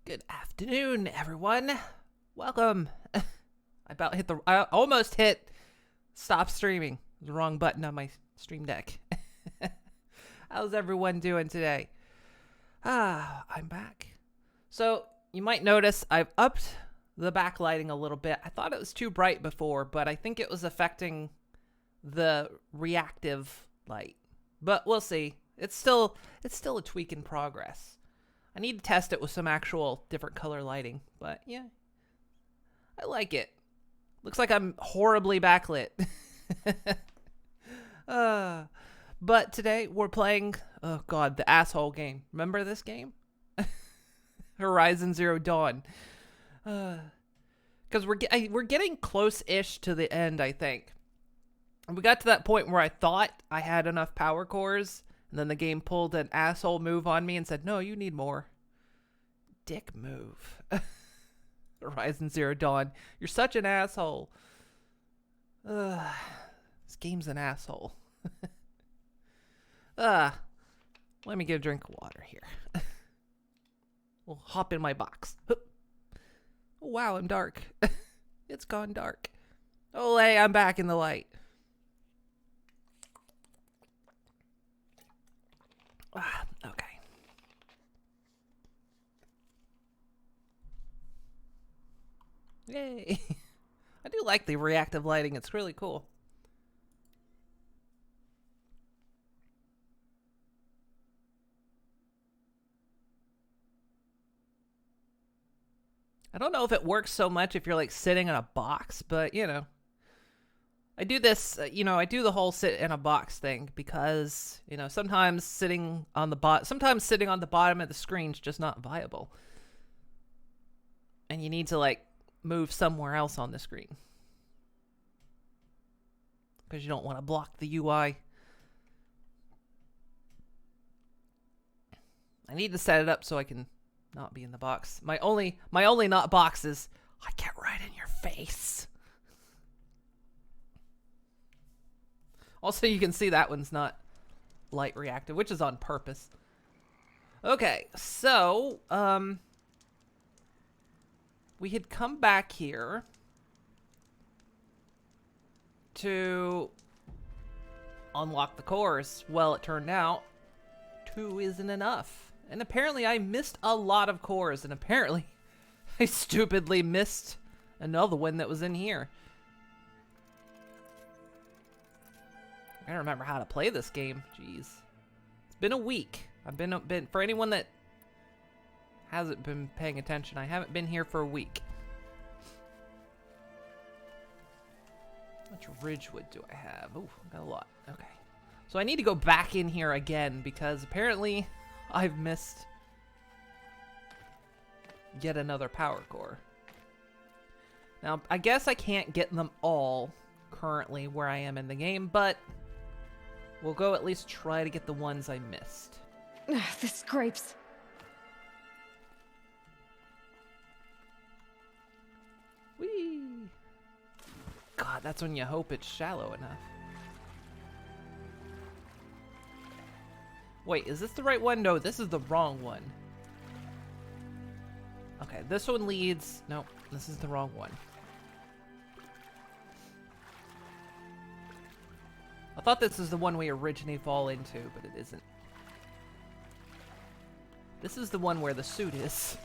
Good afternoon, everyone. Welcome. I almost hit stop streaming. The wrong button on my stream deck. How's everyone doing today? I'm back. So you might notice I've upped the backlighting a little bit. I thought it was too bright before, but I think it was affecting the reactive light. But we'll see. It's still a tweak in progress. I need to test it with some actual different color lighting, but yeah, I like it. Looks like I'm horribly backlit. But today we're playing, oh god, the asshole game. Remember this game? Horizon Zero Dawn. Because we're getting close-ish to the end, I think. And we got to that point where I thought I had enough power cores, and then the game pulled an asshole move on me and said, no, you need more. Dick move. Horizon Zero Dawn. You're such an asshole. This game's an asshole. Let me get a drink of water here. We'll hop in my box. Oh, wow, I'm dark. It's gone dark. Oh, hey, I'm back in the light. Okay. Yay. I do like the reactive lighting. It's really cool. I don't know if it works so much if you're like sitting in a box, but you know. I do this, I do the whole sit in a box thing because, sometimes sitting on the bottom of the screen is just not viable. And you need to like move somewhere else on the screen. Because you don't want to block the UI. I need to set it up so I can not be in the box. My only not box is I get right in your face. Also, you can see that one's not light reactive, which is on purpose. Okay, so, we had come back here to unlock the cores. Well, it turned out 2 isn't enough. And apparently I missed a lot of cores, and apparently I stupidly missed another one that was in here. I don't remember how to play this game. Jeez. It's been a week. I've been for anyone that hasn't been paying attention, I haven't been here for a week. How much Ridgewood do I have? Oh, got a lot. Okay. So I need to go back in here again because apparently I've missed yet another power core. Now, I guess I can't get them all currently where I am in the game, but we'll go at least try to get the ones I missed. The scrapes. Whee! God, that's when you hope it's shallow enough. Wait, is this the right one? No, this is the wrong one. Okay, this one leads... Nope, this is the wrong one. I thought this is the one we originally fall into, but it isn't. This is the one where the suit is.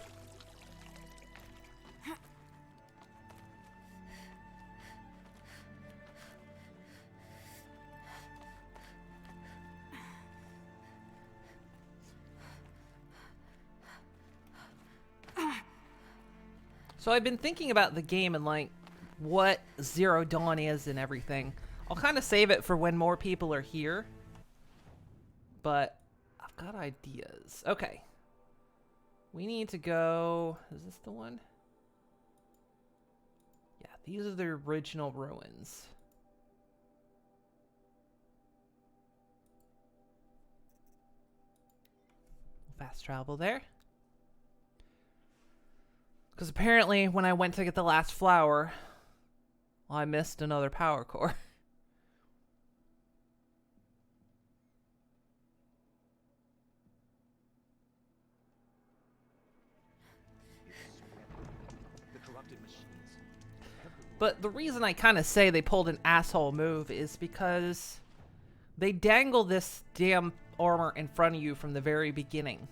So I've been thinking about the game and like what Zero Dawn is and everything. I'll kind of save it for when more people are here. But I've got ideas. Okay. We need to go... Is this the one? Yeah, these are the original ruins. Fast travel there. Because apparently when I went to get the last flower, I missed another power core. But the reason I kind of say they pulled an asshole move is because they dangle this damn armor in front of you from the very beginning.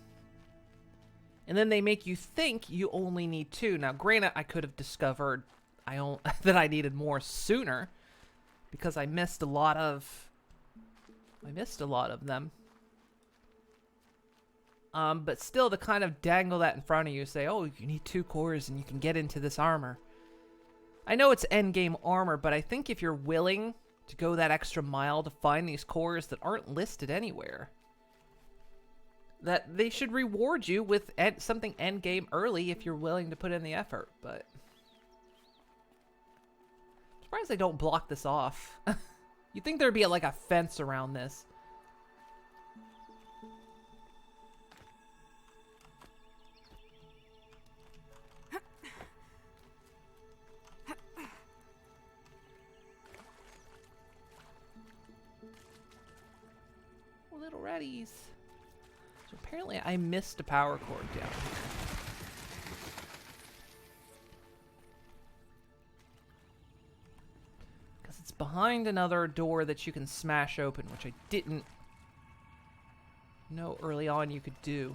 And then they make you think you only need 2. Now, granted, I could have discovered that I needed more sooner because I missed a lot of them. But still, to kind of dangle that in front of you, say, oh, you need 2 cores and you can get into this armor. I know it's endgame armor, but I think if you're willing to go that extra mile to find these cores that aren't listed anywhere, that they should reward you with something endgame early if you're willing to put in the effort. But I'm surprised they don't block this off. You'd think there'd be like a fence around this. Little ratties. So apparently I missed a power cord down here. Because it's behind another door that you can smash open, which I didn't know early on you could do.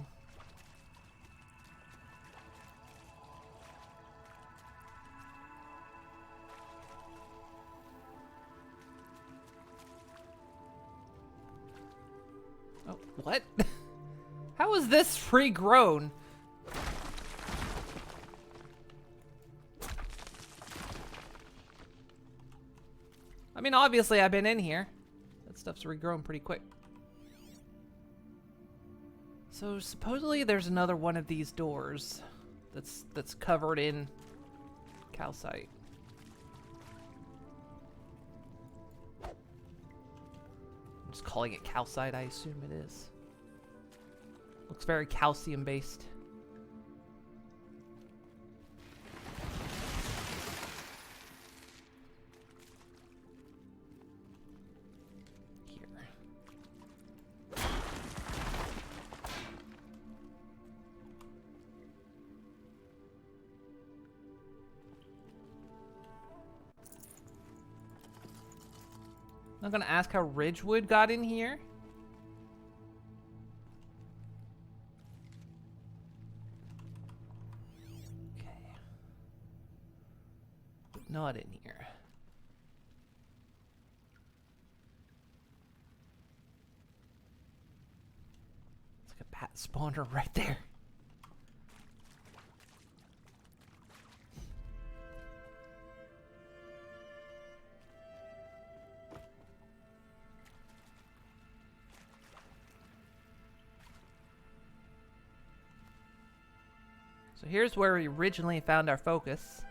Oh, what? How is this regrown? I mean, obviously I've been in here. That stuff's regrown pretty quick. So supposedly there's another one of these doors that's covered in calcite. I'm just calling it calcite, I assume it is. Looks very calcium based. Here. I'm gonna ask how Ridgewood got in here. Okay. Not in here. It's like a bat spawner right there. So here's where we originally found our focus.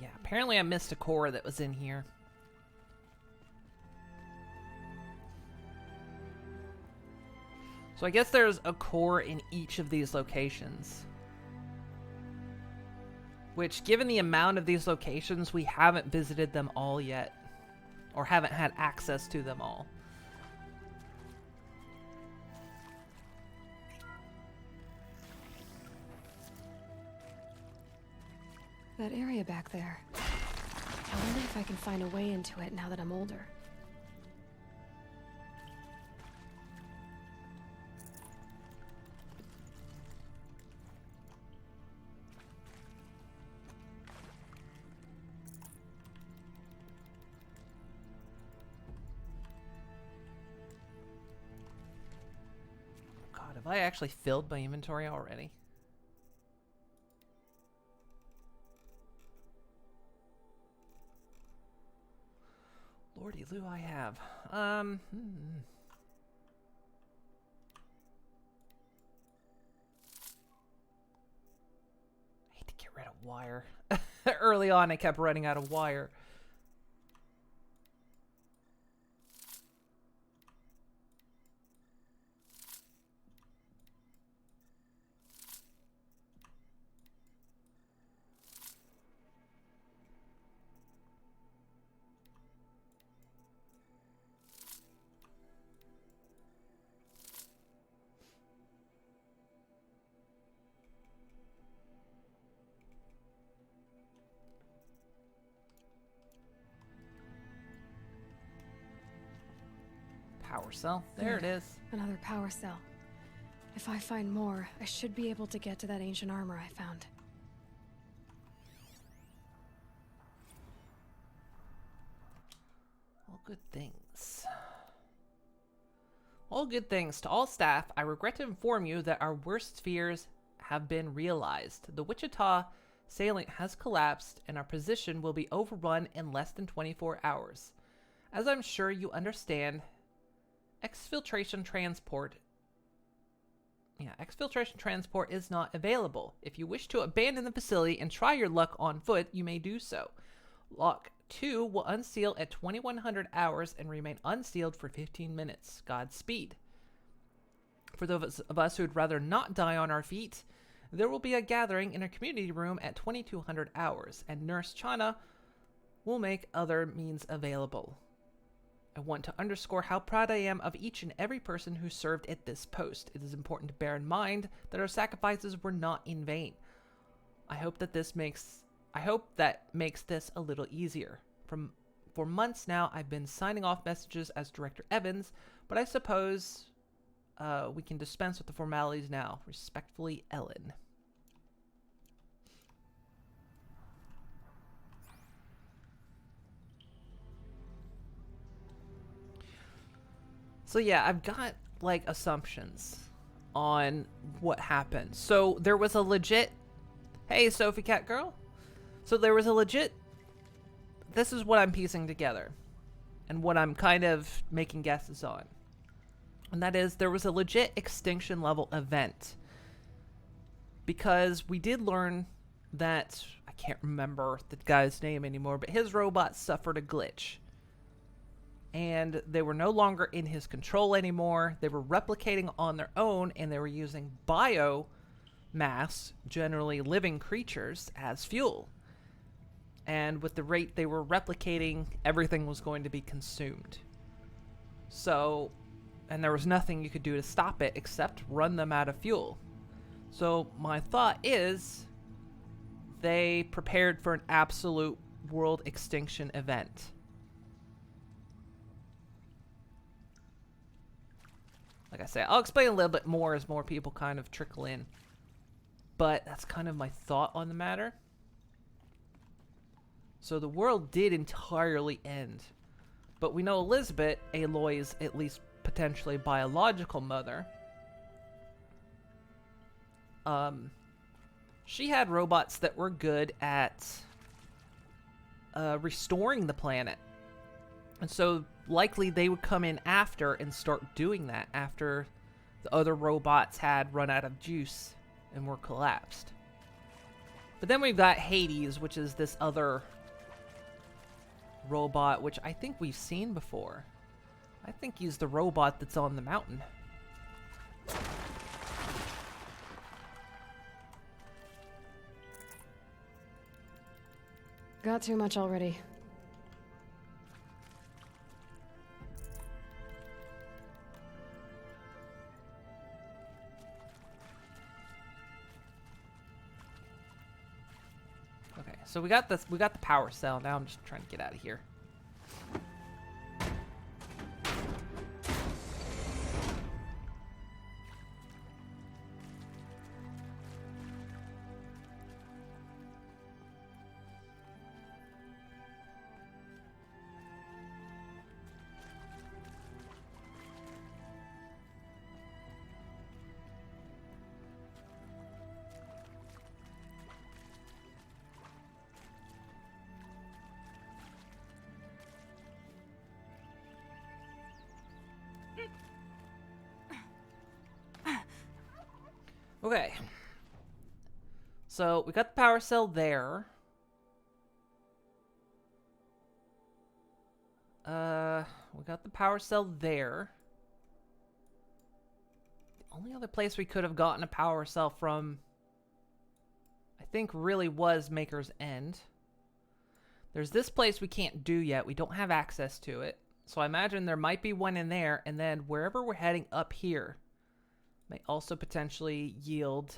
Yeah, apparently I missed a core that was in here. So I guess there's a core in each of these locations. Which, given the amount of these locations, we haven't visited them all yet. Or haven't had access to them all. That area back there. I wonder if I can find a way into it now that I'm older. God, have I actually filled my inventory already? 40 loo I have. I hate to get rid of wire. Early on, I kept running out of wire. Power cell. There it is. Another power cell. If I find more, I should be able to get to that ancient armor I found. All good things. All good things. To all staff, I regret to inform you that our worst fears have been realized. The Wichita salient has collapsed, and our position will be overrun in less than 24 hours. As I'm sure you understand, exfiltration transport is not available. If you wish to abandon the facility and try your luck on foot, you may do so. Lock 2 will unseal at 2100 hours and remain unsealed for 15 minutes. Godspeed. For those of us who'd rather not die on our feet, there will be a gathering in a community room at 2200 hours, and Nurse Chana will make other means available. I want to underscore how proud I am of each and every person who served at this post. It is important to bear in mind that our sacrifices were not in vain. I hope that makes this a little easier. For months now, I've been signing off messages as Director Evans, but I suppose we can dispense with the formalities now. Respectfully, Ellen. So yeah, I've got like assumptions on what happened. So there was a legit, hey Sophie Cat Girl. So there was a legit, this is what I'm piecing together and what I'm kind of making guesses on. And that is, there was a legit extinction level event. Because we did learn that, I can't remember the guy's name anymore, but his robot suffered a glitch. And they were no longer in his control anymore. They were replicating on their own, and they were using biomass, generally living creatures, as fuel. And with the rate they were replicating, everything was going to be consumed. So, and there was nothing you could do to stop it except run them out of fuel. So my thought is they prepared for an absolute world extinction event. Like I said, I'll explain a little bit more as more people kind of trickle in. But that's kind of my thought on the matter. So the world did entirely end. But we know Elizabeth, Aloy's at least potentially biological mother, she had robots that were good at restoring the planet. And so likely they would come in after and start doing that after the other robots had run out of juice and were collapsed. But then we've got Hades, which is this other robot, which I think we've seen before. I think he's the robot that's on the mountain. Got too much already. Okay, so we got this. We got the power cell. Now I'm just trying to get out of here. Okay. So we got the power cell there. We got the power cell there. The only other place we could have gotten a power cell from, I think, really was Maker's End. There's this place we can't do yet. We don't have access to it. So I imagine there might be one in there, and then wherever we're heading up here may also potentially yield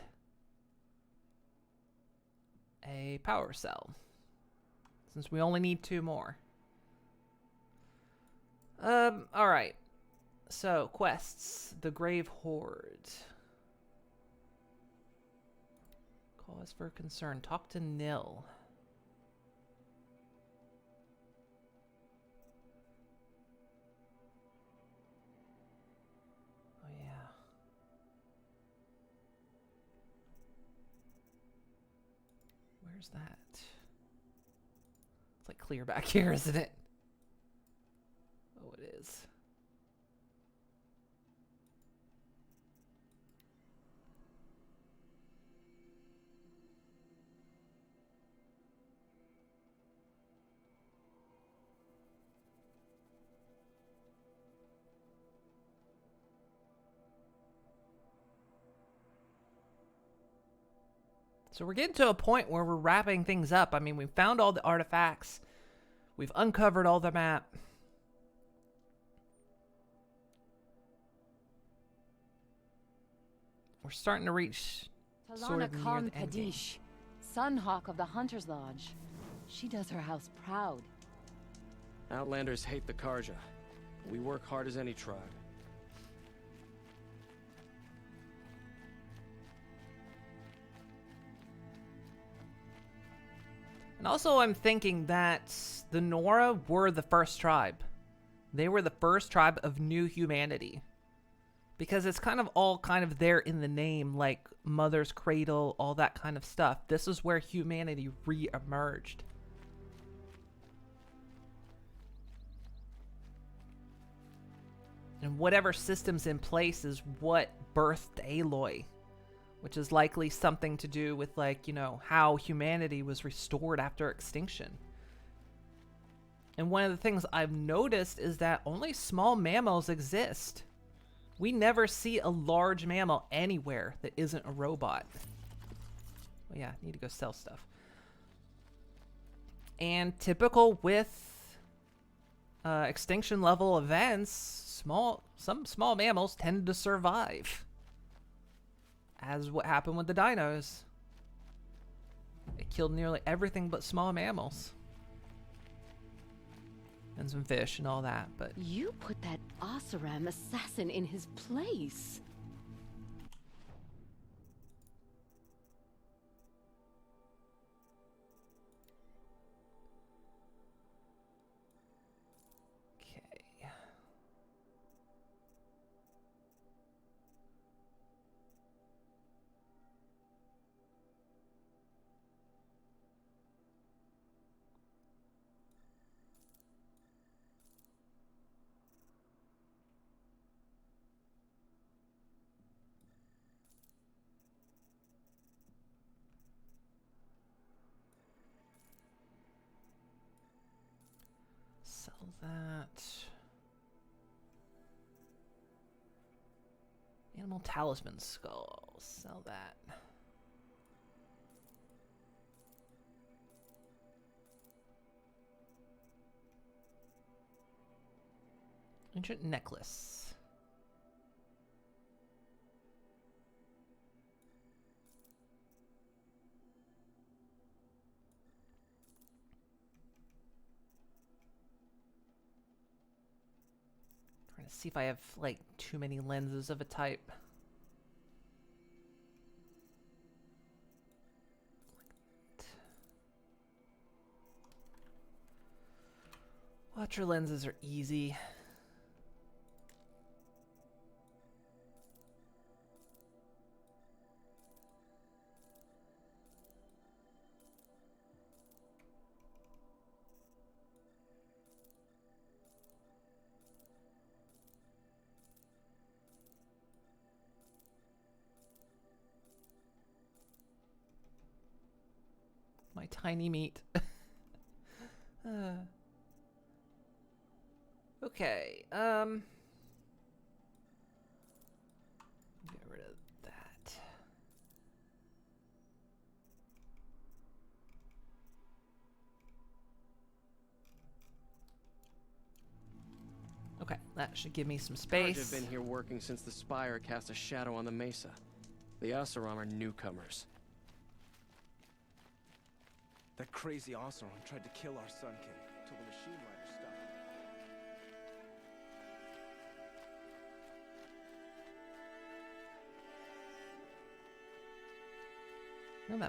a power cell, since we only need 2 more. Alright. So, quests. The Grave Horde. Cause for concern. Talk to Nil. Oh, yeah. Where's that? It's like clear back here, isn't it? Oh, it is. So we're getting to a point where we're wrapping things up. I mean, we've found all the artifacts. We've uncovered all the map. We're starting to reach sort of near the end game. Sunhawk of the Hunter's Lodge. She does her house proud. Outlanders hate the Karja. We work hard as any tribe. And also I'm thinking that the Nora were the first tribe. They were the first tribe of new humanity. Because it's kind of there in the name, like Mother's Cradle, all that kind of stuff. This is where humanity re-emerged. And whatever system's in place is what birthed Aloy. Which is likely something to do with, like, you know, how humanity was restored after extinction. And one of the things I've noticed is that only small mammals exist. We never see a large mammal anywhere that isn't a robot. Well, yeah, need to go sell stuff. And typical with extinction level events, some small mammals tend to survive. As what happened with the dinos. It killed nearly everything but small mammals. And some fish and all that, but... You put that Oseram assassin in his place. Okay. Sell that. Animal talisman skull. Sell that. Ancient necklace. Trying to see if I have, like, too many lenses of a type. Ultra lenses are easy. tiny meat. Okay, get rid of that. Okay, that should give me some space. Karja have been here working since the Spire cast a shadow on the Mesa. The Asaram are newcomers. That crazy Oseram tried to kill our Sun King till the machine rider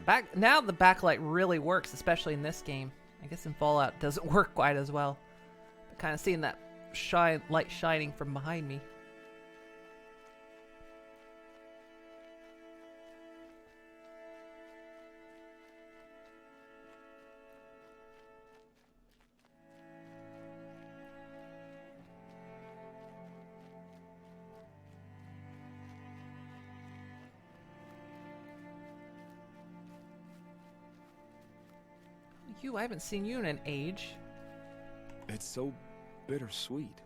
stopped. Now the backlight really works, especially in this game. I guess in Fallout it doesn't work quite as well. But kind of seeing that light shining from behind me. I haven't seen you in an age. It's so bittersweet.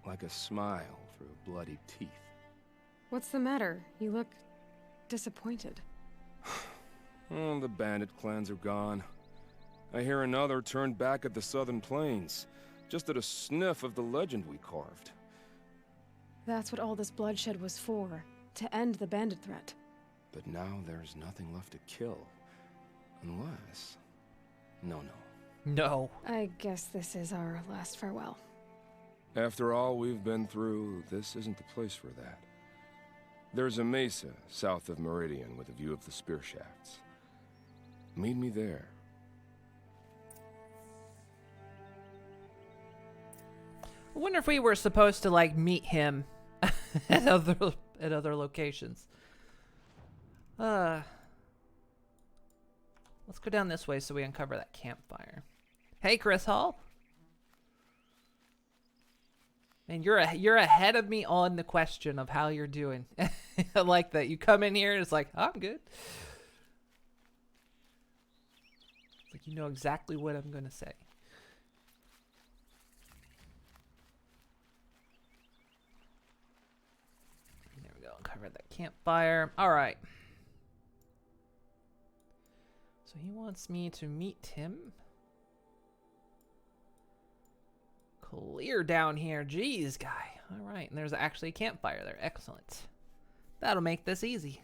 Like a smile through bloody teeth. What's the matter? You look disappointed. Oh, the bandit clans are gone. I hear another turned back at the southern plains, just at a sniff of the legend we carved. That's what all this bloodshed was for, to end the bandit threat. But now there's nothing left to kill. Unless... No. No. I guess this is our last farewell. After all we've been through, this isn't the place for that. There's a mesa south of Meridian with a view of the spear shafts. Meet me there. I wonder if we were supposed to like meet him at other locations. Let's go down this way so we uncover that campfire. Hey, Chris Hall. Man, you're ahead of me on the question of how you're doing. I like that. You come in here and it's like, oh, I'm good. It's like you know exactly what I'm going to say. There we go. Uncover that campfire. All right. So he wants me to meet him. Clear down here. Jeez, guy. All right. And there's actually a campfire there. Excellent. That'll make this easy.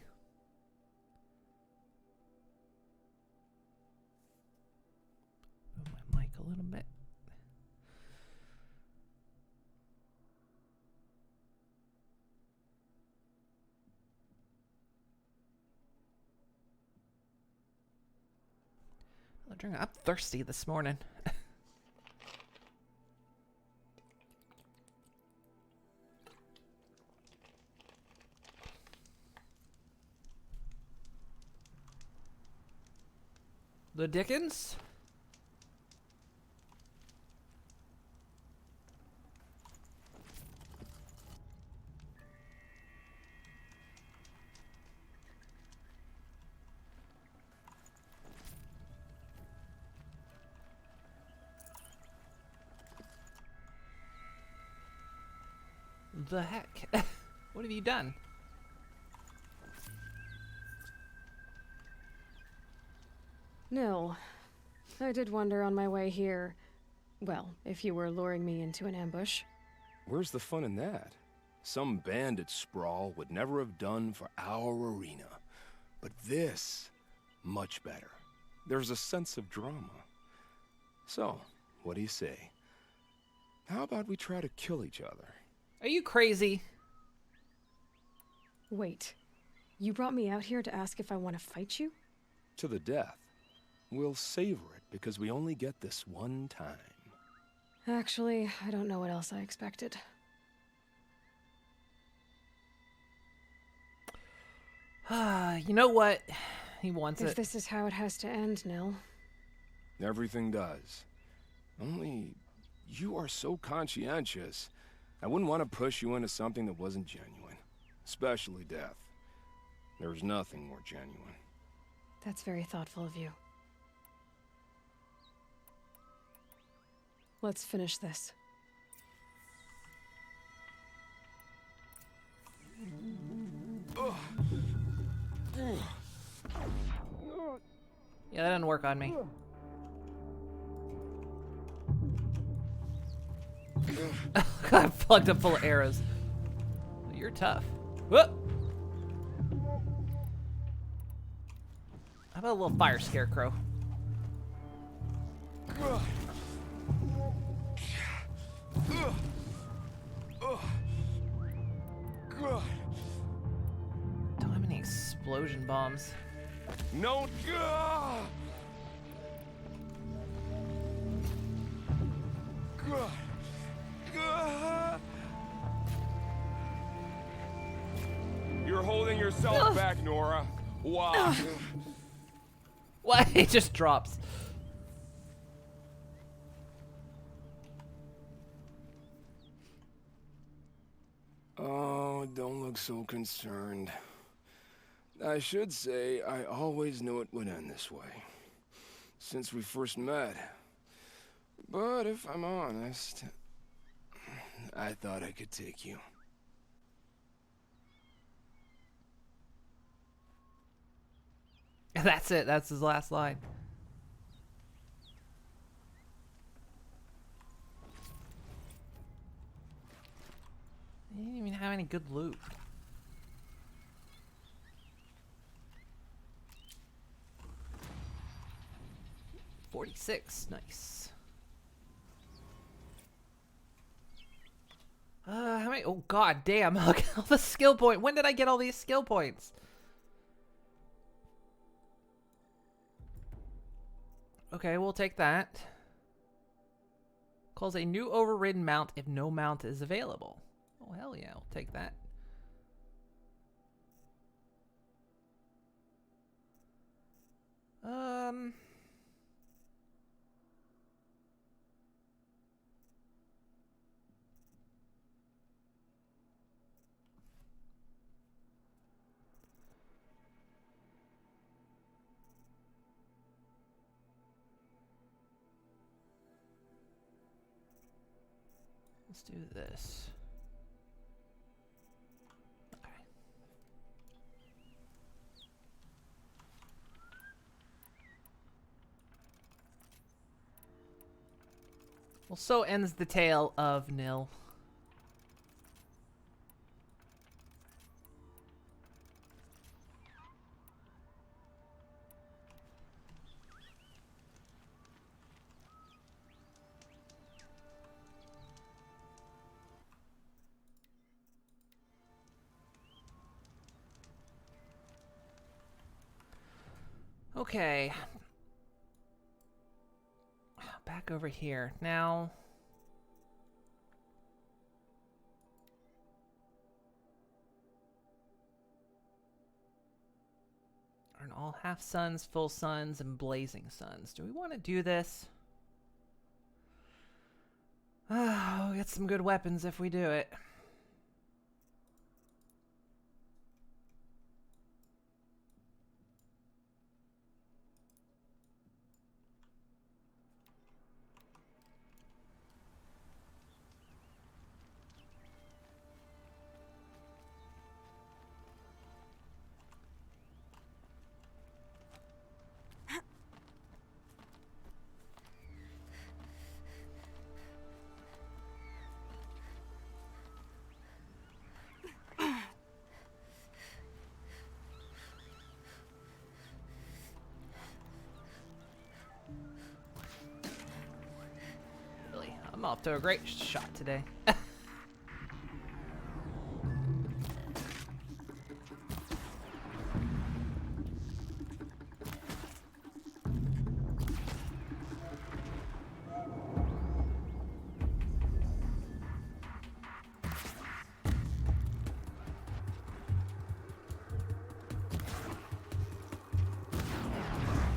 Move my mic a little bit. I'm thirsty this morning. The Dickens? The heck? What have you done? Nil. I did wonder on my way here. Well, if you were luring me into an ambush. Where's the fun in that? Some bandit sprawl would never have done for our arena. But this, much better. There's a sense of drama. So, what do you say? How about we try to kill each other? Are you crazy? Wait. You brought me out here to ask if I want to fight you? To the death. We'll savor it because we only get this one time. Actually, I don't know what else I expected. You know what? He wants If it. this is how it has to end, Nil. Everything does. Only, you are so conscientious. I wouldn't want to push you into something that wasn't genuine. Especially death. There's nothing more genuine. That's very thoughtful of you. Let's finish this. Yeah, that didn't work on me. I'm plugged up full of arrows. You're tough. Whoop! How about a little fire scarecrow? Don't have any explosion bombs. No. You're holding yourself back, Nora. Why? Why? It just drops. Oh, don't look so concerned. I should say, I always knew it would end this way. Since we first met. But if I'm honest, I thought I could take you. That's it. That's his last line. He didn't even have any good loot. $46, nice. How many? Oh god damn! Look at all the skill point. When did I get all these skill points? Okay, we'll take that. Calls a new overridden mount if no mount is available. Oh hell yeah, I'll take that. Let's do this. Okay. Well, so ends the tale of Nil. Okay. Back over here. Now... Earn all half suns, full suns, and blazing suns. Do we want to do this? We'll get some good weapons if we do it. Really, I'm off to a great shot today.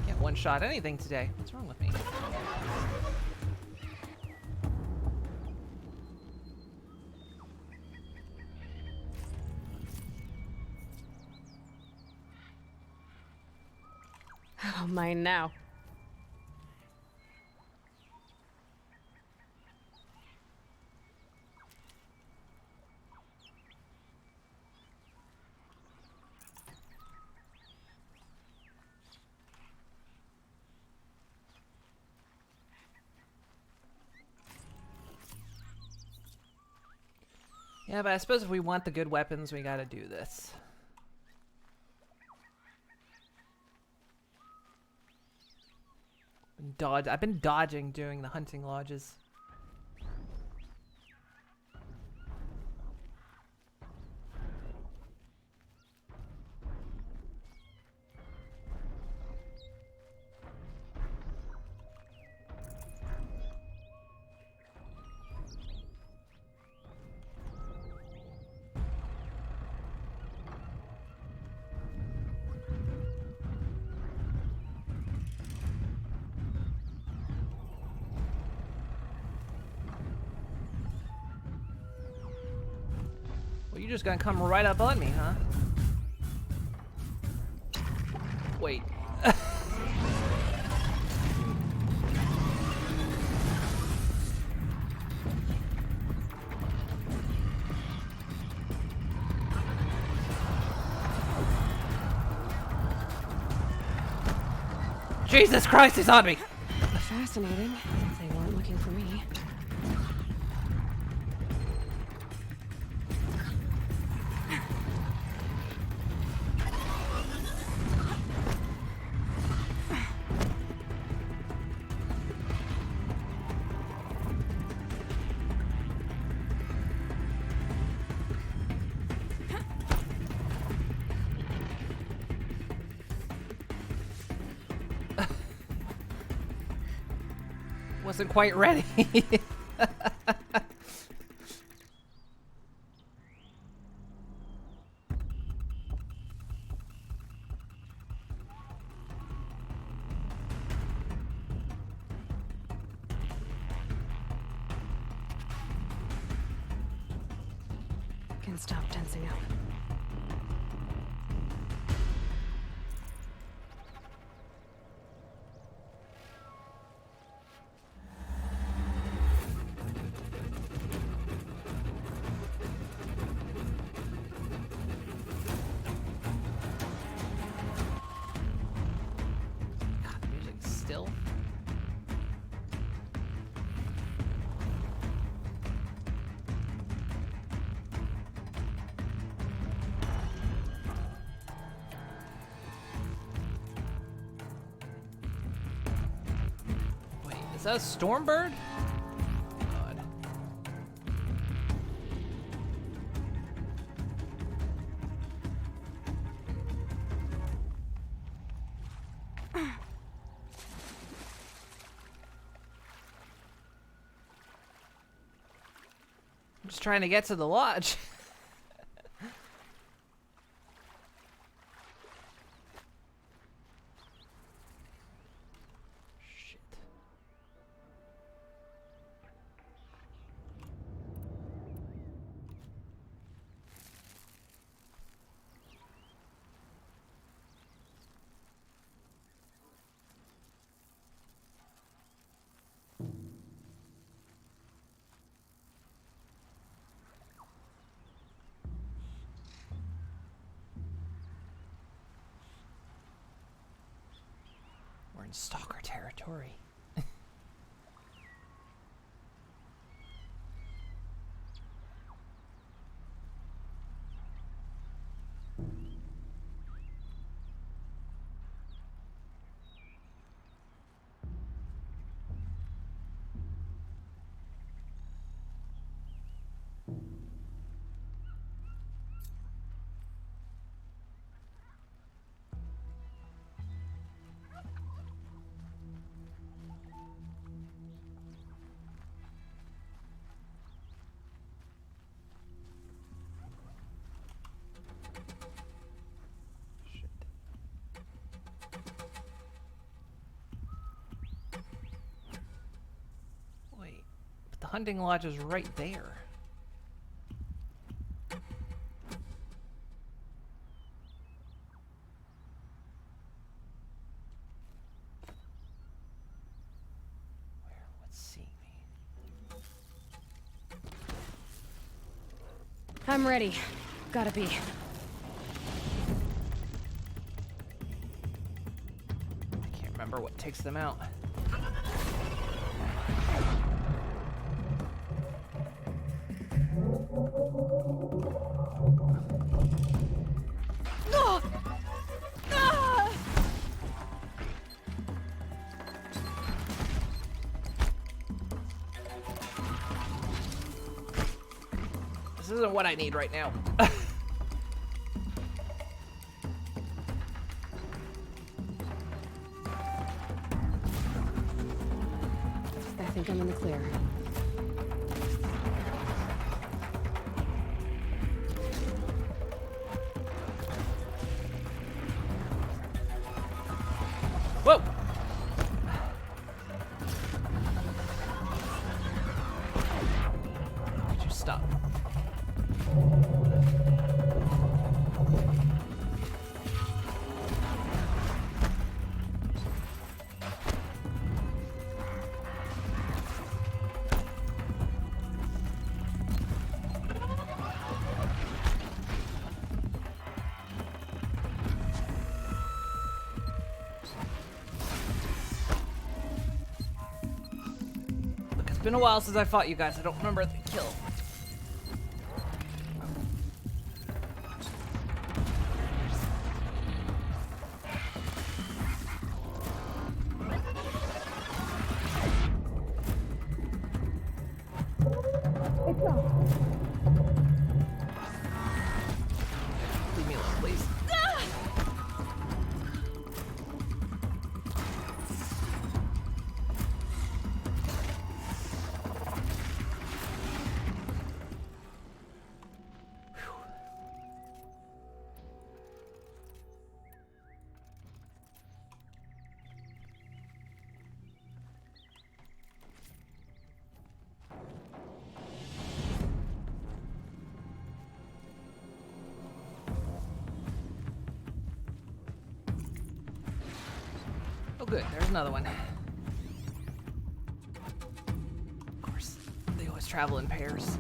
Can't one-shot anything today. What's wrong with me? Oh, mine now. Yeah, but I suppose if we want the good weapons, we gotta do this. I've been dodging doing the hunting lodges. Well, you're just gonna come right up on me, huh? Wait. Jesus Christ, he's on me! Fascinating. They weren't looking for me. Wasn't quite ready. Can stop tensing up. God, the music's still. Wait, is that a Stormbird? God. I'm just trying to get to the lodge. Shit. We're in stalker territory. Wait, but the hunting lodge is right there. Where? What's seeing me? I'm ready. Gotta be. I can't remember what takes them out. Ah! Ah! This isn't what I need right now. I think I'm in the clear. Whoa! Could you stop? It's been a while since I fought you guys. I don't remember the kill. Leave me alone, please. Oh good, there's another one. Of course, they always travel in pairs.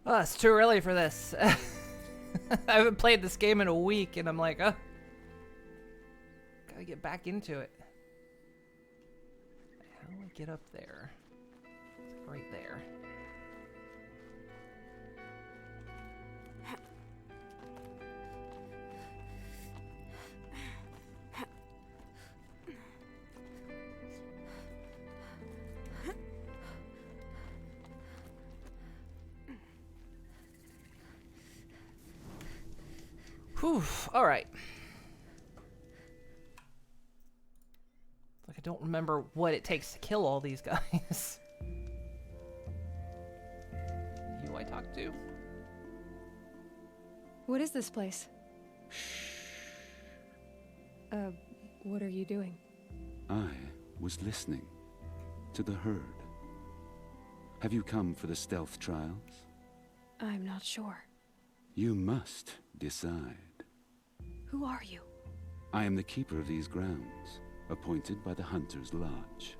Oh, it's too early for this. I haven't played this game in a week, and I'm like, oh, gotta get back into it. How do I get up there? It's like right there. Whew, all right. Like I don't remember what it takes to kill all these guys. You I talk to? What is this place? What are you doing? I was listening to the herd. Have you come for the stealth trials? I'm not sure. You must decide. Who are you? I am the keeper of these grounds, appointed by the Hunter's Lodge.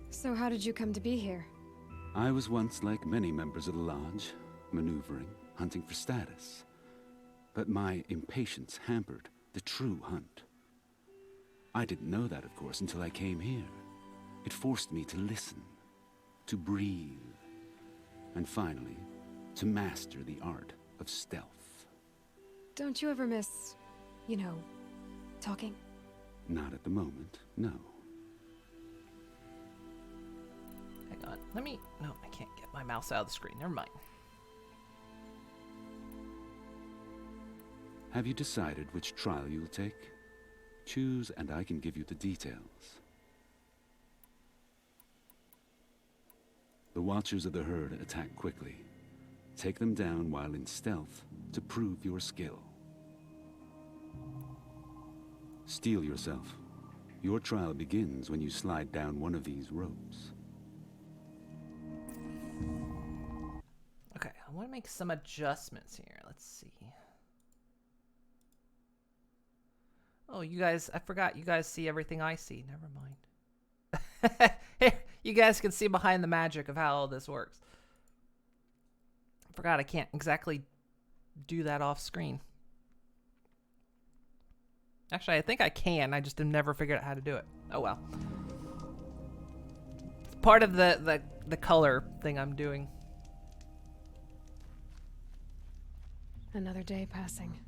So how did you come to be here? I was once like many members of the Lodge, maneuvering, hunting for status. But my impatience hampered the true hunt. I didn't know that, of course, until I came here. It forced me to listen, to breathe, and finally, to master the art of stealth. Don't you ever miss, you know, talking? Not at the moment, no. Hang on. Let me... No, I can't get my mouse out of the screen. Never mind. Have you decided which trial you'll take? Choose and I can give you the details. The Watchers of the Herd attack quickly. Take them down while in stealth to prove your skill. Steel yourself. Your trial begins when you slide down one of these ropes. Okay, I want to make some adjustments here. Let's see. Oh, you guys, I forgot you guys see everything I see. Never mind. Here, you guys can see behind the magic of how all this works. I forgot I can't exactly do that off screen. Actually, I think I can. I just have never figured out how to do it. Oh well. It's part of the color thing I'm doing. Another day passing.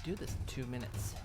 Do this in 2 minutes.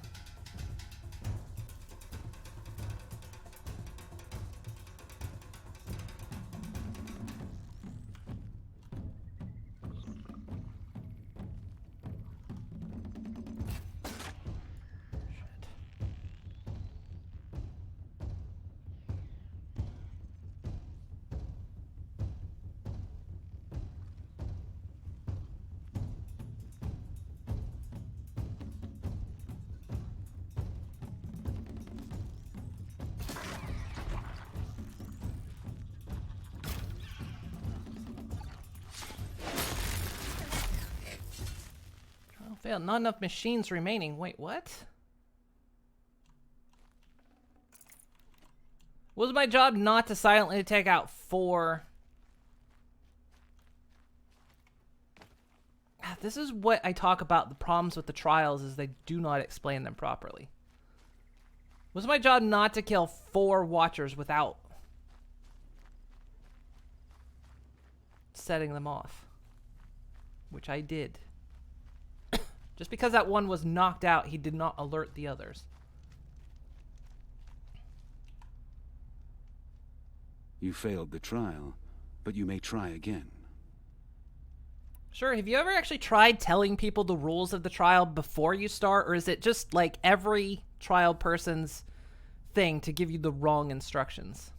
Failed. Not enough machines remaining. Wait, what? Was my job not to silently take out 4? This is what I talk about. The problems with the trials is they do not explain them properly. Was my job not to kill 4 Watchers without setting them off? Which I did. Just because that one was knocked out, he did not alert the others. You failed the trial, but you may try again. Sure, have you ever actually tried telling people the rules of the trial before you start, or is it just like every trial person's thing to give you the wrong instructions?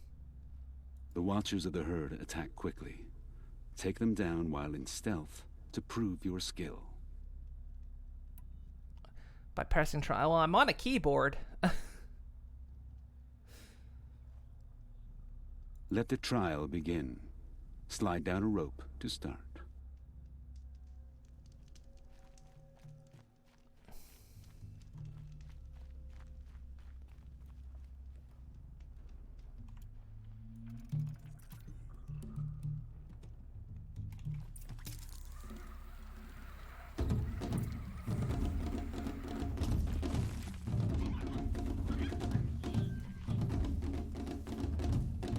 The Watchers of the Herd attack quickly. Take them down while in stealth to prove your skill. By pressing trial. Well, I'm on a keyboard. Let the trial begin. Slide down a rope to start.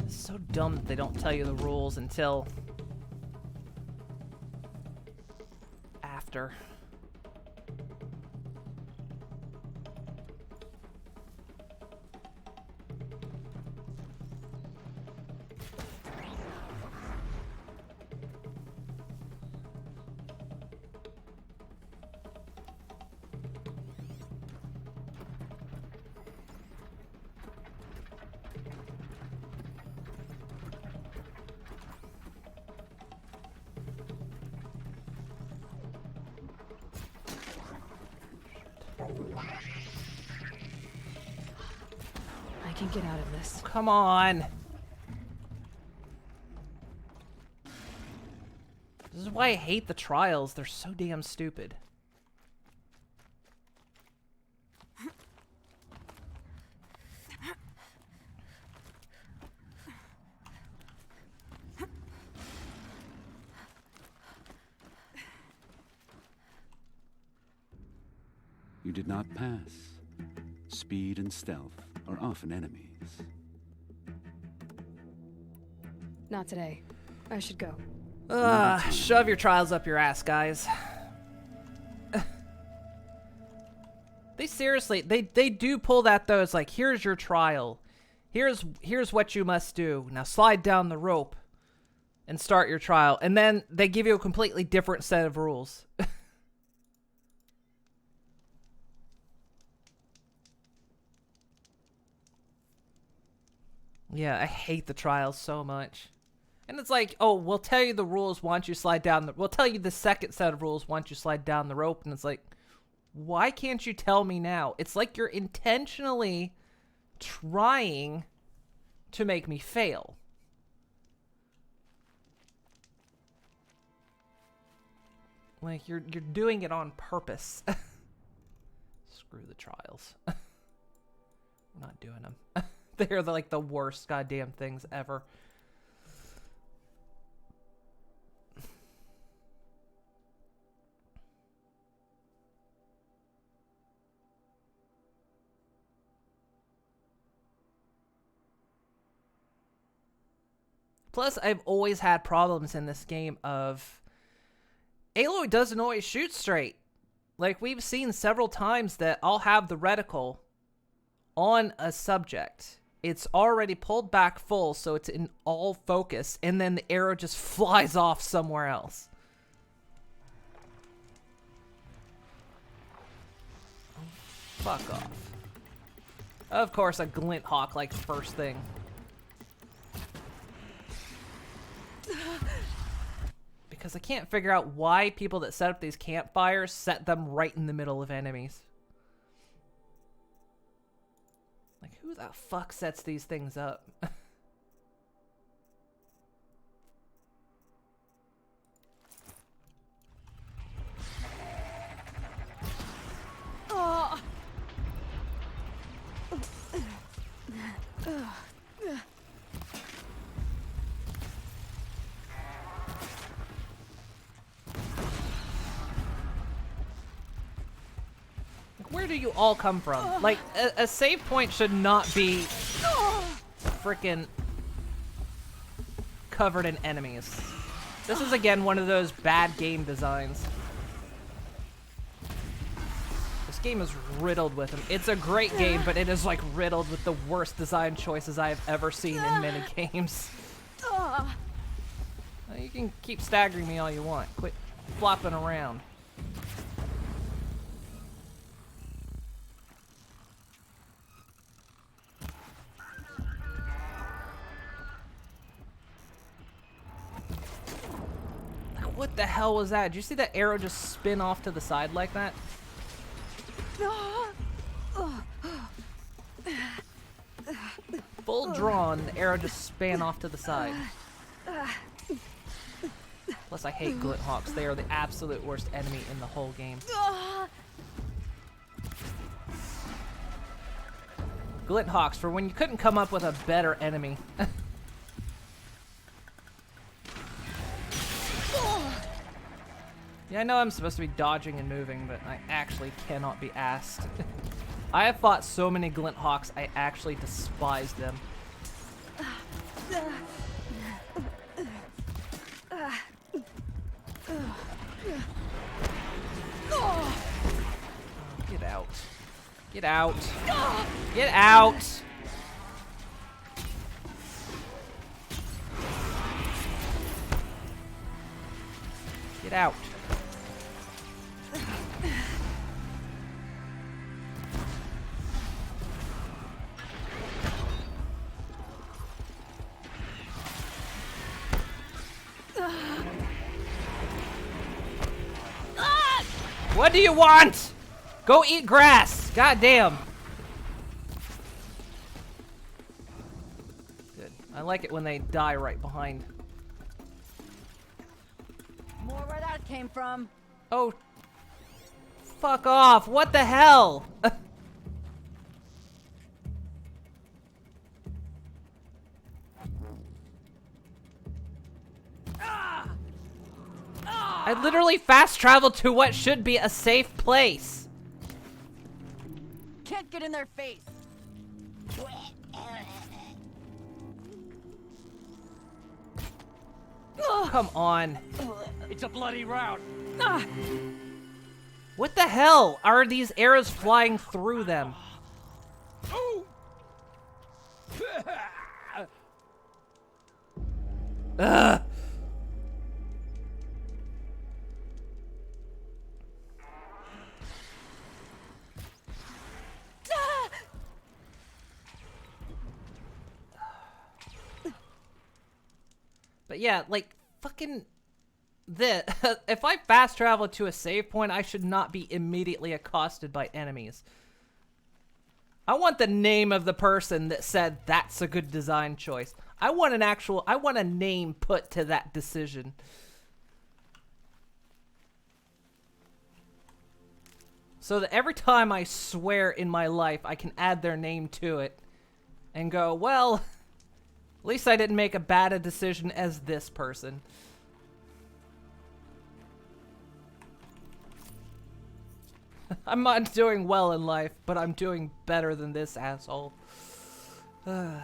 So dumb that they don't tell you the rules until after. I can get out of this. Come on. This is why I hate the trials. They're so damn stupid. You did not pass. Speed and stealth are often enemies. Not today. I should go. Shove your trials up your ass, guys. They seriously, they do pull that though. It's like, here's your trial. Here's what you must do. Now slide down the rope and start your trial. And then they give you a completely different set of rules. Yeah, I hate the trials so much. And it's like, oh, we'll tell you the rules once you slide down the... We'll tell you the second set of rules once you slide down the rope. And it's like, why can't you tell me now? It's like you're intentionally trying to make me fail. Like, you're doing it on purpose. Screw the trials. We're not doing them. They're like the worst goddamn things ever. Plus, I've always had problems in this game of Aloy doesn't always shoot straight. Like, we've seen several times that I'll have the reticle on a subject. It's already pulled back full, so it's in all focus, and then the arrow just flies off somewhere else. Oh, fuck off. Of course, a glint hawk like first thing. Because I can't figure out why people that set up these campfires set them right in the middle of enemies. Like, who the fuck sets these things up? Where do you all come from? Like, a save point should not be frickin' covered in enemies. This is, again, one of those bad game designs. This game is riddled with them. It's a great game, but it is, like, riddled with the worst design choices I have ever seen in many games. You can keep staggering me all you want. Quit flopping around. What the hell was that? Did you see that arrow just spin off to the side like that? Full drawn, the arrow just span off to the side. Plus, I hate glint hawks. They are the absolute worst enemy in the whole game. Glint hawks, for when you couldn't come up with a better enemy. Yeah, I know I'm supposed to be dodging and moving, but I actually cannot be asked. I have fought so many glint hawks, I actually despise them. Oh, get out. Get out. Get out! Get out. What do you want? Go eat grass! God damn. Good. I like it when they die right behind. More where that came from. Oh. Fuck off. What the hell? I literally fast traveled to what should be a safe place. Can't get in their face. Come on. It's a bloody rout. What the hell are these arrows flying through them? Ugh. But yeah, like, fucking this. If I fast travel to a save point, I should not be immediately accosted by enemies. I want the name of the person that said that's a good design choice. I want a name put to that decision. So that every time I swear in my life, I can add their name to it and go, well, at least I didn't make a bad decision as this person. I'm not doing well in life, but I'm doing better than this asshole. But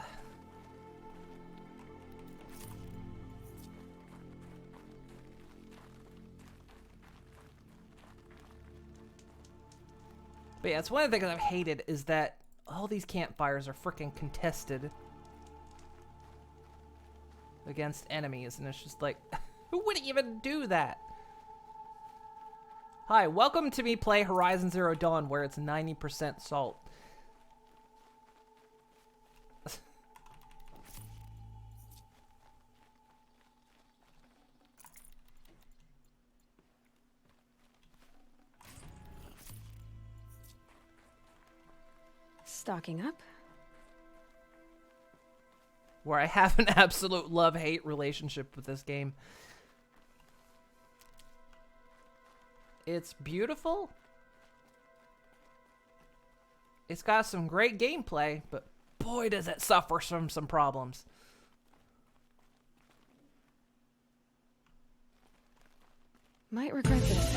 yeah, it's one of the things I've hated is that all these campfires are freaking contested against enemies, and it's just like, who would even do that? Hi, welcome to me play Horizon Zero Dawn, where it's 90% salt. Stocking up? Where I have an absolute love-hate relationship with this game. It's beautiful. It's got some great gameplay, but boy does it suffer from some problems. Might regret this.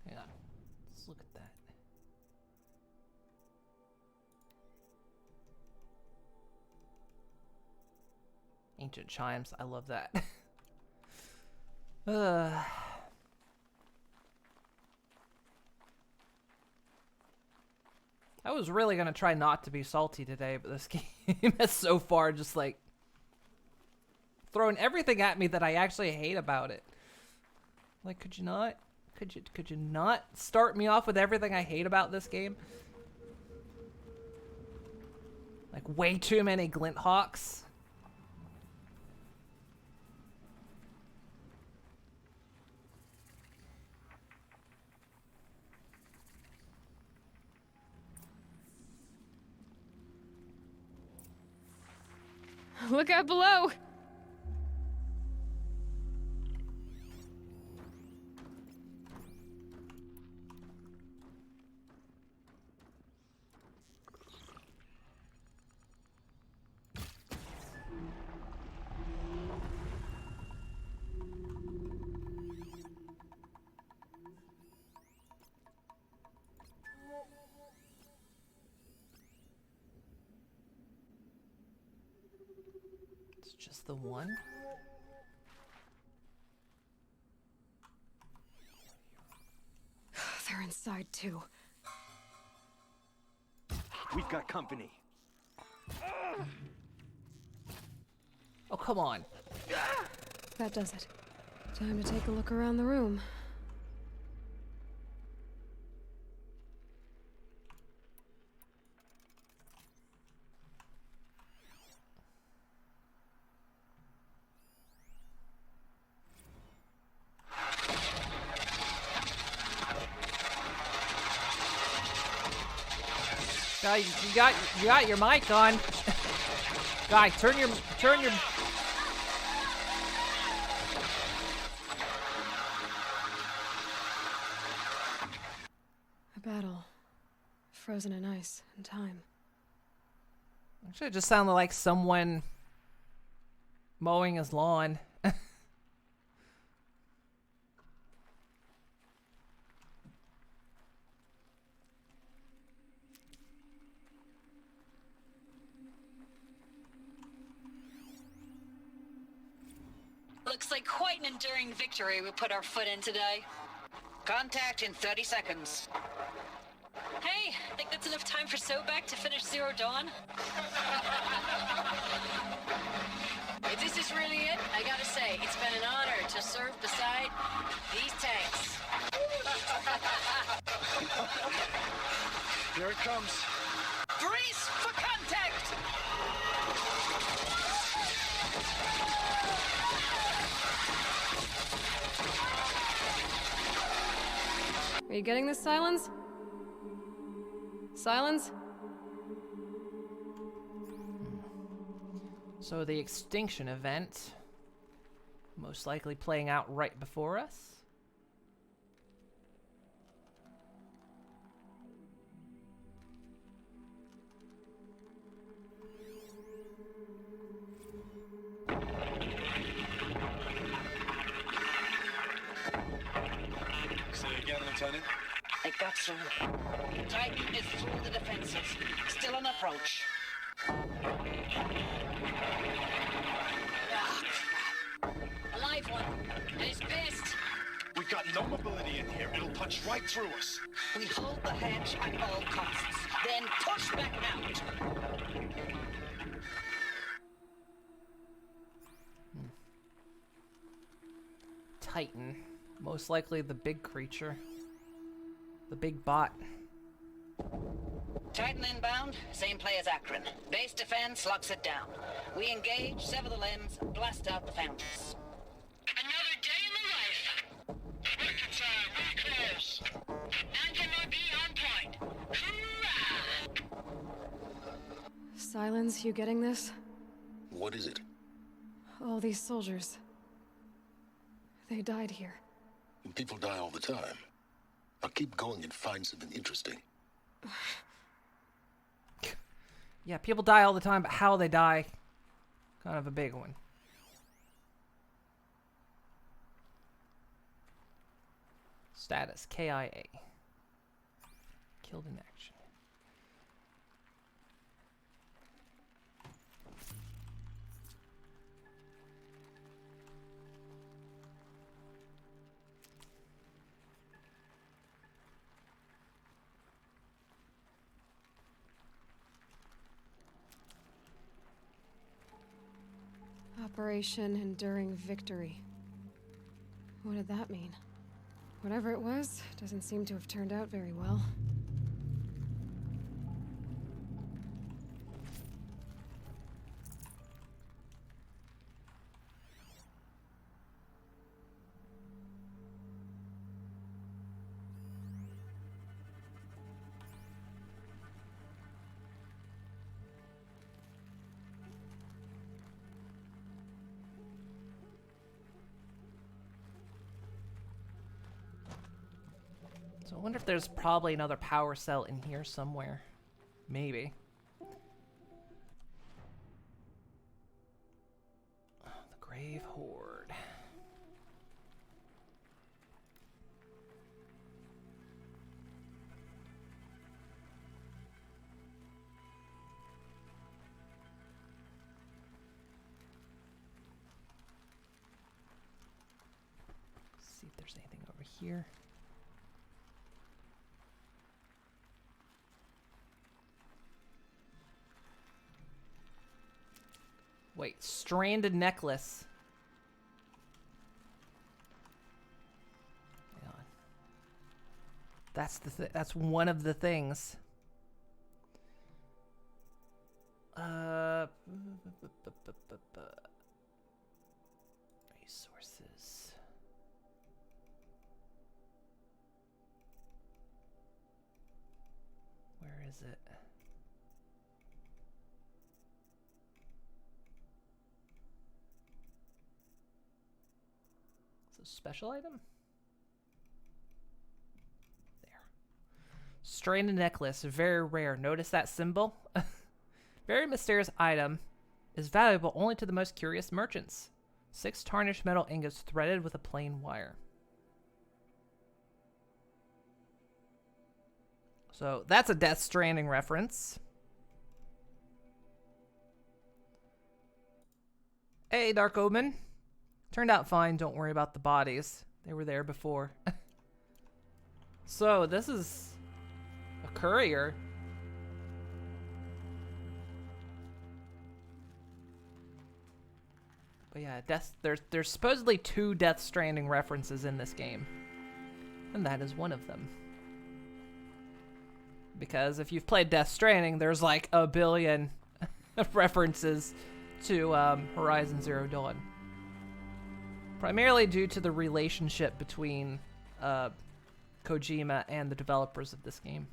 Hang on. Let's look at that. Ancient chimes. I love that. I was really gonna try not to be salty today, but this game has so far just like thrown everything at me that I actually hate about it. Like, could you not? Could you not start me off with everything I hate about this game? Like, way too many glint hawks. Look out below! It's just the one? They're inside too. We've got company. Oh, come on. That does it. Time to take a look around the room. Guy, you got your mic on. Guy, turn your A battle. Frozen in ice and time. Actually, it just sounded like someone mowing his lawn. Looks like quite an enduring victory we put our foot in today. Contact in 30 seconds. Hey, think that's enough time for Sobek to finish Zero Dawn? If this is really it, I gotta say, it's been an honor to serve beside these tanks. Here it comes. Brace for contact! Are you getting this, Silence? Silence? So the extinction event, most likely playing out right before us. Say again, Lieutenant. I got through. Titan is through the defenses. Still on approach. Ah, crap. A live one. And it's pissed. We've got no mobility in here. It'll punch right through us. We hold the hedge at all costs. Then push back out. Titan, most likely the big creature. The big bot. Titan inbound, same play as Akron. Base defense locks it down. We engage, sever the limbs, blast out the fountains. Another day in the life. Record time, very close. Anti-MRB on point. Hoorah! Silence, you getting this? What is it? All these soldiers. They died here. People die all the time. Now keep going and find something interesting. Yeah, people die all the time, but how they die, kind of a big one. Status, KIA. Killed in action. Operation Enduring Victory. What did that mean? Whatever it was, doesn't seem to have turned out very well. So I wonder if there's probably another power cell in here somewhere. Maybe. The Grave Horde. See if there's anything over here. Wait, stranded necklace. Hang on. That's one of the things. Resources. Where is it? Special item? There. Stranded necklace, very rare. Notice that symbol? Very mysterious item. Is valuable only to the most curious merchants. 6 tarnished metal ingots threaded with a plain wire. So that's a Death Stranding reference. Hey, Dark Omen. Turned out fine, don't worry about the bodies. They were there before. So, this is a courier. But yeah, there's supposedly 2 Death Stranding references in this game. And that is one of them. Because if you've played Death Stranding, there's like a billion references to Horizon Zero Dawn. Primarily due to the relationship between Kojima and the developers of this game.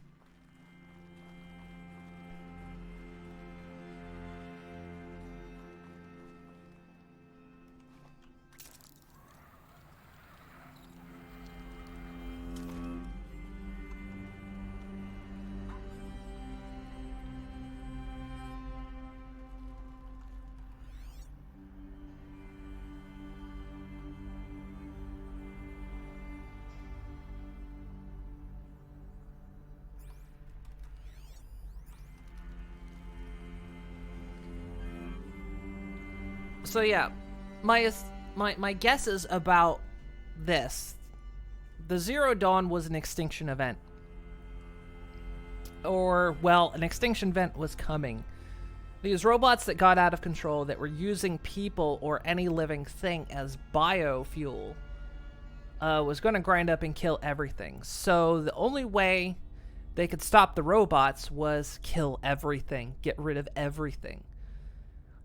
So yeah, my guesses about this. The Zero Dawn was an extinction event. Or, well, an extinction event was coming. These robots that got out of control, that were using people or any living thing as biofuel, was going to grind up and kill everything. So the only way they could stop the robots was kill everything, get rid of everything.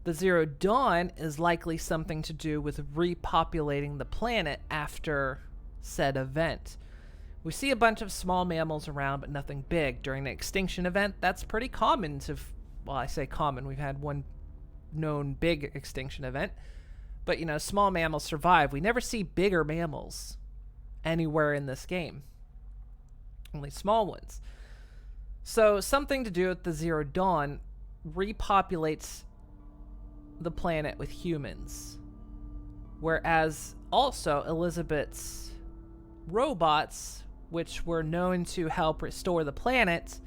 The Zero Dawn is likely something to do with repopulating the planet after said event. We see a bunch of small mammals around, but nothing big. During the extinction event, that's pretty common to... Well, I say common. We've had one known big extinction event. But, you know, small mammals survive. We never see bigger mammals anywhere in this game. Only small ones. So, something to do with the Zero Dawn repopulates the planet with humans. Whereas also Elizabeth's robots, which were known to help restore the planet,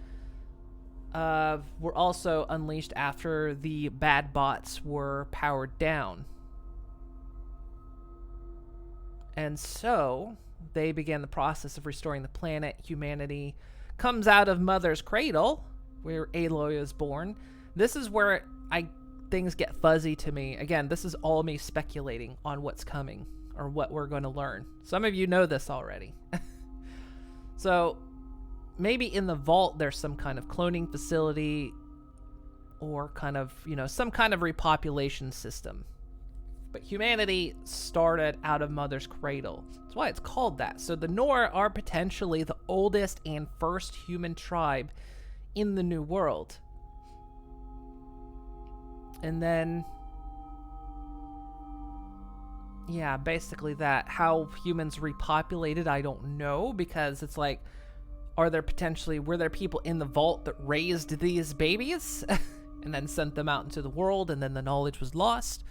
were also unleashed after the bad bots were powered down. And so they began the process of restoring the planet. Humanity comes out of Mother's cradle, where Aloy is born. This is where things get fuzzy to me. Again, this is all me speculating on what's coming or what we're going to learn. Some of you know this already. So maybe in the vault there's some kind of cloning facility or kind of, you know, some kind of repopulation system. But humanity started out of Mother's cradle. That's why it's called that. So the Nora are potentially the oldest and first human tribe in the New World. And then, yeah, basically that. How humans repopulated, I don't know, because it's like were there people in the vault that raised these babies and then sent them out into the world, and then the knowledge was lost?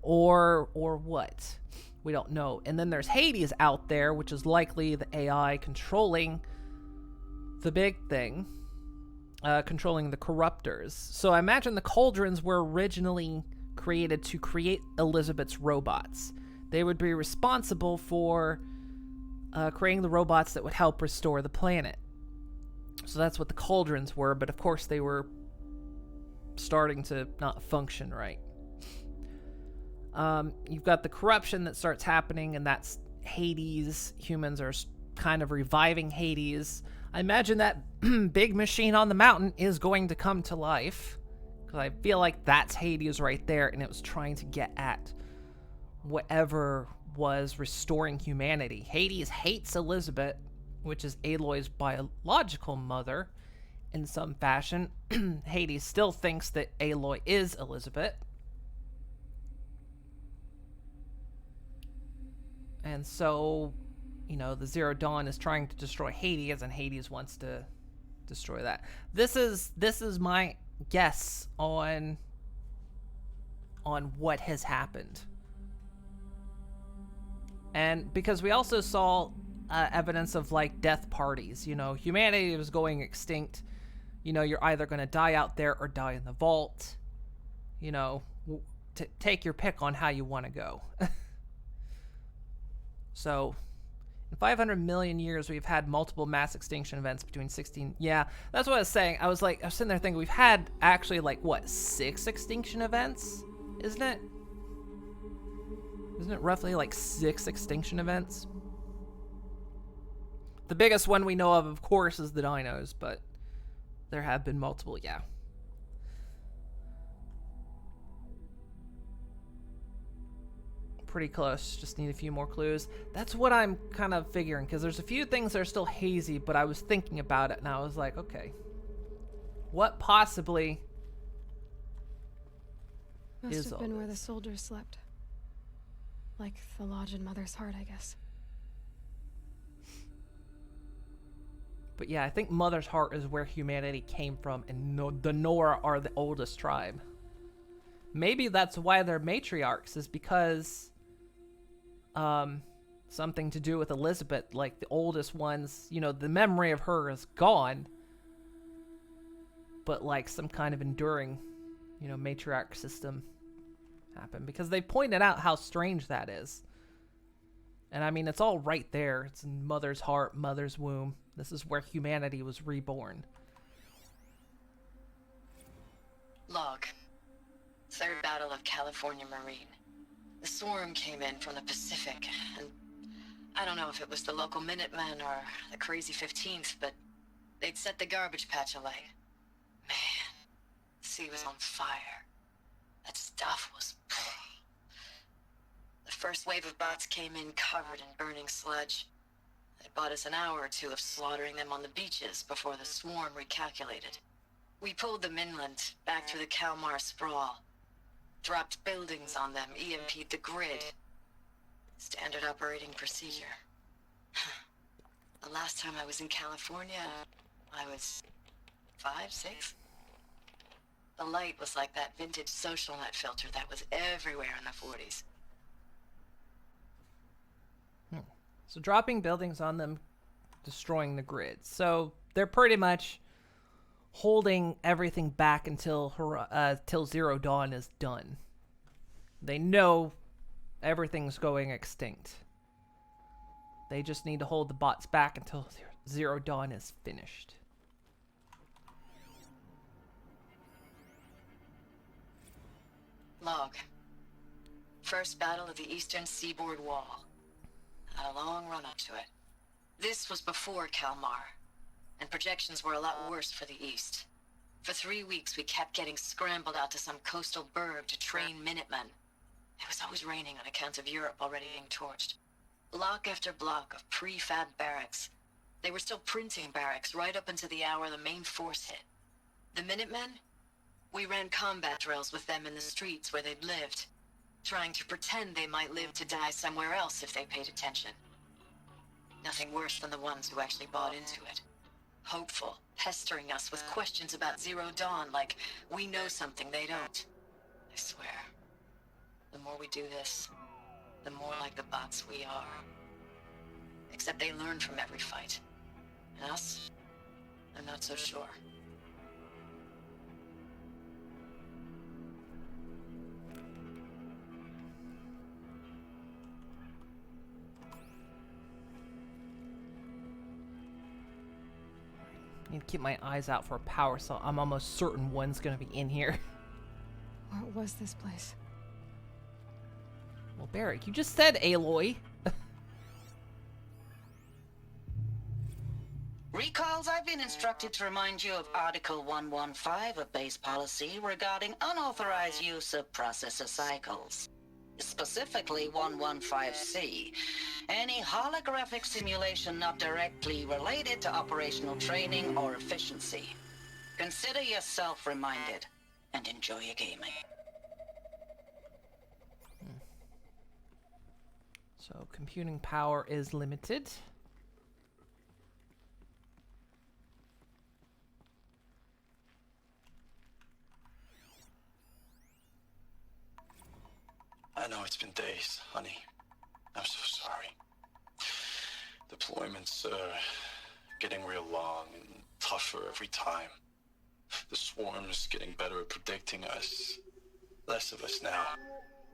Or what? We don't know. And then there's Hades out there, which is likely the AI controlling the big thing, controlling the corruptors. So I imagine the cauldrons were originally created to create Elizabeth's robots. They would be responsible for creating the robots that would help restore the planet. So that's what the cauldrons were, but of course they were starting to not function right. You've got the corruption that starts happening, and that's Hades. Humans are kind of reviving Hades. I imagine that big machine on the mountain is going to come to life, because I feel like that's Hades right there, and it was trying to get at whatever was restoring humanity. Hades hates Elizabeth, which is Aloy's biological mother, in some fashion. Hades still thinks that Aloy is Elizabeth. And so, you know, the Zero Dawn is trying to destroy Hades, and Hades wants to destroy that. This is my guess on what has happened. And because we also saw evidence of, like, death parties. You know, humanity was going extinct. You know, you're either going to die out there or die in the vault. You know, take your pick on how you want to go. So, in 500 million years, we've had multiple mass extinction events between 16... Yeah, that's what I was saying. I was sitting there thinking, we've had actually, like, what, 6 extinction events? Isn't it? Isn't it roughly, like, 6 extinction events? The biggest one we know of course, is the dinos, but there have been multiple, yeah. Pretty close. Just need a few more clues. That's what I'm kind of figuring, because there's a few things that are still hazy, but I was thinking about it, and I was like, okay. What possibly Must have been where the soldiers slept. Like the lodge in Mother's Heart, I guess. But yeah, I think Mother's Heart is where humanity came from, and the Nora are the oldest tribe. Maybe that's why they're matriarchs, is because something to do with Elizabeth, like the oldest ones, you know, the memory of her is gone, but like some kind of enduring, you know, matriarch system happened, because they pointed out how strange that is. And I mean, it's all right there. It's in Mother's Heart, Mother's Womb. This is where humanity was reborn. Log. Third Battle of California Marine. The swarm came in from the Pacific, and I don't know if it was the local Minutemen or the crazy 15th, but they'd set the garbage patch alight. Man, the sea was on fire. That stuff was... The first wave of bots came in covered in burning sludge. It bought us an hour or two of slaughtering them on the beaches before the swarm recalculated. We pulled them inland, back through the Kalmar sprawl. Dropped buildings on them, EMP'd the grid. Standard operating procedure. The last time I was in California, I was 5, 6? The light was like that vintage social net filter that was everywhere in the 40s. So dropping buildings on them, destroying the grid. So they're pretty much holding everything back until till Zero Dawn is done. They know everything's going extinct. They just need to hold the bots back until Zero Dawn is finished. Log. First battle of the Eastern Seaboard Wall. Had a long run up to it. This was before Kalmar, and projections were a lot worse for the East. For 3 weeks, we kept getting scrambled out to some coastal burg to train Minutemen. It was always raining on account of Europe already being torched. Block after block of prefab barracks. They were still printing barracks right up until the hour the main force hit. The Minutemen? We ran combat drills with them in the streets where they'd lived, trying to pretend they might live to die somewhere else if they paid attention. Nothing worse than the ones who actually bought into it. hopeful, pestering us with questions about Zero Dawn like we know something they don't. I swear, the more we do this, the more like the bots we are. Except they learn from every fight. And us? I'm not so sure. I need to keep my eyes out for a power cell. I'm almost certain one's gonna be in here. What was this place? Well, Barrick, you just said Aloy. Recalls, I've been instructed to remind you of Article 115 of base policy regarding unauthorized use of processor cycles. Specifically 115C. Any holographic simulation not directly related to operational training or efficiency. Consider yourself reminded and enjoy your gaming. So computing power is limited. I know it's been days, honey. I'm so sorry. Deployments are getting real long and tougher every time. The swarm's getting better at predicting us. Less of us now.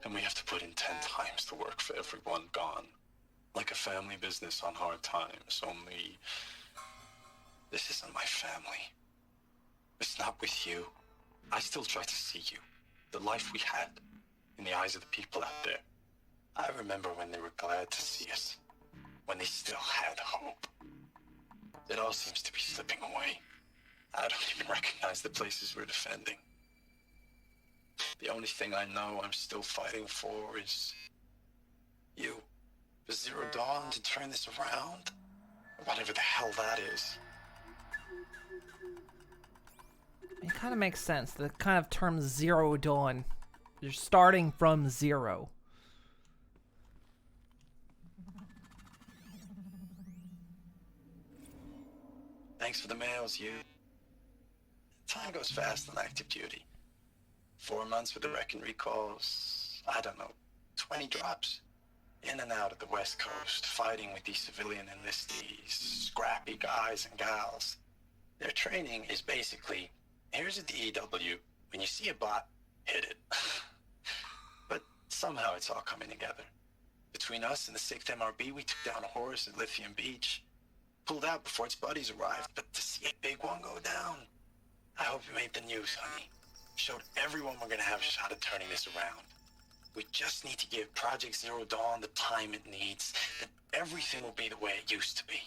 And we have to put in 10 times the work for everyone gone. Like a family business on hard times, only... this isn't my family. It's not with you. I still try to see you. The life we had. In the eyes of the people out there. I remember when they were glad to see us. When they still had hope. It all seems to be slipping away. I don't even recognize the places we're defending. The only thing I know I'm still fighting for is... you. For Zero Dawn to turn this around? Whatever the hell that is. It kind of makes sense. The kind of term Zero Dawn. You're starting from zero. Thanks for the mails, you. Time goes fast on active duty. 4 months with the Reckon recalls, I don't know, 20 drops. In and out of the West Coast, fighting with these civilian enlistees, scrappy guys and gals. Their training is basically, here's a DEW, when you see a bot, hit it. But somehow it's all coming together. Between us and the 6th MRB, we took down a horse at Lithium Beach. Pulled out before its buddies arrived, but to see a big one go down. I hope you made the news, honey. Showed everyone we're gonna have a shot at turning this around. We just need to give Project Zero Dawn the time it needs, then everything will be the way it used to be.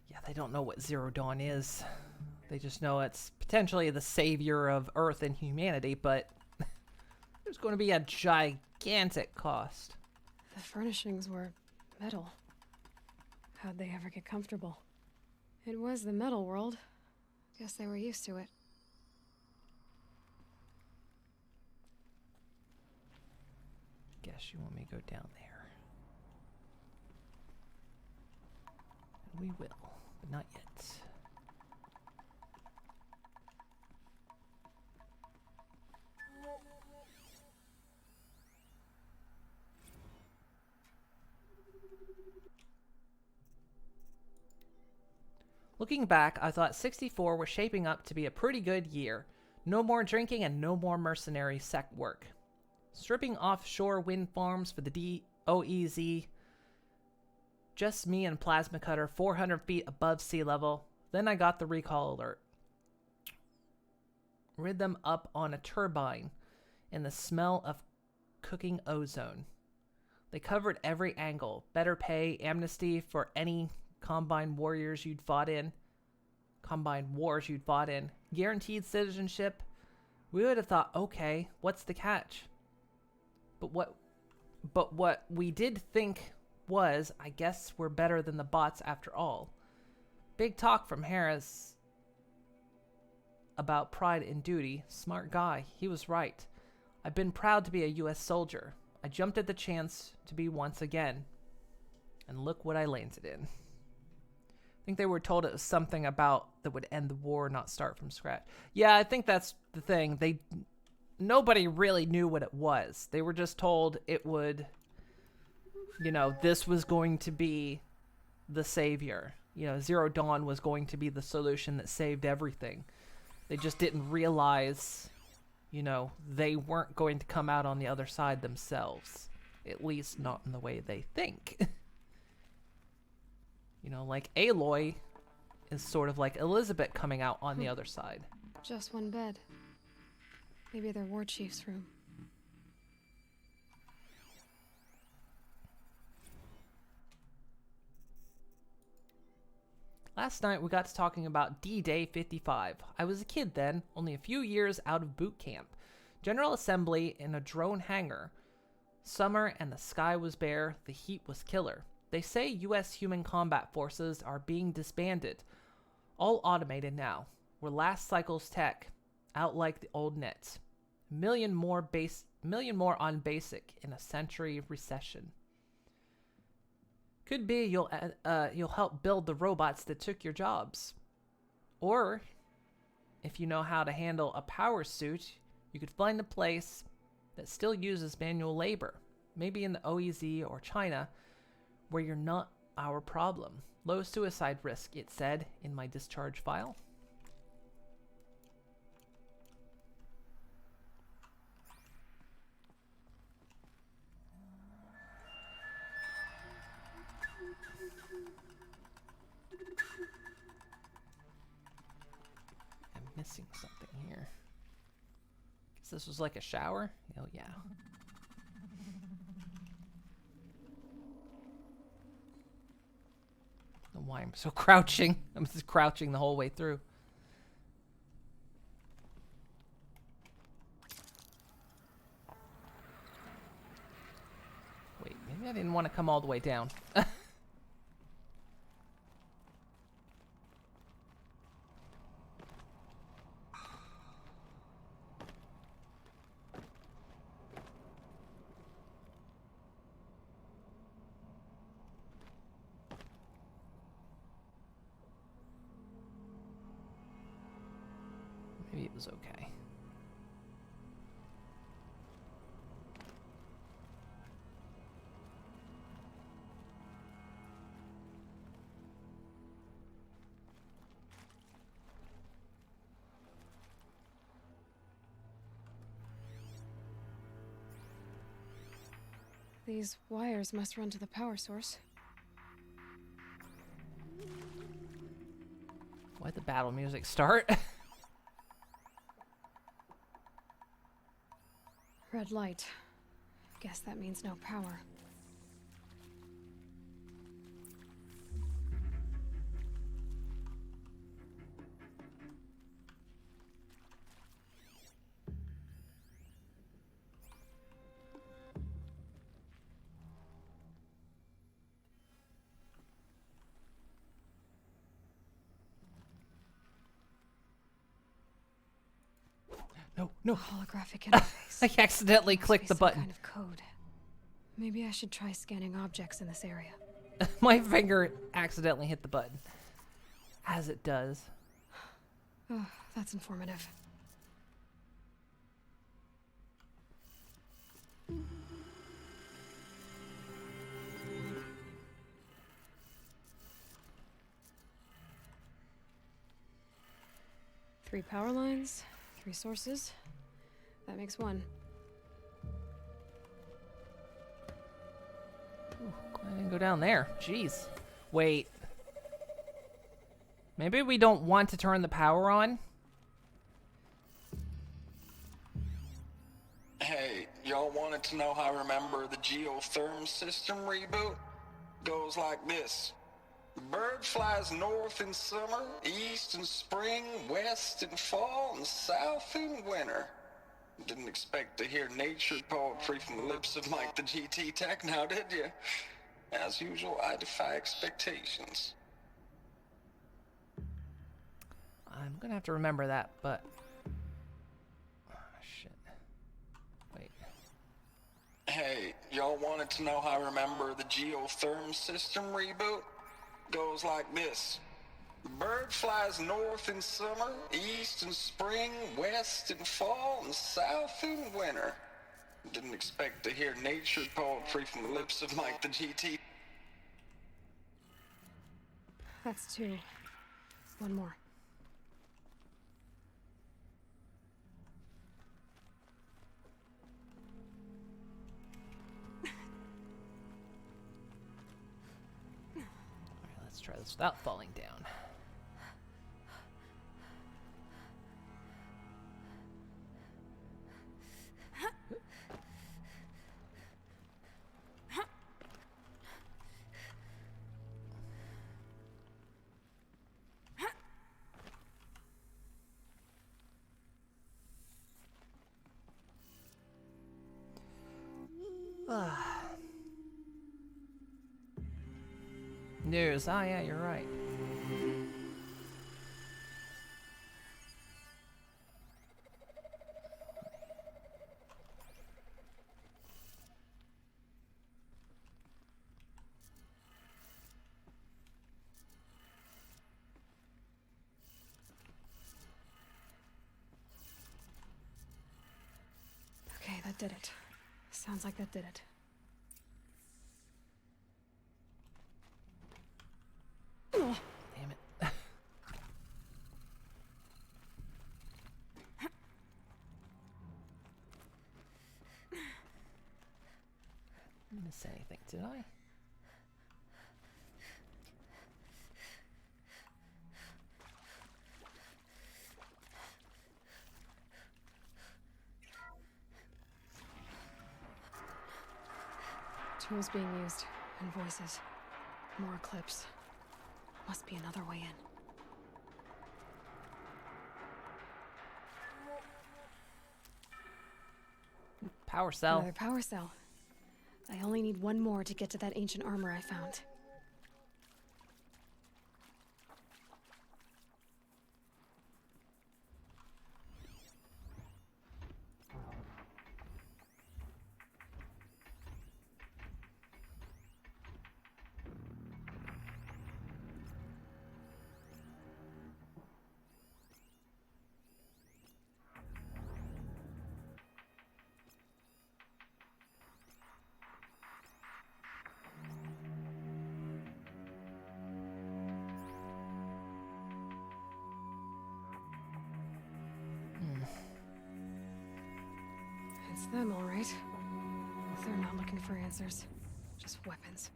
Yeah, they don't know what Zero Dawn is. They just know it's potentially the savior of Earth and humanity, but there's going to be a gigantic cost. The furnishings were metal. How'd they ever get comfortable? It was the metal world. Guess they were used to it. Guess you want me to go down there. And we will, but not yet. Looking back, I thought 64 was shaping up to be a pretty good year. No more drinking and no more mercenary sect work. Stripping offshore wind farms for the DOEZ. Just me and Plasma Cutter 400 feet above sea level. Then I got the recall alert. Rid them up on a turbine in the smell of cooking ozone. They covered every angle. Better pay, amnesty for any Combine wars you'd fought in. Guaranteed citizenship. We would have thought, okay, what's the catch? But what we did think was, I guess we're better than the bots after all. Big talk from Harris about pride and duty. Smart guy. He was right. I've been proud to be a U.S. soldier. I jumped at the chance to be once again. And look what I landed in. I think they were told it was something about that would end the war, not start from scratch. Yeah, I think that's the thing. Nobody really knew what it was. They were just told it would, this was going to be the savior. Zero Dawn was going to be the solution that saved everything. They just didn't realize, they weren't going to come out on the other side themselves. At least not in the way they think. Like Aloy is sort of like Elizabeth coming out on the other side. Just one bed. Maybe their war chief's room. Last night we got to talking about D-Day 55. I was a kid then, only a few years out of boot camp. General assembly in a drone hangar. Summer and the sky was bare, the heat was killer. They say U.S. human combat forces are being disbanded. All automated now. We're last cycle's tech, out like the old nets. Million more on basic in a century recession. Could be you'll help build the robots that took your jobs. Or, if you know how to handle a power suit, you could find a place that still uses manual labor. Maybe in the OEZ or China, where you're not our problem. Low suicide risk, it said in my discharge file. I'm missing something here. Guess this was like a shower? Oh yeah. I don't know why I'm so crouching. I'm just crouching the whole way through. Wait, maybe I didn't want to come all the way down. Maybe it was okay. These wires must run to the power source. Why'd the battle music start? Red light. Guess that means no power. No. Holographic interface. I accidentally Must clicked be the some button. kind of code. Maybe I should try scanning objects in this area. My finger accidentally hit the button. As it does. Oh, that's informative. Three power lines, 3 sources. That makes 1. Ooh, I didn't go down there. Jeez. Wait. Maybe we don't want to turn the power on? Hey, y'all wanted to know how I remember the geotherm system reboot? Goes like this. Bird flies north in summer, east in spring, west in fall, and south in winter. Didn't expect to hear nature poetry from the lips of Mike the GT Tech now, did you? As usual, I defy expectations. I'm gonna have to remember that, but... Oh, shit. Wait. Hey, y'all wanted to know how I remember the geotherm system reboot? Goes like this. The bird flies north in summer, east in spring, west in fall, and south in winter. Didn't expect to hear nature poetry from the lips of Mike the GT. That's 2. One more. Alright, let's try this without falling down. News. Oh, yeah, you're right. Okay, that did it. Sounds like that did it. Damn it. Didn't miss anything, did I? Tools being used, and voices. More Eclipse. Must be another way in. Power cell. Another power cell. I only need one more to get to that ancient armor I found. It's them, all right. They're not looking for answers, just weapons.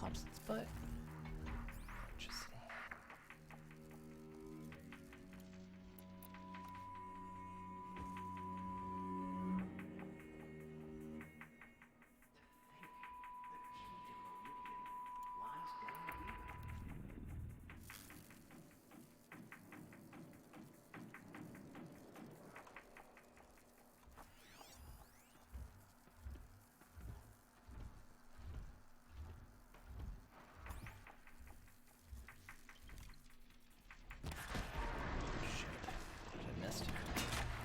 Pops its butt. Interesting.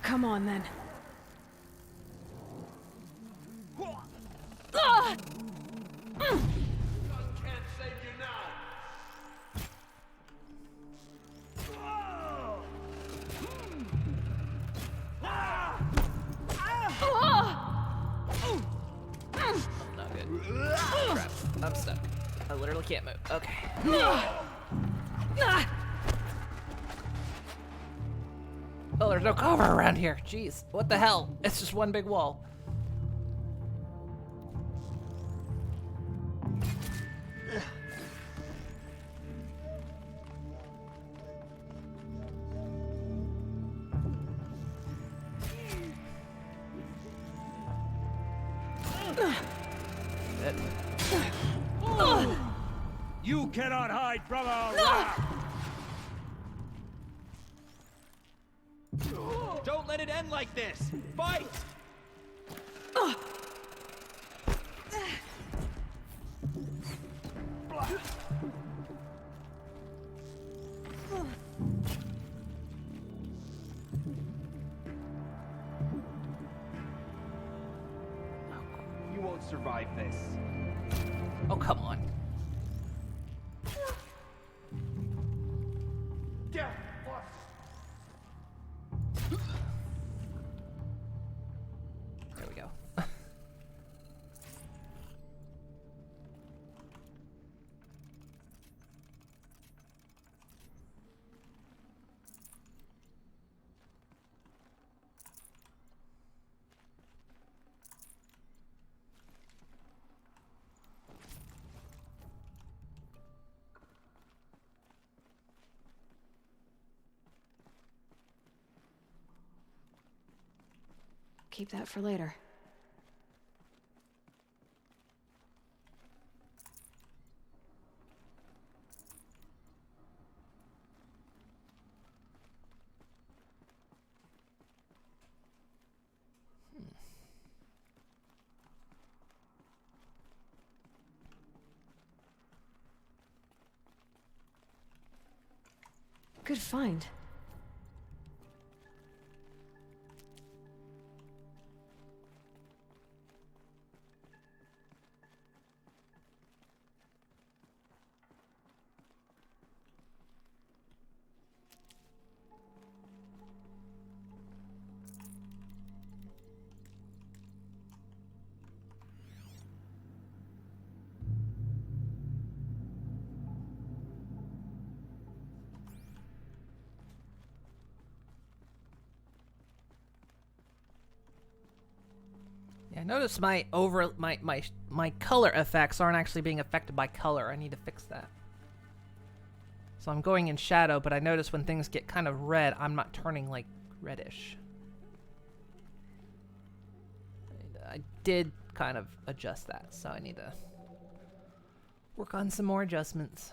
Come on, then. Not good. Crap. I'm stuck. I literally can't move. Okay. Oh, there's no cover around here. Jeez. What the hell? It's just one big wall. You cannot hide from our wrath! Don't let it end like this! Fight! survive this. Oh, come on. Death There we go. Keep that for later. Good find. Yeah, I noticed my color effects aren't actually being affected by color. I need to fix that. So I'm going in shadow, but I notice when things get kind of red, I'm not turning like reddish. I did kind of adjust that, so I need to work on some more adjustments.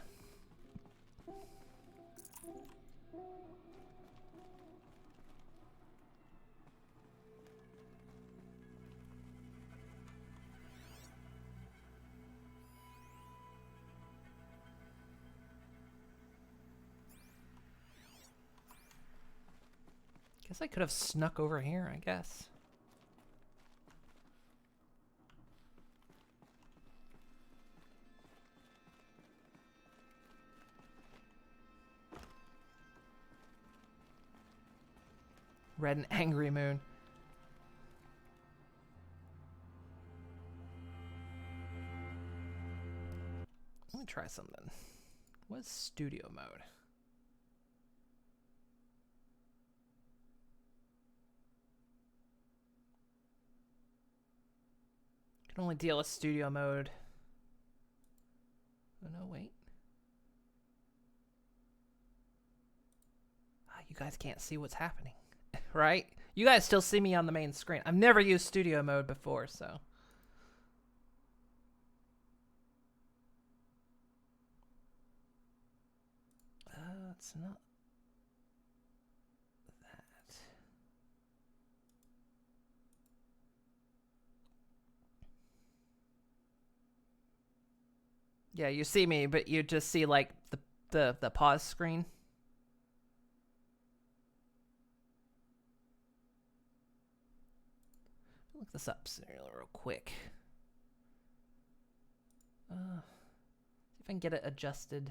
Guess I could have snuck over here, I guess. Red and angry moon. Let me try something. What's studio mode? Can only deal with studio mode. Oh no, wait. You guys can't see what's happening, right? You guys still see me on the main screen. I've never used studio mode before, so. It's not that. Yeah, you see me, but you just see like the pause screen. Look this up real quick. See if I can get it adjusted.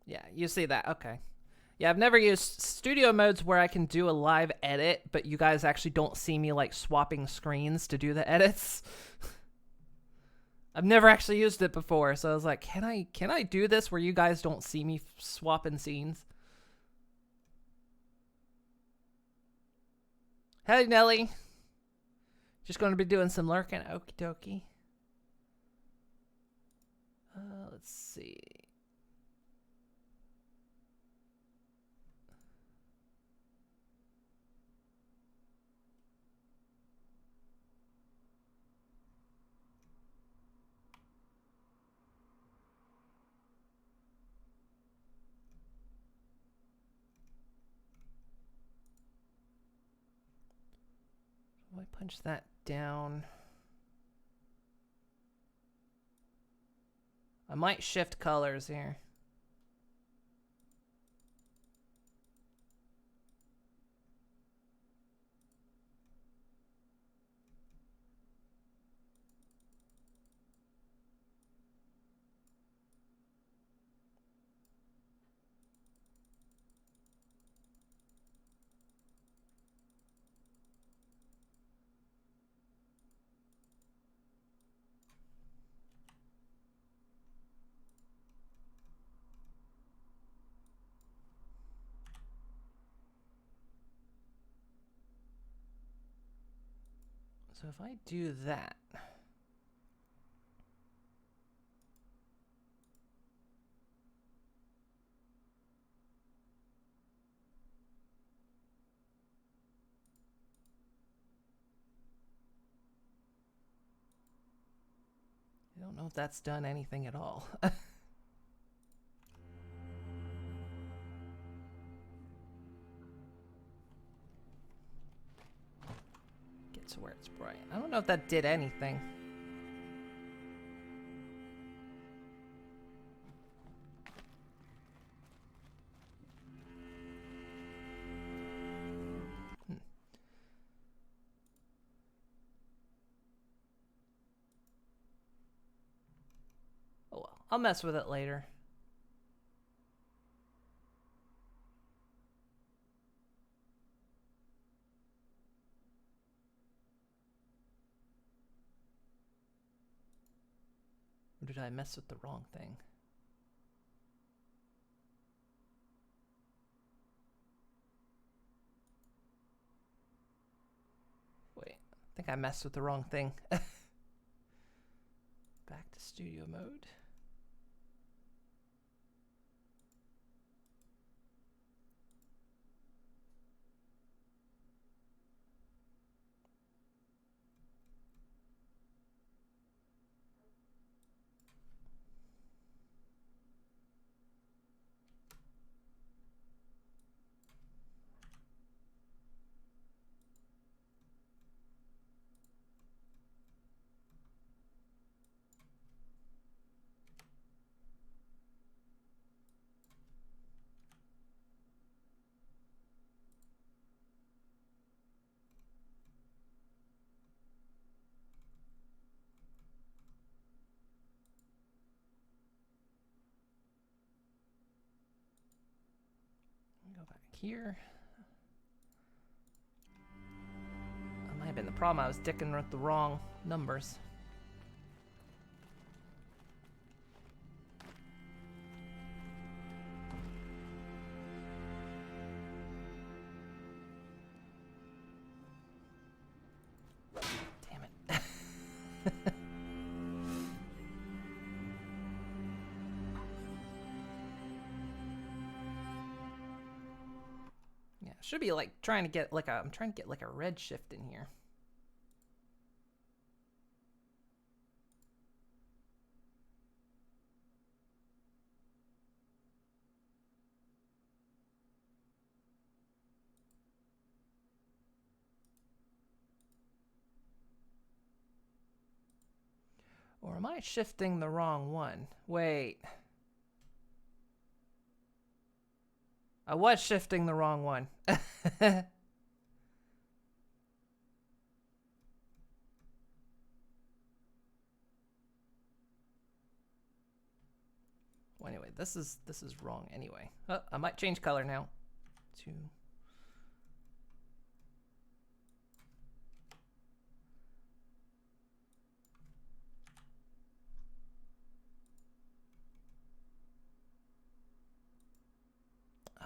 Yeah, you see that. Okay. Yeah, I've never used studio modes where I can do a live edit, but you guys actually don't see me like swapping screens to do the edits. I've never actually used it before, so I was like, can I do this where you guys don't see me swapping scenes? Hey, Nelly. Just going to be doing some lurking. Okie dokie. Let's see. punch that down. I might shift colors here. So if I do that, I don't know if that's done anything at all. Get to where it's bright. I don't know if that did anything. Oh well, I'll mess with it later. Or did I mess with the wrong thing? Wait, I think I messed with the wrong thing. Back to studio mode. Go back here. That might have been the problem. I was dicking with the wrong numbers. Damn it. Yeah, should be like trying to get like I'm trying to get like a red shift in here. Or am I shifting the wrong one? Wait. I was shifting the wrong one. Well, anyway, this is wrong anyway. Oh, I might change color now. To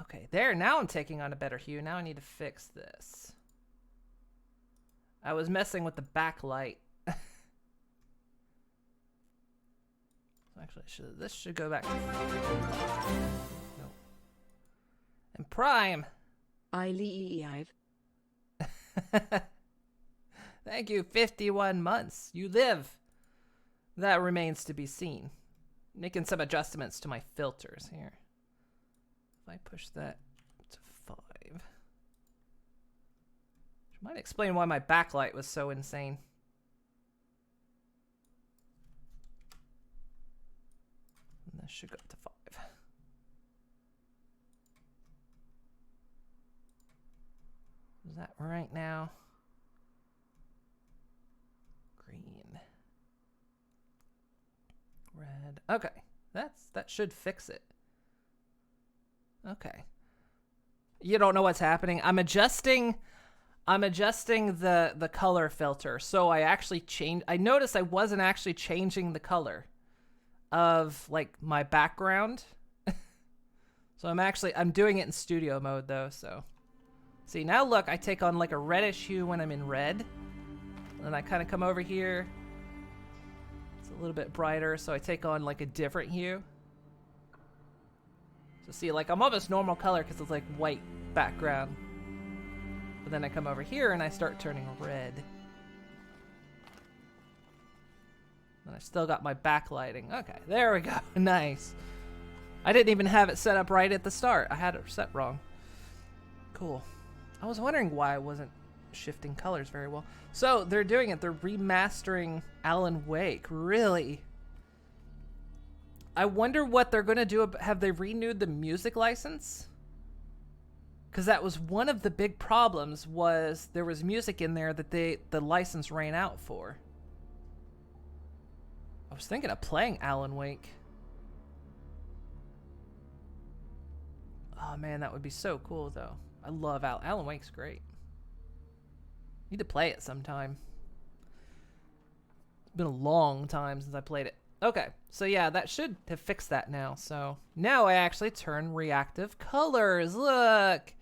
okay, there, now I'm taking on a better hue. Now I need to fix this. I was messing with the backlight. Actually, this should go back to no. And Prime. Thank you, 51 months. You live. That remains to be seen. Making some adjustments to my filters here. If I push that to 5, which Might explain why my backlight was so insane. And this should go up to 5. Is that right now? Green. Red. Okay. That should fix it. Okay. You don't know what's happening. I'm adjusting the color filter. So I noticed I wasn't actually changing the color of like my background. So I'm doing it in studio mode though, so. See, now look, I take on like a reddish hue when I'm in red. And then I kind of come over here. It's a little bit brighter, so I take on like a different hue. So see, like I'm almost normal color because it's like white background. But then I come over here and I start turning red. And I still got my backlighting. Okay, there we go. Nice. I didn't even have it set up right at the start. I had it set wrong. Cool. I was wondering why I wasn't shifting colors very well. So they're doing it. They're remastering Alan Wake. Really? I wonder what they're going to do. Have they renewed the music license? Because that was one of the big problems, was there was music in there that the license ran out for. I was thinking of playing Alan Wake. Oh man, that would be so cool though. I love Alan Wake's great. Need to play it sometime. It's been a long time since I played it. Okay, so yeah, that should have fixed that now. So now I actually turn reactive colors. Look!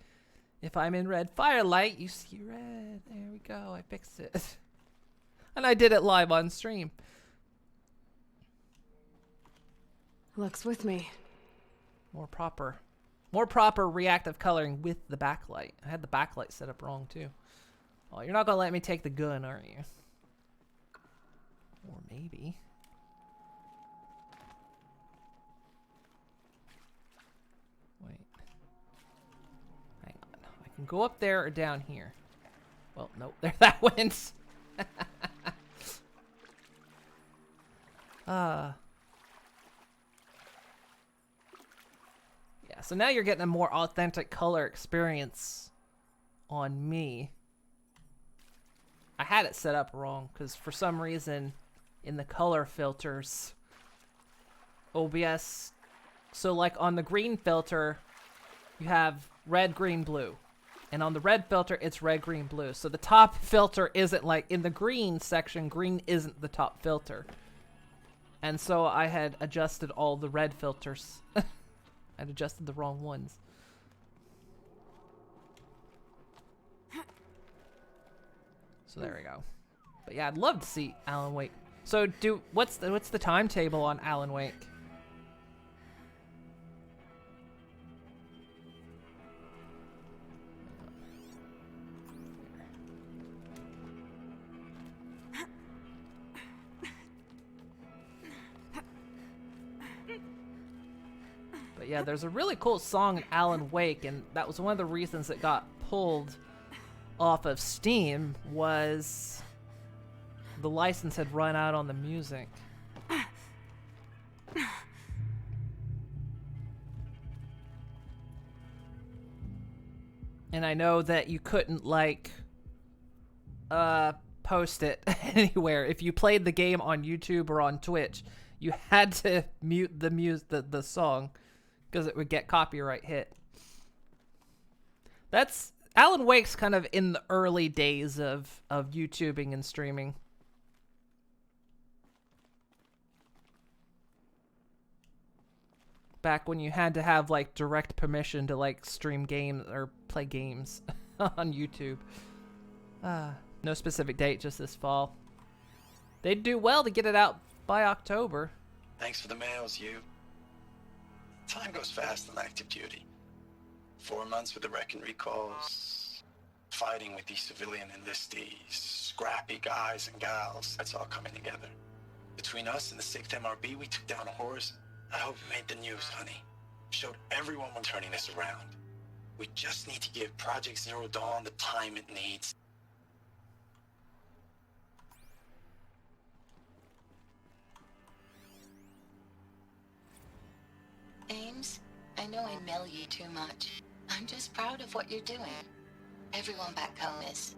If I'm in red firelight, you see red. There we go, I fixed it. And I did it live on stream. Luck's with me. More proper reactive coloring with the backlight. I had the backlight set up wrong too. Oh, you're not gonna let me take the gun, are you? Or maybe. Wait. Hang on. I can go up there or down here. Well, nope. There that went. Yeah, so now you're getting a more authentic color experience on me. I had it set up wrong because for some reason in the color filters, OBS, so like on the green filter, you have red, green, blue. And on the red filter, it's red, green, blue. So the top filter isn't like, in the green section, green isn't the top filter. And so I had adjusted all the red filters. I'd adjusted the wrong ones. So there we go. But yeah, I'd love to see Alan Wake. So what's the timetable on Alan Wake? But yeah, there's a really cool song in Alan Wake, and that was one of the reasons it got pulled off of Steam, was the license had run out on the music. And I know that you couldn't like post it anywhere. If you played the game on YouTube or on Twitch, you had to mute the song because it would get copyright hit. That's Alan Wake's kind of in the early days of YouTubing and streaming. Back when you had to have like direct permission to like stream games or play games on YouTube. No specific date, just this fall. They'd do well to get it out by October. Thanks for the mails, you. Time goes fast on active duty. 4 months with the wreck and recalls, fighting with these civilian enlistees, scrappy guys and gals. That's all coming together. Between us and the 6th MRB, we took down a horse. I hope it made the news, honey. Showed everyone we're turning this around. We just need to give Project Zero Dawn the time it needs. I know I mail you too much. I'm just proud of what you're doing. Everyone back home is.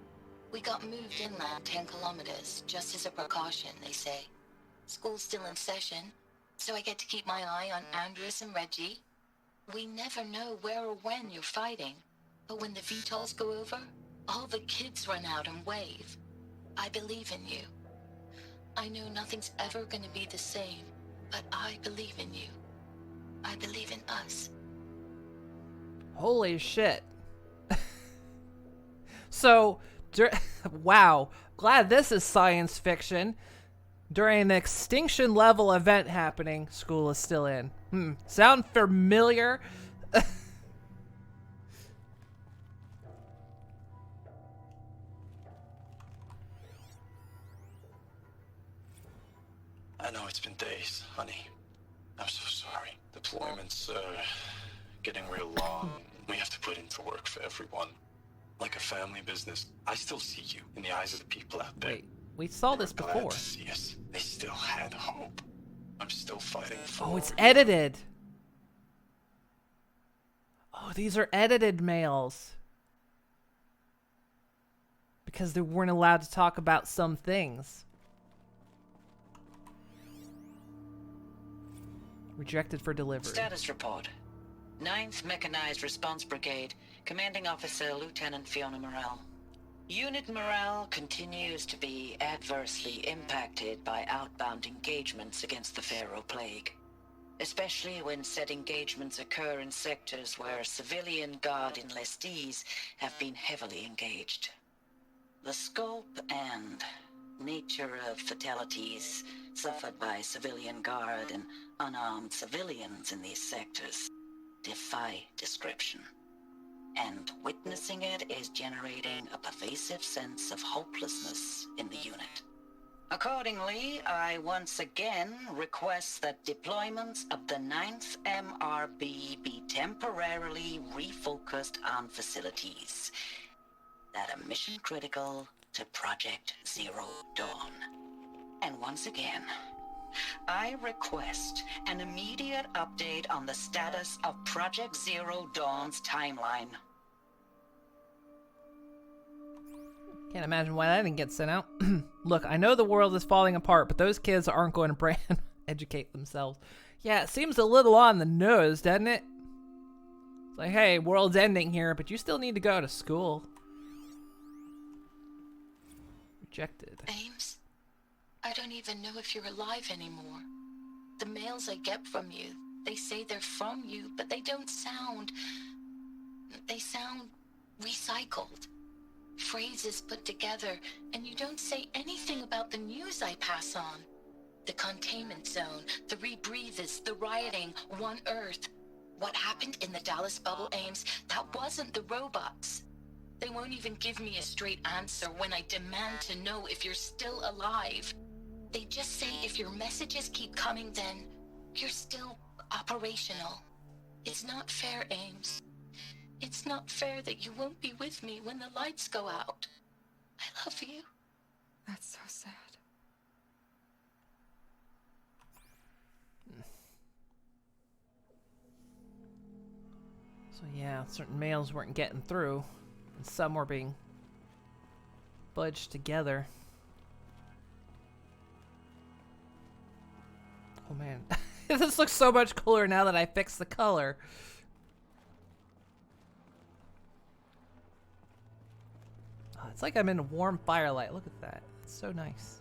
We got moved inland 10 kilometers, just as a precaution, they say. School's still in session, so I get to keep my eye on Andres and Reggie. We never know where or when you're fighting, but when the VTOLs go over, all the kids run out and wave. I believe in you. I know nothing's ever gonna be the same, but I believe in you. I believe in us. Holy shit. So, wow. Glad this is science fiction. During an extinction level event happening, school is still in. Sound familiar? I know it's been days, honey. I'm so sorry. Deployments are getting real long. We have to put into work for everyone. Like a family business. I still see you in the eyes of the people out there. Wait, we saw this Glad before. to see us. They still had hope. I'm still fighting for. Oh, it's edited. Oh, these are edited mails. Because they weren't allowed to talk about some things. Rejected for delivery. Status report. 9th Mechanized Response Brigade, Commanding Officer Lieutenant Fiona Morrell. Unit morale continues to be adversely impacted by outbound engagements against the Pharaoh Plague, especially when said engagements occur in sectors where civilian guard enlistees have been heavily engaged. The scope and nature of fatalities suffered by civilian guard and unarmed civilians in these sectors defy description. And witnessing it is generating a pervasive sense of hopelessness in the unit. Accordingly, I once again request that deployments of the 9th MRB be temporarily refocused on facilities that are mission critical to Project Zero Dawn. And once again, I request an immediate update on the status of Project Zero Dawn's timeline. Can't imagine why that didn't get sent out. Look, I know the world is falling apart, but those kids aren't going to brand educate themselves. Yeah, it seems a little on the nose, doesn't it? It's like, hey, world's ending here, but you still need to go to school. Rejected. Ames, I don't even know if you're alive anymore. The mails I get from you, they say they're from you, but they don't sound... They sound recycled. Phrases put together, and you don't say anything about the news I pass on. The containment zone, the rebreathers, the rioting, One Earth. What happened in the Dallas bubble, Ames, that wasn't the robots. They won't even give me a straight answer when I demand to know if you're still alive. They just say if your messages keep coming, then you're still operational. It's not fair, Ames. It's not fair that you won't be with me when the lights go out. I love you. That's so sad. So yeah, certain mails weren't getting through, and some were being budged together. Oh man, this looks so much cooler now that I fixed the color. Oh, it's like I'm in a warm firelight. Look at that. It's so nice.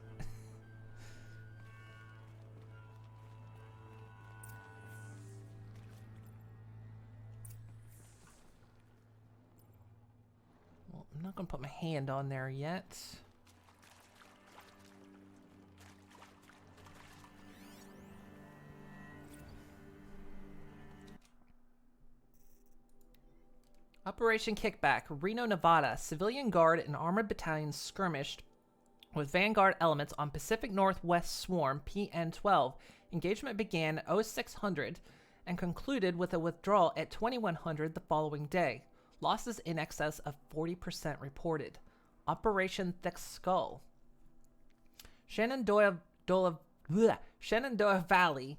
Well, I'm not going to put my hand on there yet. Operation Kickback, Reno, Nevada. Civilian Guard and armored battalions skirmished with Vanguard elements on Pacific Northwest Swarm PN-12. Engagement began at 0600 and concluded with a withdrawal at 2100 the following day. Losses in excess of 40% reported. Operation Thick Skull. Shenandoah Valley,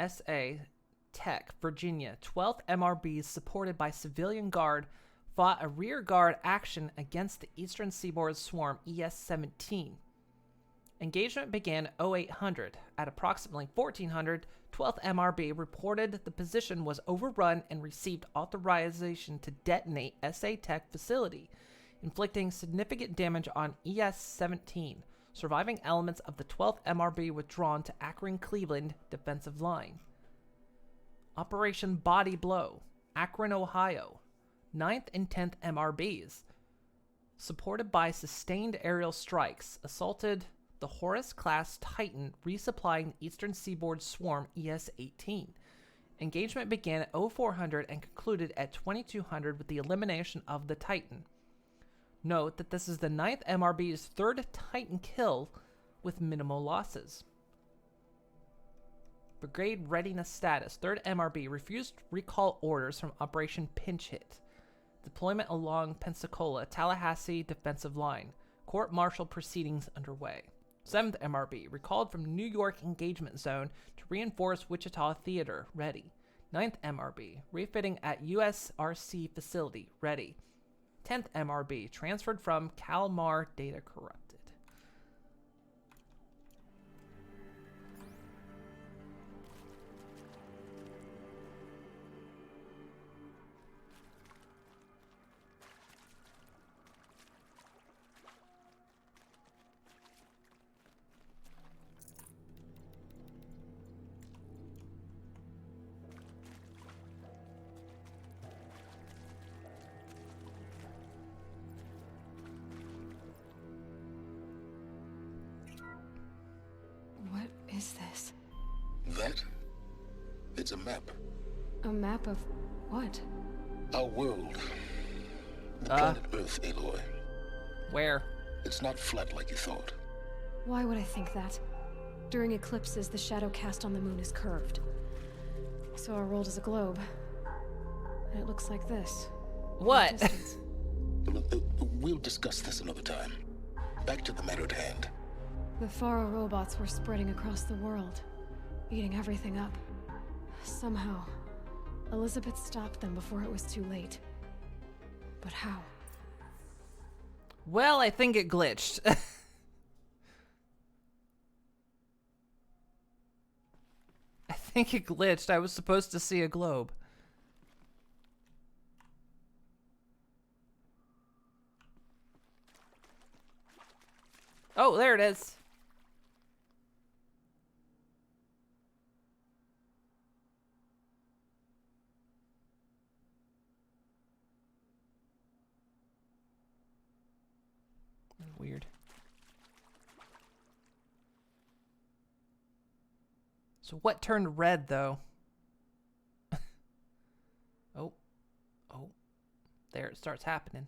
SA, Tech, Virginia, 12th MRBs supported by civilian guard fought a rear guard action against the Eastern Seaboard Swarm ES-17. Engagement began 0800. At approximately 1400, 12th MRB reported the position was overrun and received authorization to detonate SA Tech facility, inflicting significant damage on ES-17. Surviving elements of the 12th MRB withdrawn to Akron-Cleveland defensive line. Operation Body Blow, Akron, Ohio. 9th and 10th MRBs, supported by sustained aerial strikes, assaulted the Horus-class Titan, resupplying the Eastern Seaboard Swarm ES-18. Engagement began at 0400 and concluded at 2200 with the elimination of the Titan. Note that this is the 9th MRB's third Titan kill with minimal losses. Brigade readiness status. 3rd MRB refused recall orders from Operation Pinch Hit. Deployment along Pensacola, Tallahassee defensive line. Court-martial proceedings underway. 7th MRB recalled from New York engagement zone to reinforce Wichita Theater. Ready. 9th MRB refitting at USRC facility. Ready. 10th MRB transferred from Kalmar, data corrupted. What is this? That? It's a map. A map of what? Our world. The planet Earth, Aloy. Where? It's not flat like you thought. Why would I think that? During eclipses, the shadow cast on the moon is curved. So our world is a globe. And it looks like this. What? We'll discuss this another time. Back to the matter at hand. The Faro robots were spreading across the world, eating everything up. Somehow, Elizabeth stopped them before it was too late. But how? Well, I think it glitched. I think it glitched. I was supposed to see a globe. Oh, there it is. Weird. So what turned red, though? Oh. There it starts happening.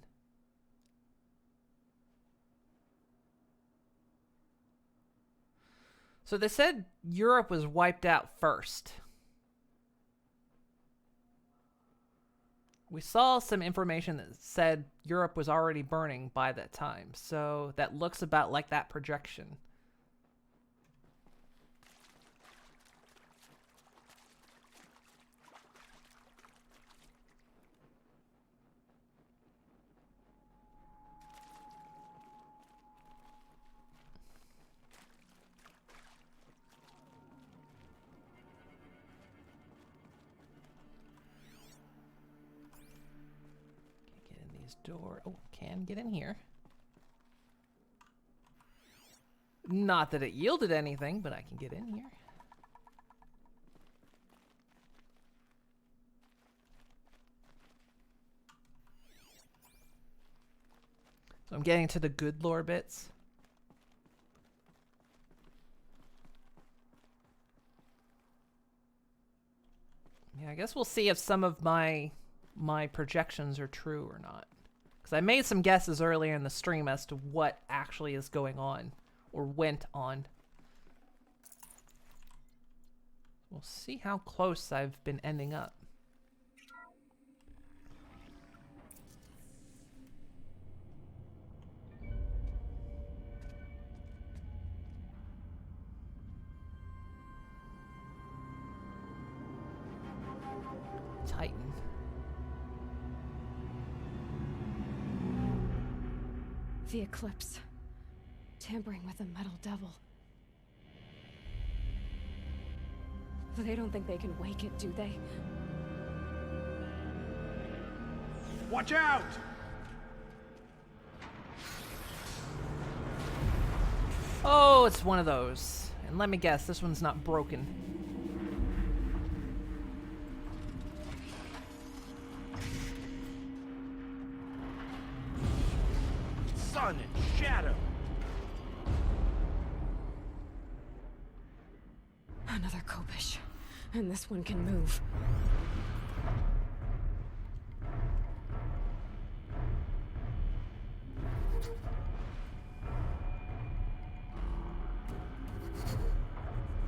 So they said Europe was wiped out first. We saw some information that said Europe was already burning by that time, so that looks about like that projection. Door. Oh, can get in here. Not that it yielded anything, but I can get in here. So I'm getting to the good lore bits. Yeah, I guess we'll see if some of my projections are true or not. Because I made some guesses earlier in the stream as to what actually is going on, or went on. We'll see how close I've been ending up. Titan. The Eclipse. Tampering with the Metal Devil. They don't think they can wake it, do they? Watch out! Oh, it's one of those. And let me guess, this one's not broken. Sun and shadow. Another Kopish. And this one can move.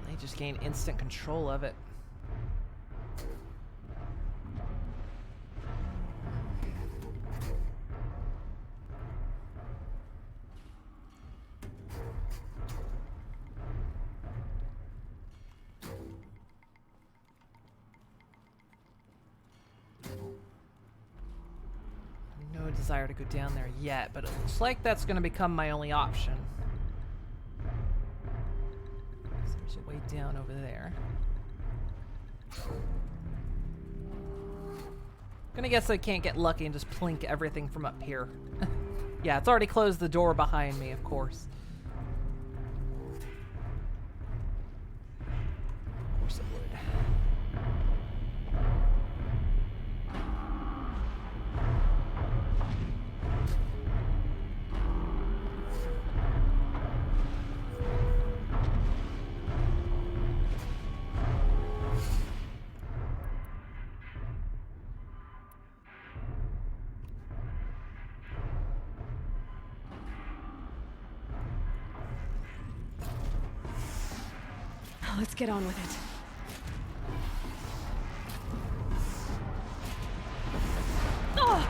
They just gain instant control of it. No desire to go down there yet, but it looks like that's going to become my only option. So there's a way down over there. Gonna guess I can't get lucky and just plink everything from up here. Yeah, it's already closed the door behind me, of course. Of course it would. Let's get on with it. Oh,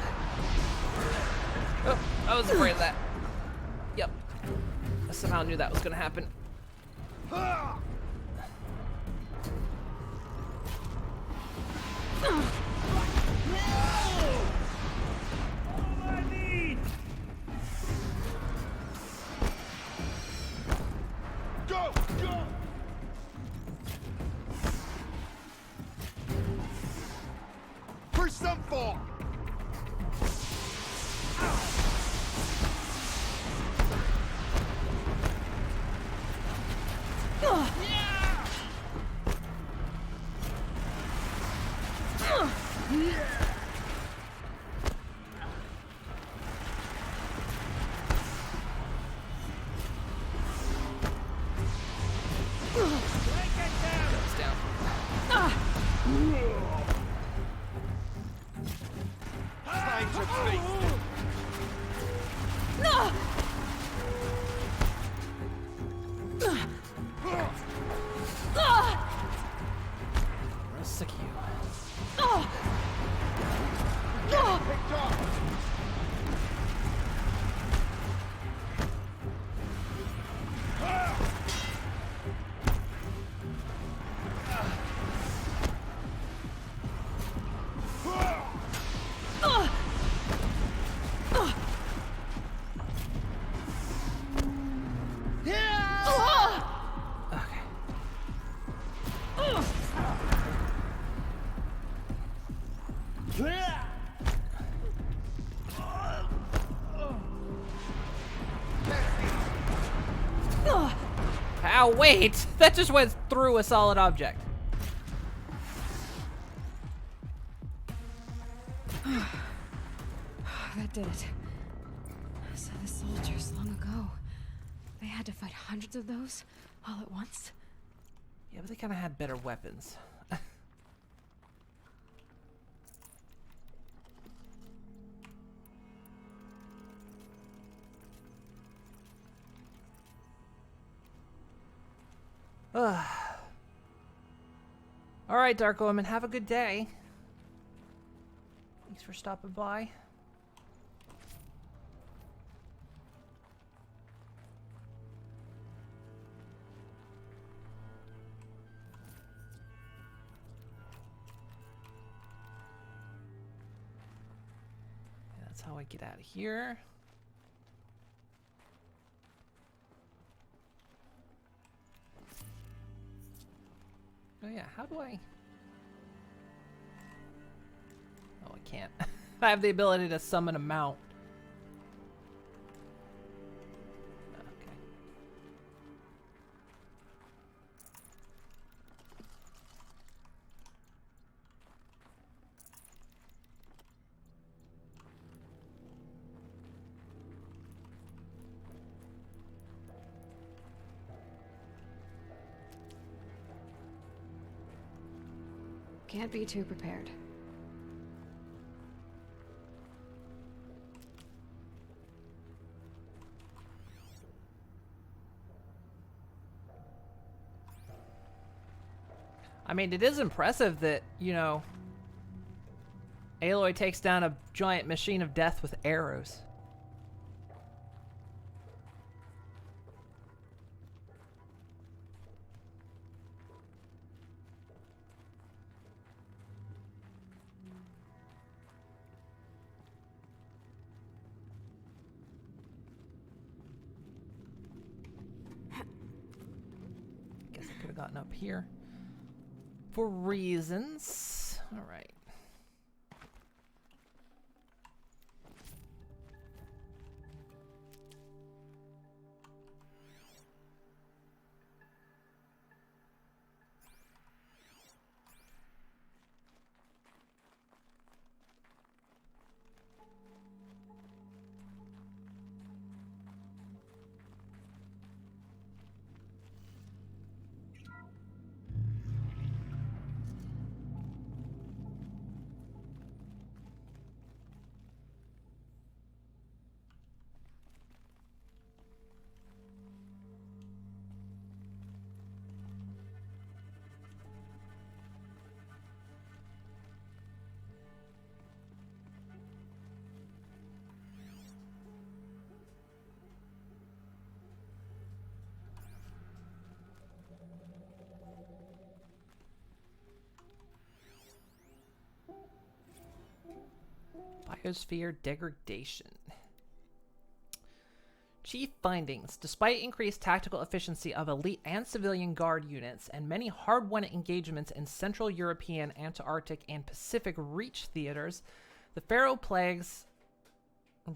I was afraid of that. Yep. I somehow knew that was gonna happen. Go! Go! Push them forward! Goes down. Time to face them. Real sick of you. Picked up. Ow, wait! That just went through a solid object. That did it. So the soldiers long ago, they had to fight hundreds of those all at once? Yeah, but they kind of had better weapons. Alright, Dark Woman, have a good day. Thanks for stopping by. That's how I get out of here. Oh yeah, how do I... Oh, I can't. I have the ability to summon a mount. Okay. Can't be too prepared. I mean, it is impressive that, you know, Aloy takes down a giant machine of death with arrows. Guess I could have gotten up here. For reasons. All right. Biosphere degradation. Chief findings. Despite increased tactical efficiency of elite and civilian guard units and many hard-won engagements in Central European, Antarctic, and Pacific Reach theaters, the Pharaoh Plague's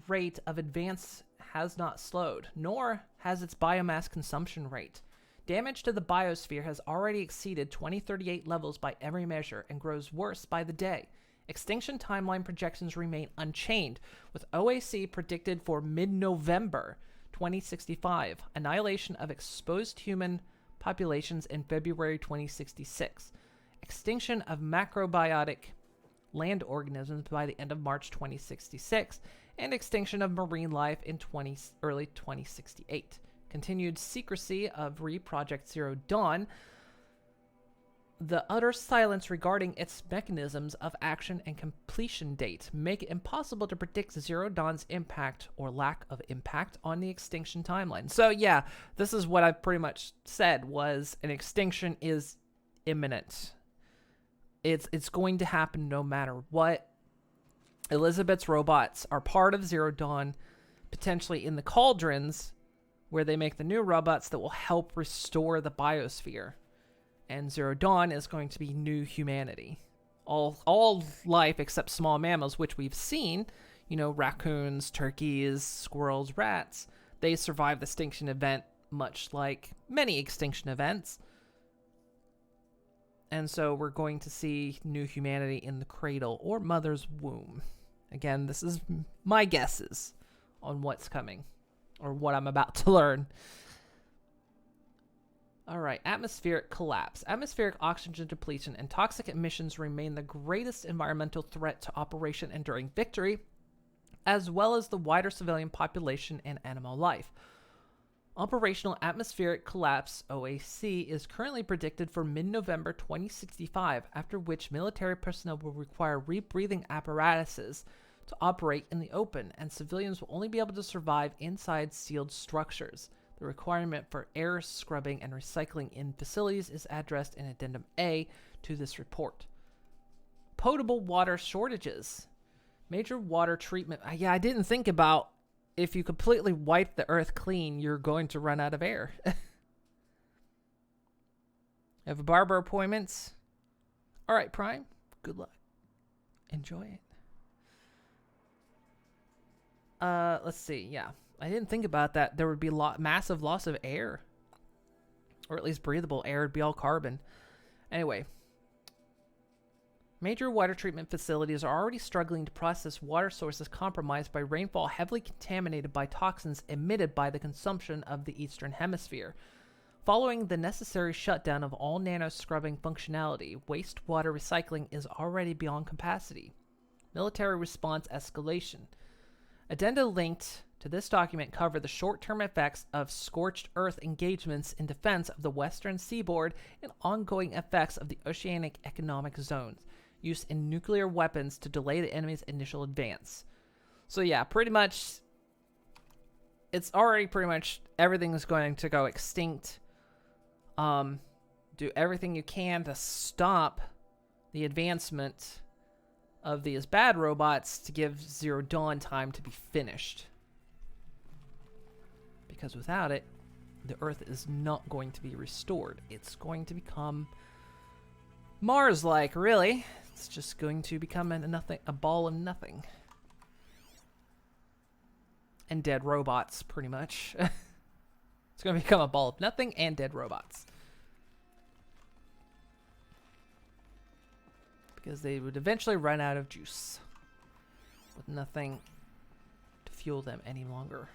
rate of advance has not slowed, nor has its biomass consumption rate. Damage to the biosphere has already exceeded 2038 levels by every measure and grows worse by the day. Extinction timeline projections remain unchanged, with OAC predicted for mid-November 2065, annihilation of exposed human populations in February 2066, extinction of macrobiotic land organisms by the end of March 2066, and extinction of marine life in early 2068. Continued secrecy of Project Zero Dawn, the utter silence regarding its mechanisms of action and completion date make it impossible to predict Zero Dawn's impact or lack of impact on the extinction timeline. So yeah, this is what I've pretty much said, was an extinction is imminent. It's going to happen no matter what. Elizabeth's robots are part of Zero Dawn, potentially in the cauldrons, where they make the new robots that will help restore the biosphere. And Zero Dawn is going to be new humanity. All life except small mammals, which we've seen, you know, raccoons, turkeys, squirrels, rats, they survive the extinction event much like many extinction events. And so we're going to see new humanity in the cradle or mother's womb. Again, this is my guesses on what's coming or what I'm about to learn. All right, atmospheric collapse. Atmospheric oxygen depletion and toxic emissions remain the greatest environmental threat to Operation Enduring Victory, as well as the wider civilian population and animal life. Operational atmospheric collapse, OAC, is currently predicted for mid-November 2065, after which military personnel will require rebreathing apparatuses to operate in the open, and civilians will only be able to survive inside sealed structures. The requirement for air scrubbing and recycling in facilities is addressed in Addendum A to this report. Potable water shortages. Major water treatment. Yeah, I didn't think about if you completely wipe the Earth clean, you're going to run out of air. Have a barber appointments. All right, Prime. Good luck. Enjoy it. Let's see. Yeah, I didn't think about that. There would be massive loss of air, or at least breathable air. It'd be all carbon. Anyway, major water treatment facilities are already struggling to process water sources compromised by rainfall heavily contaminated by toxins emitted by the consumption of the Eastern Hemisphere. Following the necessary shutdown of all nano-scrubbing functionality, wastewater recycling is already beyond capacity. Military response escalation. Addenda linked to this document cover the short-term effects of scorched earth engagements in defense of the western seaboard and ongoing effects of the oceanic economic zones, use in nuclear weapons to delay the enemy's initial advance. So yeah, pretty much, it's already pretty much everything is going to go extinct. Do everything you can to stop the advancement of these bad robots to give Zero Dawn time to be finished. Because without it, the Earth is not going to be restored. It's going to become Mars-like, really. It's just going to become a ball of nothing. And dead robots, pretty much. It's going to become a ball of nothing and dead robots. Because they would eventually run out of juice. With nothing to fuel them any longer.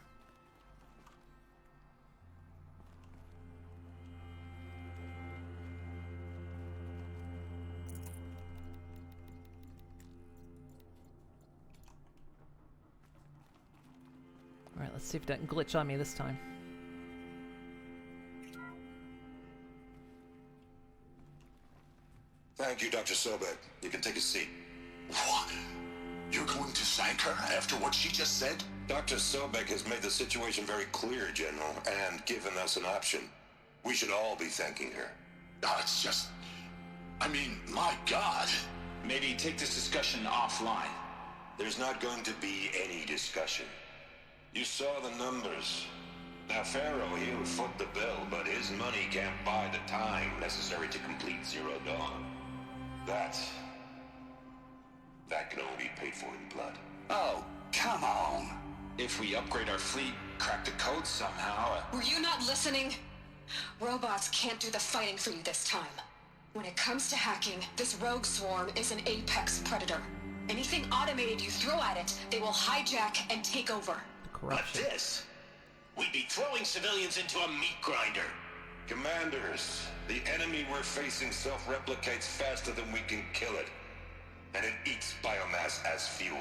Alright, let's see if it doesn't glitch on me this time. Thank you, Dr. Sobek. You can take a seat. What? You're going to thank her after what she just said? Dr. Sobek has made the situation very clear, General, and given us an option. We should all be thanking her. No, it's just... I mean, my God. Maybe take this discussion offline. There's not going to be any discussion. You saw the numbers. Now, Pharaoh, he'll foot the bill, but his money can't buy the time necessary to complete Zero Dawn. That can only be paid for in blood. Oh, come on. If we upgrade our fleet, crack the code somehow... Were you not listening? Robots can't do the fighting for you this time. When it comes to hacking, this rogue swarm is an apex predator. Anything automated you throw at it, they will hijack and take over. But this? We'd be throwing civilians into a meat grinder. Commanders, the enemy we're facing self-replicates faster than we can kill it. And it eats biomass as fuel.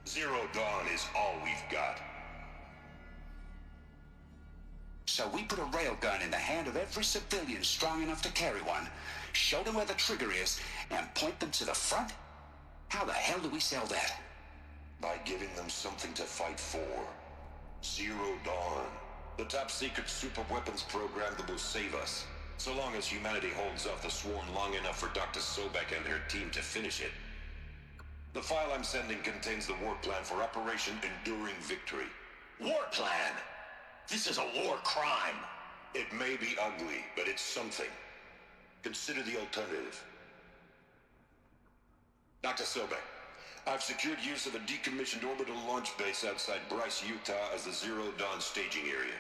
Zero Dawn is all we've got. So we put a railgun in the hand of every civilian strong enough to carry one, show them where the trigger is, and point them to the front? How the hell do we sell that? By giving them something to fight for. Zero Dawn. The top-secret super-weapons program that will save us. So long as humanity holds off the swarm long enough for Dr. Sobek and her team to finish it. The file I'm sending contains the war plan for Operation Enduring Victory. War plan? This is a war crime. It may be ugly, but it's something. Consider the alternative. Dr. Sobek, I've secured use of a decommissioned orbital launch base outside Bryce, Utah as the Zero Dawn staging area.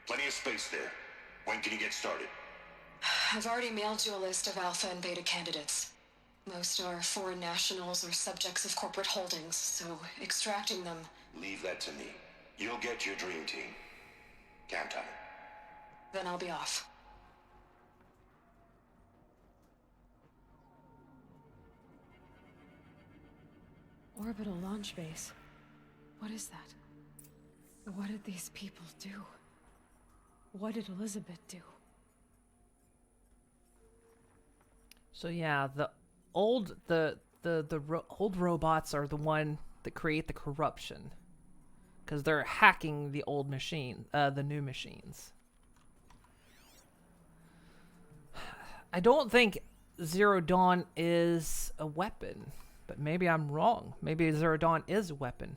Plenty of space there. When can you get started? I've already mailed you a list of alpha and beta candidates. Most are foreign nationals or subjects of corporate holdings, so extracting them... Leave that to me. You'll get your dream team. Count on it. Then I'll be off. Orbital launch base. What is that? What did these people do? What did Elizabeth do? So yeah, the old old robots are the one that create the corruption, because they're hacking the old machine, the new machines. I don't think Zero Dawn is a weapon. But maybe I'm wrong. Maybe Zero Dawn is a weapon.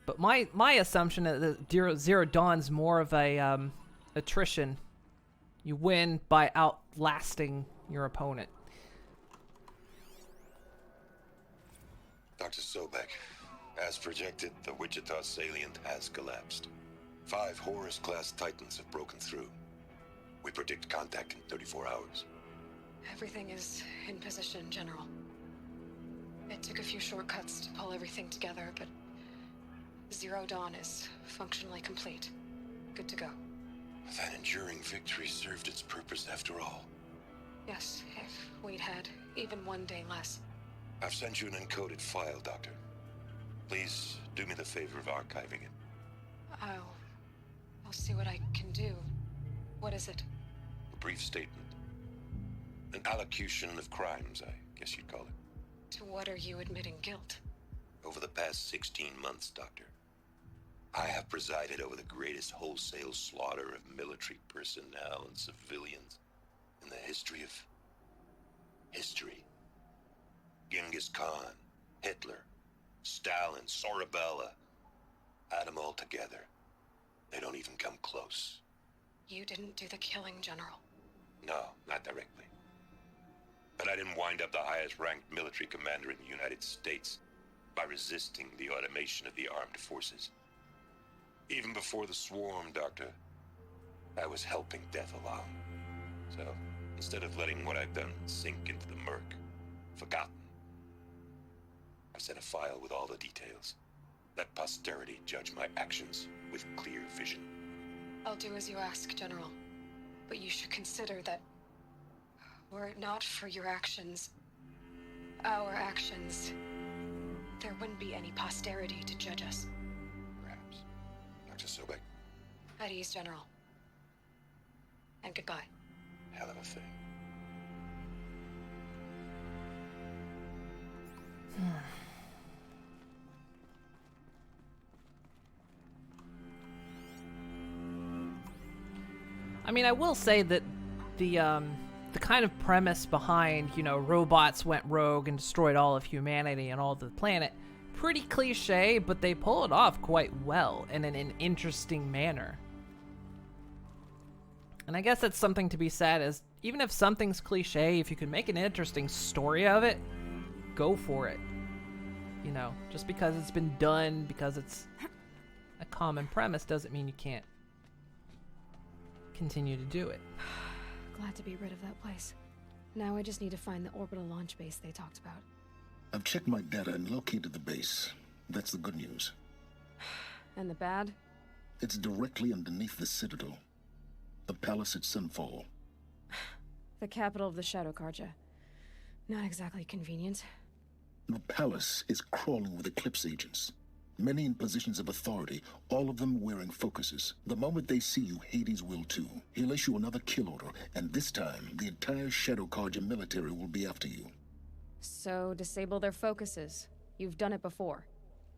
But my assumption is that Zero Dawn's more of a attrition. You win by outlasting your opponent. Dr. Sobek, as projected, the Wichita salient has collapsed. 5 Horus-class Titans have broken through. We predict contact in 34 hours. Everything is in position, General. It took a few shortcuts to pull everything together, but Zero Dawn is functionally complete. Good to go. That enduring victory served its purpose after all. Yes, if we'd had even one day less. I've sent you an encoded file, Doctor. Please do me the favor of archiving it. I'll see what I can do. What is it? A brief statement. An allocution of crimes, I guess you'd call it. To what are you admitting guilt? Over the past 16 months, Doctor, I have presided over the greatest wholesale slaughter of military personnel and civilians in the history of history. Genghis Khan, Hitler, Stalin, Sorabella, add them all together. They don't even come close. You didn't do the killing, General. No, not directly. But I didn't wind up the highest-ranked military commander in the United States by resisting the automation of the armed forces. Even before the swarm, Doctor, I was helping death along. So, instead of letting what I've done sink into the murk, forgotten, I've sent a file with all the details. Let posterity judge my actions with clear vision. I'll do as you ask, General. But you should consider that were it not for your actions, our actions, there wouldn't be any posterity to judge us. Perhaps. Dr. Sobek. At ease, General. And goodbye. Hell of a thing. I mean, I will say that the kind of premise behind, robots went rogue and destroyed all of humanity and all of the planet, pretty cliche, but they pull it off quite well and in an interesting manner. And I guess that's something to be said, is even if something's cliche, if you can make an interesting story of it, go for it. Just because it's been done, because it's a common premise, doesn't mean you can't continue to do it. Glad to be rid of that place. Now I just need to find the orbital launch base they talked about. I've checked my data and located the base. That's the good news. And the bad? It's directly underneath the Citadel. The palace at Sunfall. The capital of the Shadow Carja. Not exactly convenient. The palace is crawling with Eclipse agents. Many in positions of authority, all of them wearing focuses. The moment they see you, Hades will too. He'll issue another kill order, and this time, the entire Shadow Carja military will be after you. So, disable their focuses. You've done it before.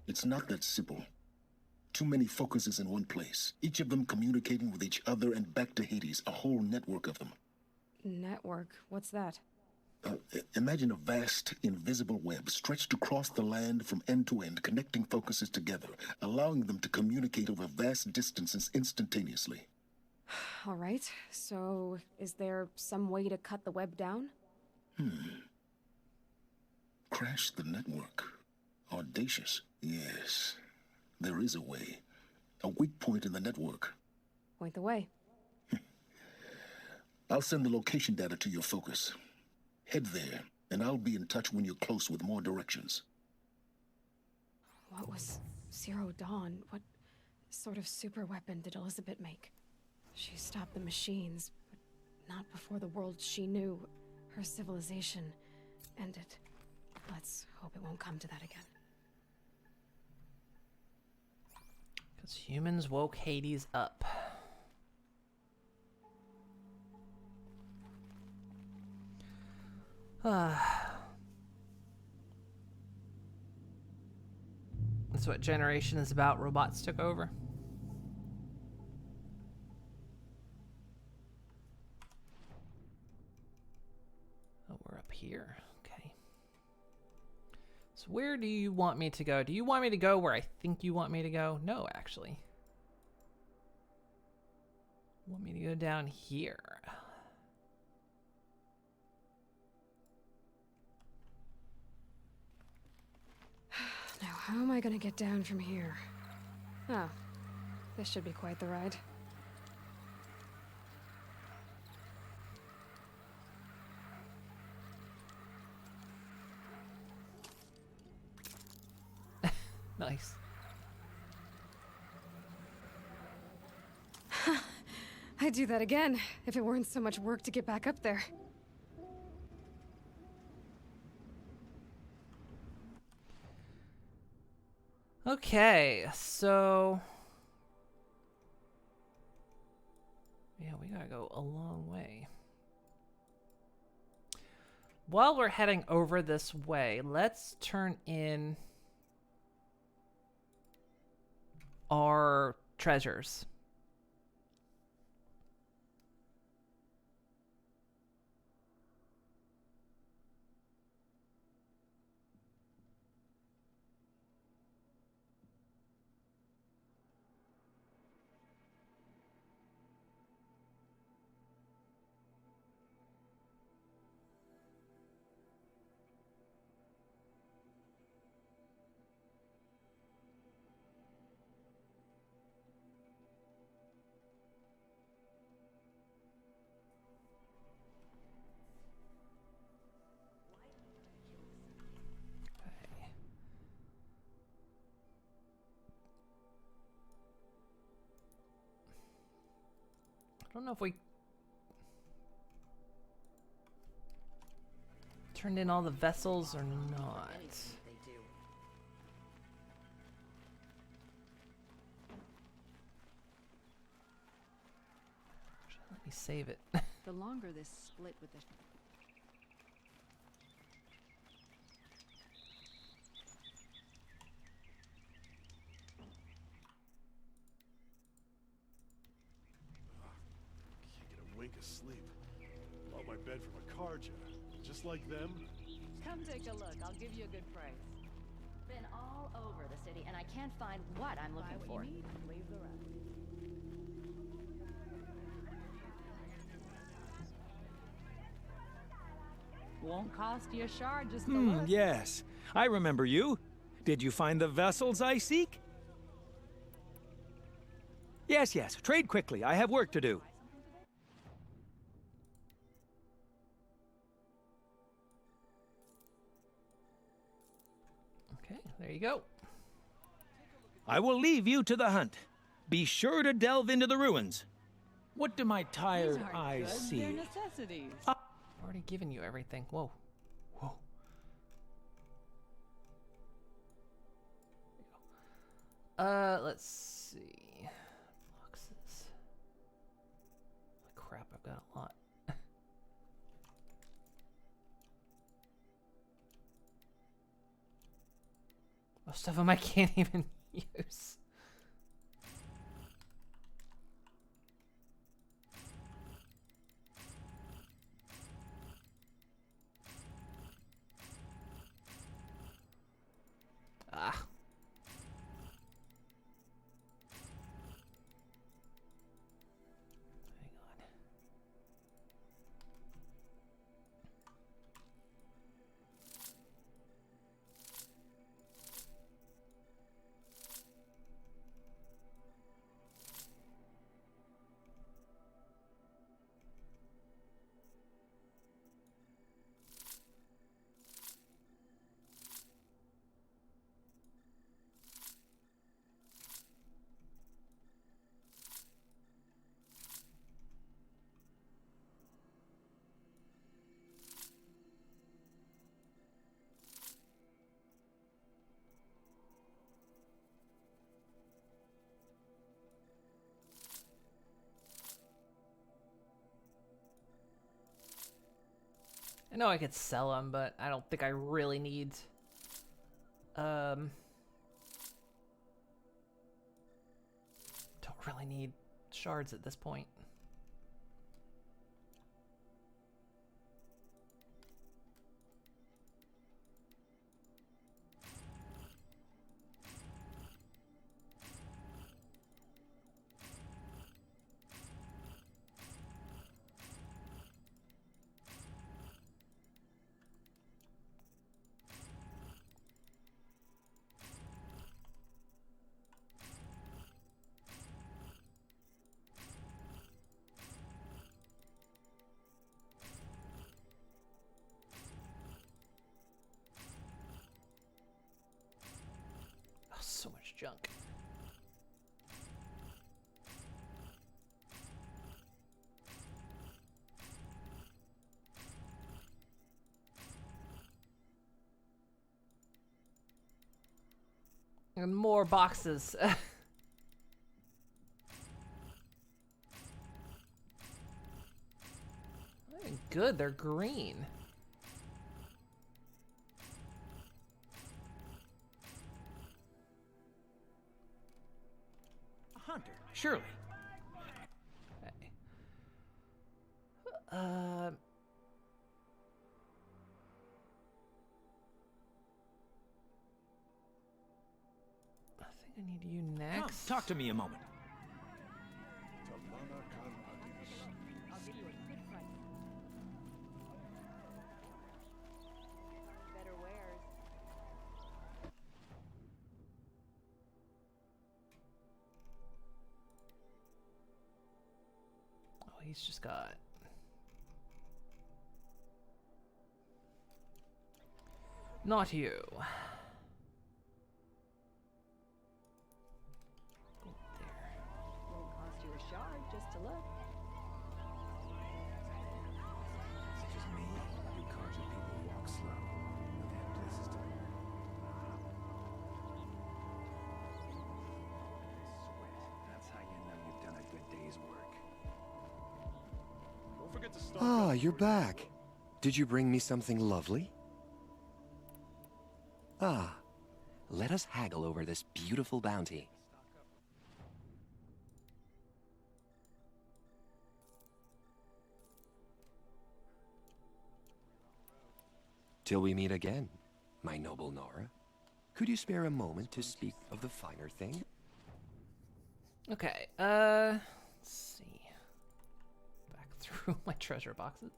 It's not that simple. Too many focuses in one place, each of them communicating with each other and back to Hades, a whole network of them. Network? What's that? Imagine a vast, invisible web stretched across the land from end to end, connecting focuses together, allowing them to communicate over vast distances instantaneously. All right, so is there some way to cut the web down? Crash the network. Audacious. Yes, there is a way. A weak point in the network. Point the way. I'll send the location data to your focus. Head there, and I'll be in touch when you're close with more directions. What was Zero Dawn? What sort of super weapon did Elizabeth make? She stopped the machines, but not before the world she knew, her civilization, ended. Let's hope it won't come to that again. Because humans woke Hades up. That's what Generation is about. Robots took over. Oh, we're up here. Okay. So where do you want me to go? Do you want me to go where I think you want me to go? No, actually. You want me to go down here? Now, how am I gonna get down from here? Oh, this should be quite the ride. Nice. I'd do that again, if it weren't so much work to get back up there. Okay, so... yeah, we gotta go a long way. While we're heading over this way, let's turn in our treasures. I don't know if we turned in all the vessels or not. Let me save it. The longer this split with the... Wink of sleep. Bought my bed from a car jet. Just like them. Come take a look. I'll give you a good price. Been all over the city, and I can't find what I'm looking for. Buy what you need and leave the rest. Won't cost you a shard just to look. Yes. I remember you. Did you find the vessels I seek? Yes, yes. Trade quickly. I have work to do. Okay, there you go. I will leave you to the hunt. Be sure to delve into the ruins. What do my tired eyes see? They're necessities. I've already given you everything. Whoa. Whoa. Let's see. Boxes. Crap, I've got a lot. Most of them I can't even use. Ah. I know I could sell them, but I don't think I really need... Don't really need shards at this point. junk. And more boxes. Good, they're green. A hunter, surely. Okay. I think I need you next. Come, talk to me a moment. I'll give you a good price. Better wares. Oh, he's just got. Not you. Won't cost you a shard just to look. It's just me. You conjure people walk slow. They have places to go. Sweat. That's how you know you've done a good day's work. Don't forget to stock Ah, up you're before you back. Did you bring me something lovely? Ah, let us haggle over this beautiful bounty. Till we meet again, my noble Nora. Could you spare a moment to speak of the finer thing? Okay, let's see. Back through my treasure boxes.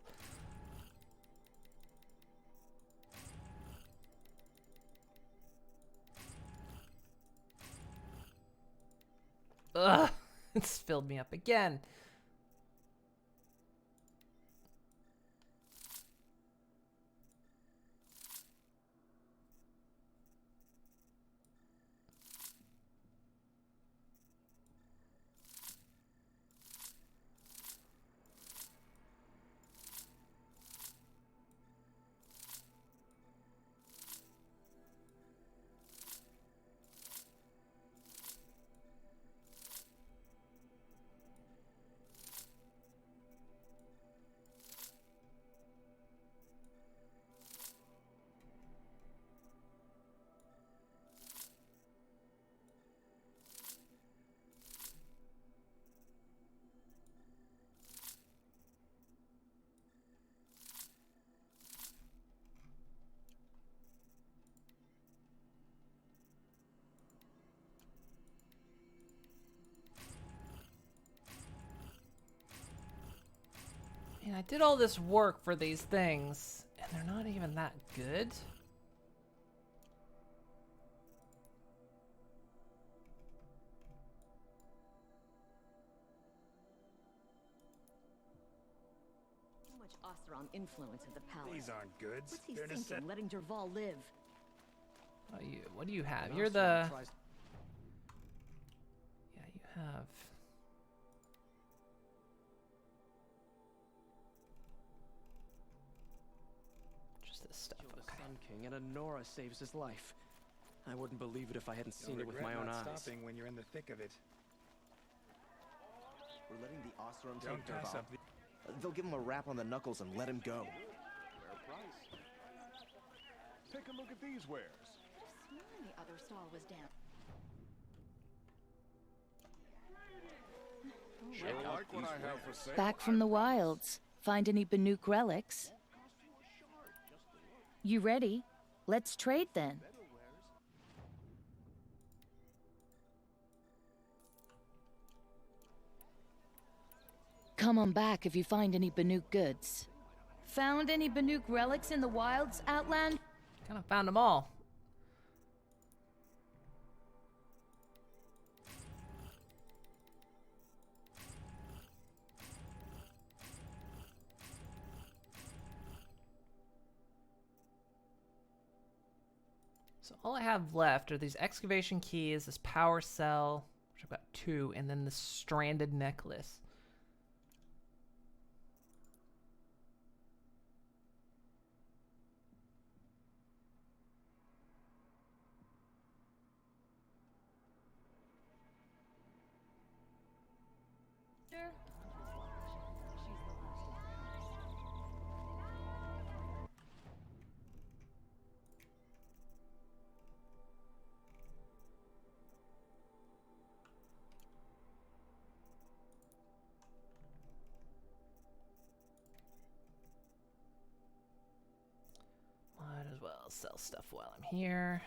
Ugh, it's filled me up again. Man, I did all this work for these things, and they're not even that good. Too much Oseram influence at the palace. These aren't goods. What's he They're thinking, letting Derval live? What do you have? You're the... Yeah, you have... Just this stuff, Kill the okay. Sun King and Nora saves his life. I wouldn't believe it if I hadn't seen it with my own eyes. Stopping when you're in the thick of it. We're letting the Oseram Don't take pass Derval. up the... They'll give him a rap on the knuckles and let him go. Fair price. Take a look at these wares. The other stall was down. Sure like what I have for sale. Back from the wilds. Find any Banuk relics? You ready? Let's trade then. Come on back if you find any Banuk goods. Found any Banuk relics in the wilds, Outland? Kind of found them all. So all I have left are these excavation keys, this power cell, which I've got 2, and then the stranded necklace. Might as well sell stuff while I'm here.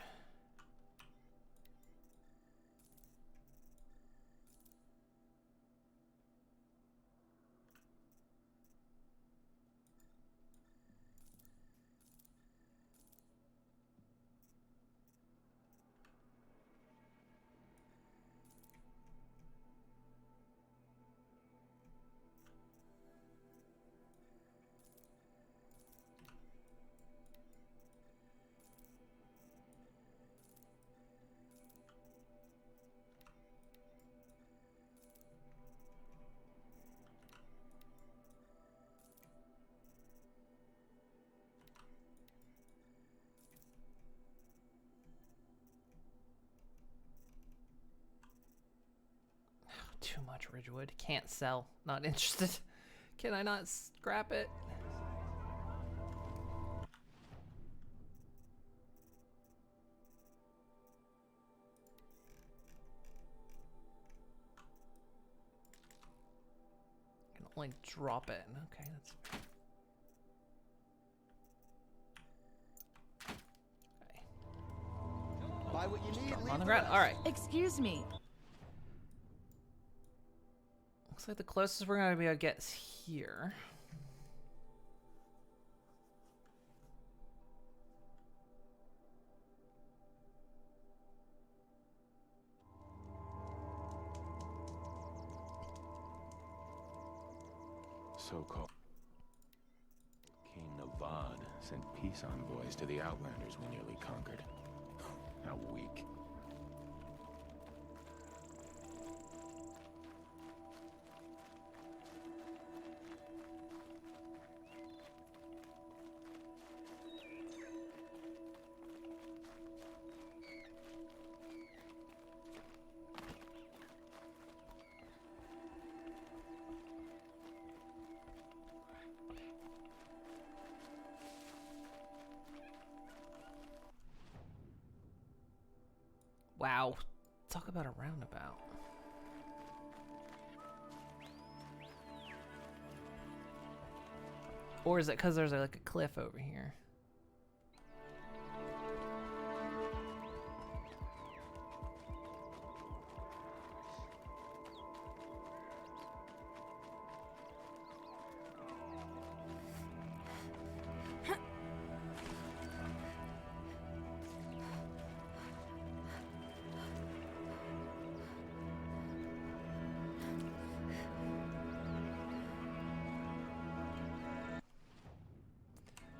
Too much Ridgewood. Can't sell. Not interested. Can I not scrap it? I can only drop it. Okay, that's okay. Buy what you need. On the ground. All right. Excuse me. Looks like the closest we're gonna be able to get is here. So-called King Navad sent peace envoys to the Outlanders we nearly conquered. How weak. Wow. Talk about a roundabout. Or is it because there's like a cliff over here?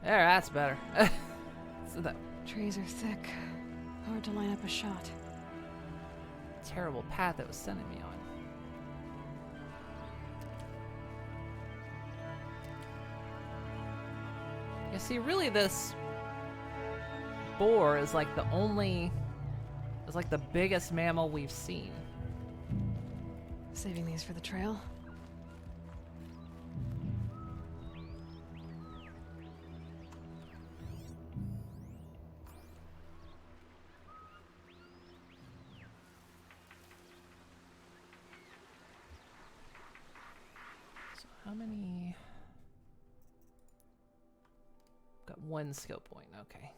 There, that's better. So that Trees are thick. Hard to line up a shot. terrible path it was sending me on. You see, really this boar is like the only, is like the biggest mammal we've seen. Saving these for the trail? So how many? Got one skill point, okay.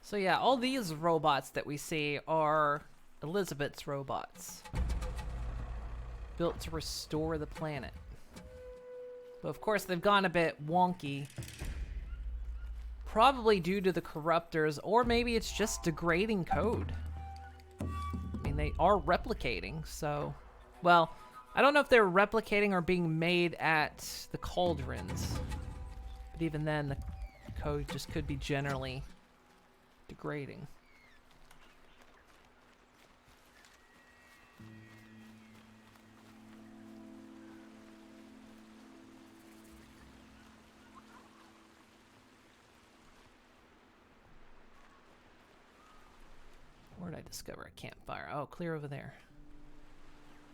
So yeah, all these robots that we see are Elizabeth's robots. Built to restore the planet. But of course, they've gone a bit wonky. Probably due to the corruptors, or maybe it's just degrading code. I mean, they are replicating, so... Well, I don't know if they're replicating or being made at the cauldrons. But even then, the code just could be generally degrading. Where did I discover a campfire? Oh, clear over there.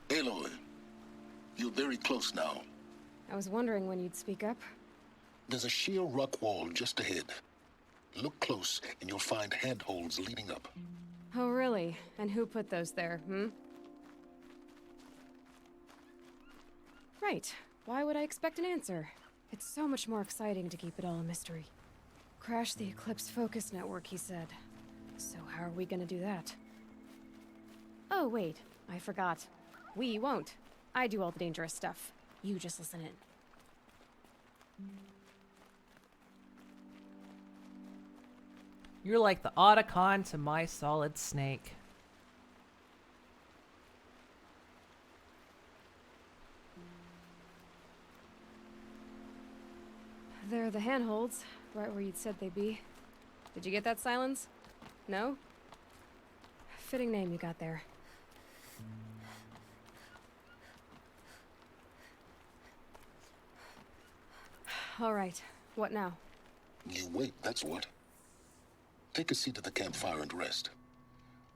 Aloy, you're very close now. I was wondering when you'd speak up. There's a sheer rock wall just ahead. Look close, and you'll find handholds leading up. Oh, really? And who put those there, hmm? Right. Why would I expect an answer? It's so much more exciting to keep it all a mystery. Crash the Eclipse focus network, he said. So how are we gonna do that? Oh, wait. I forgot. We won't. I do all the dangerous stuff. You just listen in. You're like the Otacon to my Solid Snake. They're the handholds, right where you'd said they'd be. Did you get that, Silence? No? Fitting name you got there. All right. What now? You wait, that's what. Take a seat at the campfire and rest.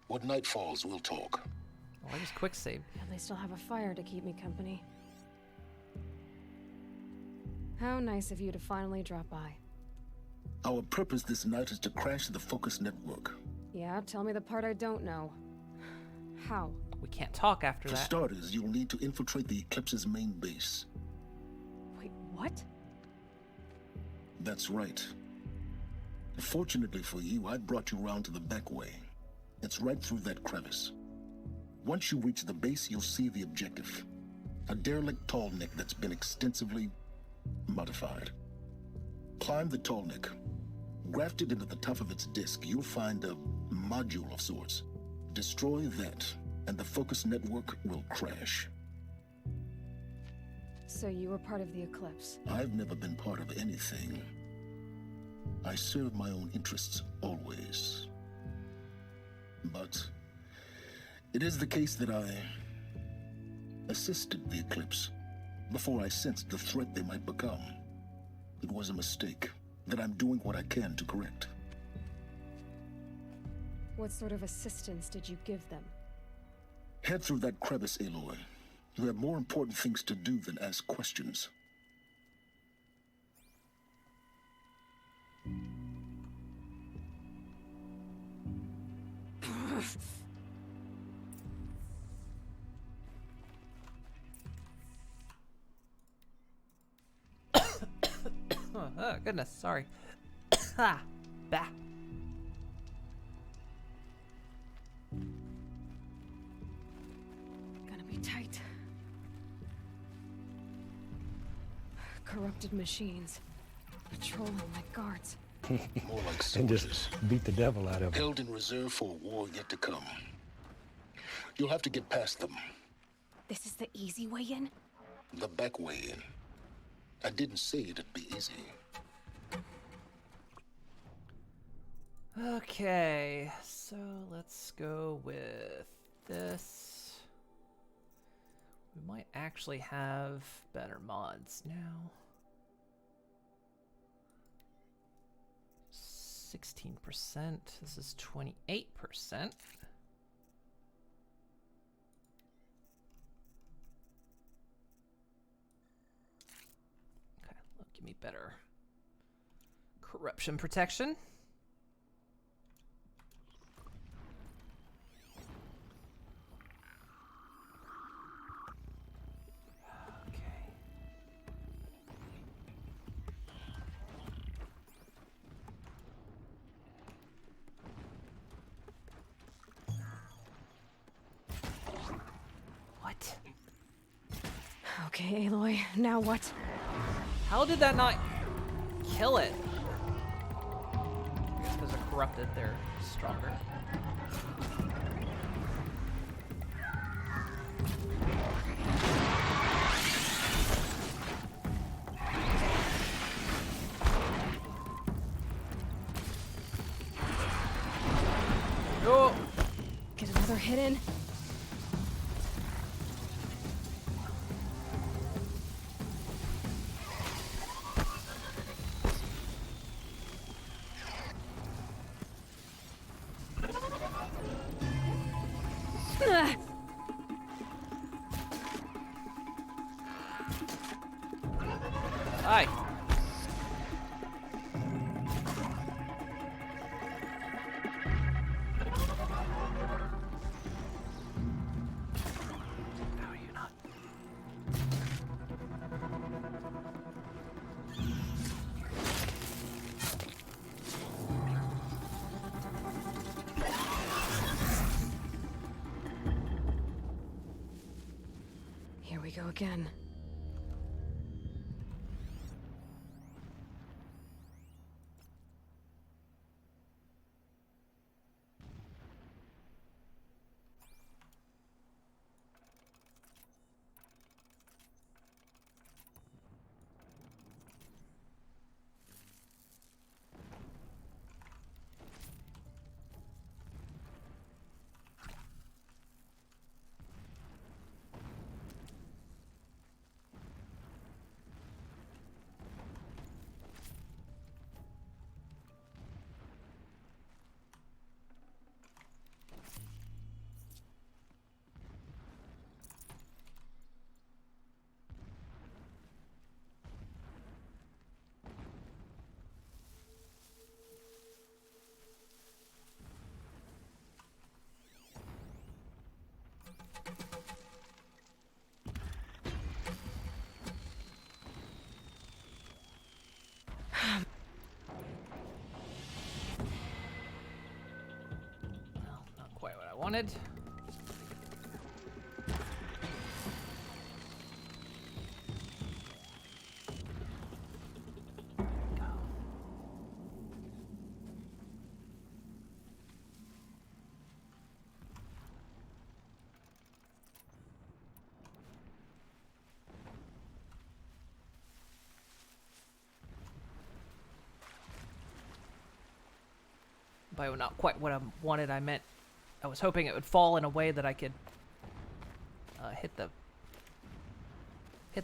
When night falls, we'll talk. Oh, I just quick saved. At least I'll have a fire to keep me company. How nice of you to finally drop by. Our purpose this night is to crash the focus network. Yeah, tell me the part I don't know. How? We can't talk after For that. starters, you'll need to infiltrate the Eclipse's main base. Wait, what? That's right. Fortunately for you, I brought you round to the back way. It's right through that crevice. Once you reach the base, you'll see the objective. A derelict tallneck that's been extensively modified. Climb the tallneck. Grafted into the top of its disk, you'll find a module of sorts. Destroy that, and the focus network will crash. So you were part of the Eclipse? I've never been part of anything. I serve my own interests always. But it is the case that I assisted the Eclipse before I sensed the threat they might become. It was a mistake that I'm doing what I can to correct. What sort of assistance did you give them? Head through that crevice, Aloy. You have more important things to do than ask questions. Oh, goodness, sorry. Ha! Bah. Gonna be tight. Corrupted machines. Patrolling like guards. More like And soldiers. just beat the devil out of him. Held in reserve for a war yet to come. You'll have to get past them. This is the easy way in? The back way in. I didn't say it'd be easy. Okay, so let's go with this. We might actually have better mods now. 16%. This is 28%. Okay, look, give me better corruption protection. Okay, Aloy, now what? How did that not kill it? I guess because they're corrupted, they're stronger. Oh! Get another hit in. Hi. How are you not? Here we go again. Well, not quite what I wanted. By not quite what I wanted, I meant I was hoping it would fall in a way that I could hit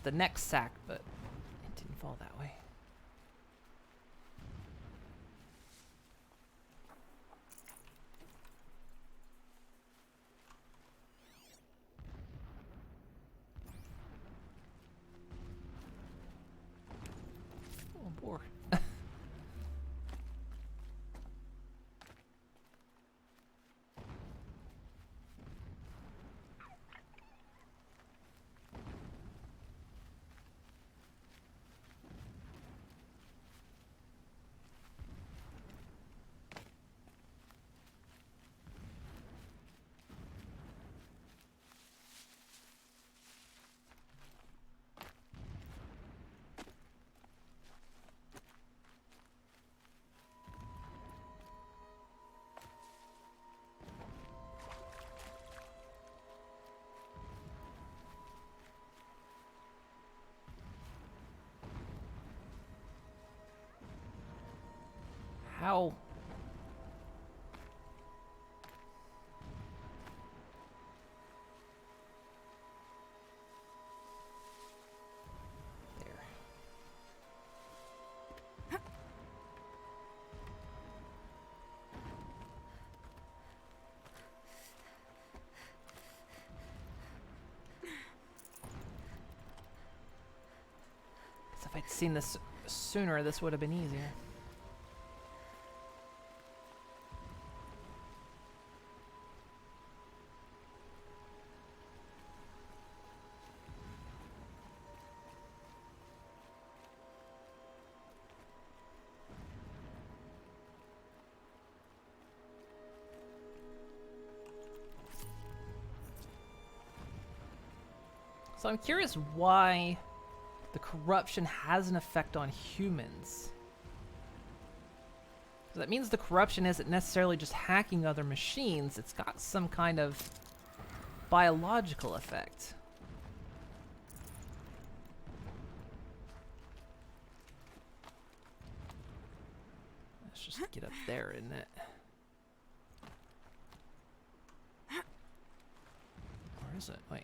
the next sack, but it didn't fall that way. Oh, poor. How? There. Guess if I'd seen this sooner, this would have been easier. So I'm curious why The corruption has an effect on humans. So that means the corruption isn't necessarily just hacking other machines, it's got some kind of biological effect. Let's just get up there, isn't it? Where is it? Wait.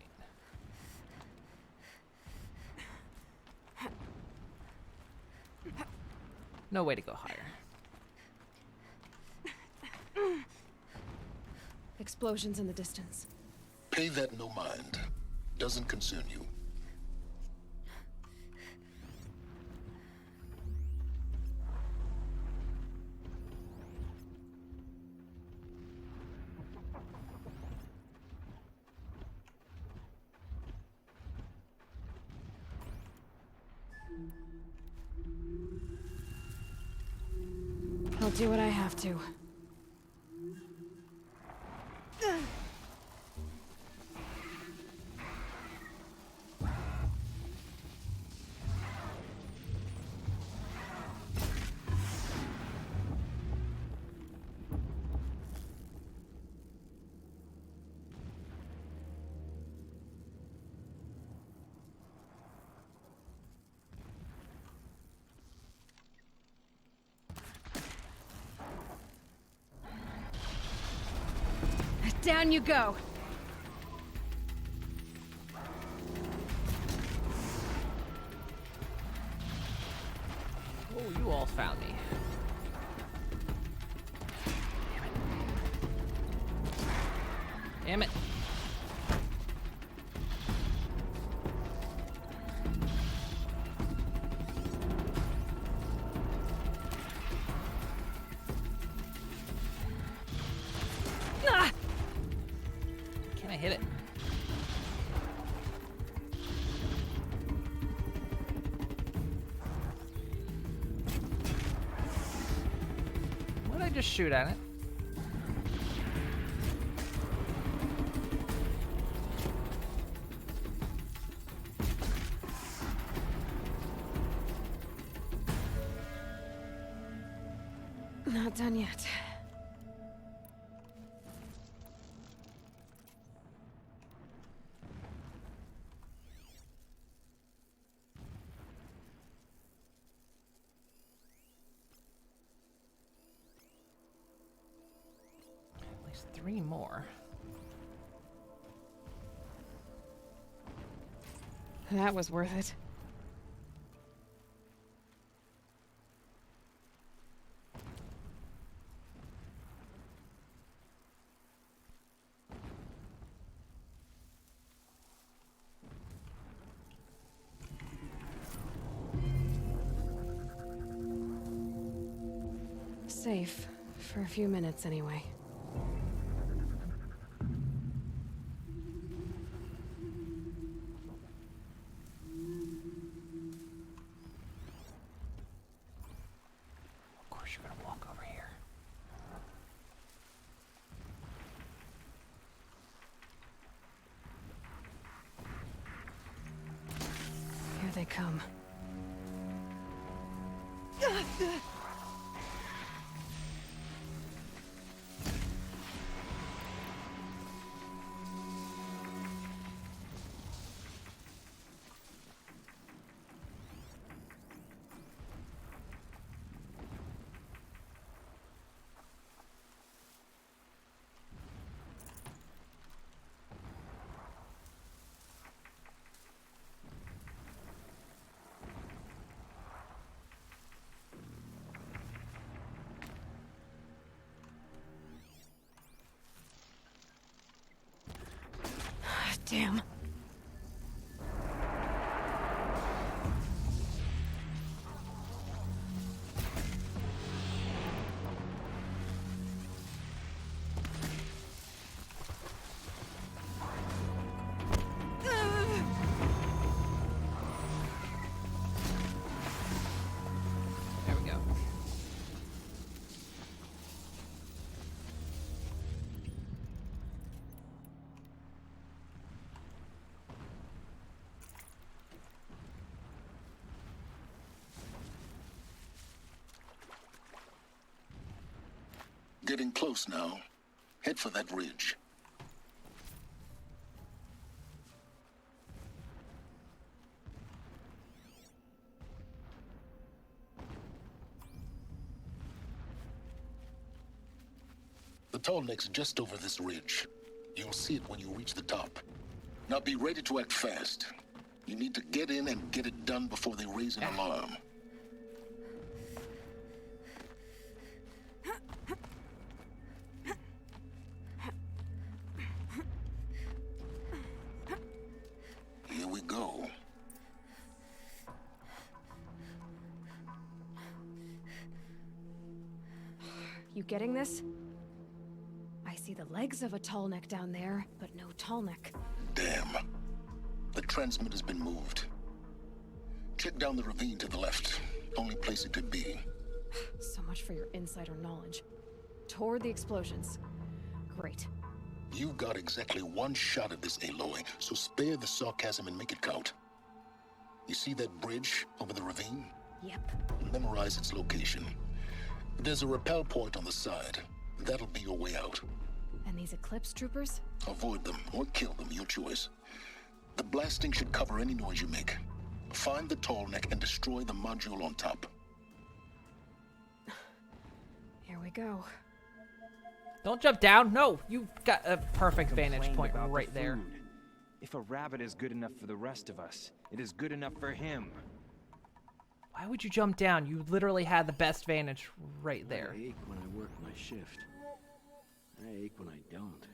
No way to go higher. Explosions in the distance. Pay that no mind. Doesn't concern you. I'll do what I have to. Down you go. Oh, you all found me. Damn it. Ah! Can I hit it? What did I just shoot at it? Not done yet. At least 3 more. That was worth it. Safe. For a few minutes, anyway. Of course you're gonna walk over here. Here they come. Damn. There we go. getting close now. Head for that ridge. The tall neck's just over this ridge. You'll see it when you reach the top. Now be ready to act fast. You need to get in and get it done before they raise an alarm. Here we go. You getting this? I see the legs of a tall neck down there, but no tall neck. Damn. The transmitter's been moved. Check down the ravine to the left. Only place it could be. So much for your insider knowledge. Toward the explosions. Great. You've got exactly one shot at this, Aloy, so spare the sarcasm and make it count. You see that bridge over the ravine? Yep. Memorize its location. There's a rappel point on the side. That'll be your way out. And these Eclipse troopers? Avoid them or kill them, your choice. The blasting should cover any noise you make. Find the tall neck and destroy the module on top. Here we go. Don't jump down. No, you got a perfect vantage point right there. If a rabbit is good enough for the rest of us, it is good enough for him. Why would you jump down? You literally had the best vantage right there. I ache when I work my shift. I ache when I don't.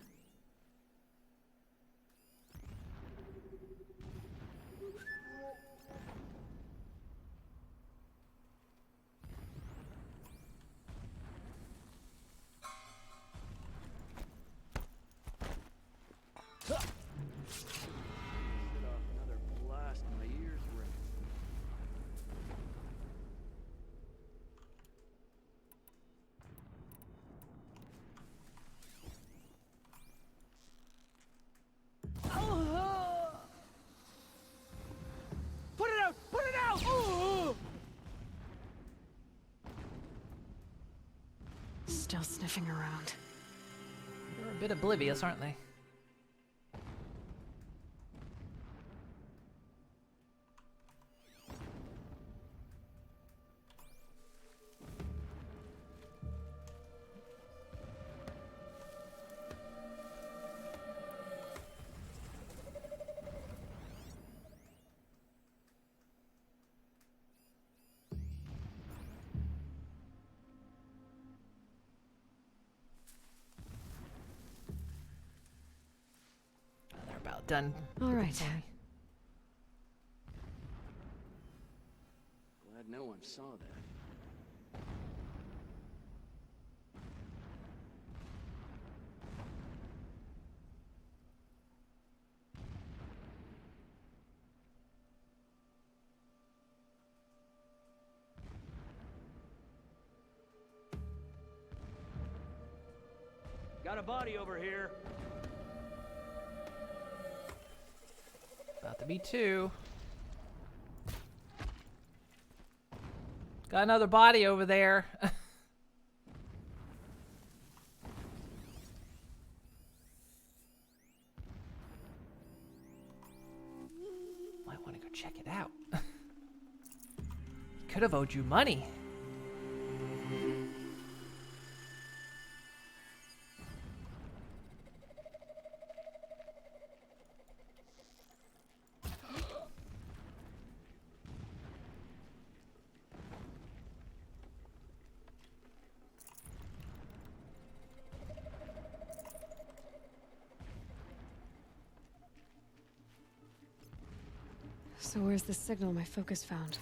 Still sniffing around. They're a bit oblivious, aren't they? About done. All right. Glad no one saw that. Got a body over here. About to be two. Got another body over there. Might want to go check it out. Could have owed you money. So where's the signal my focus found?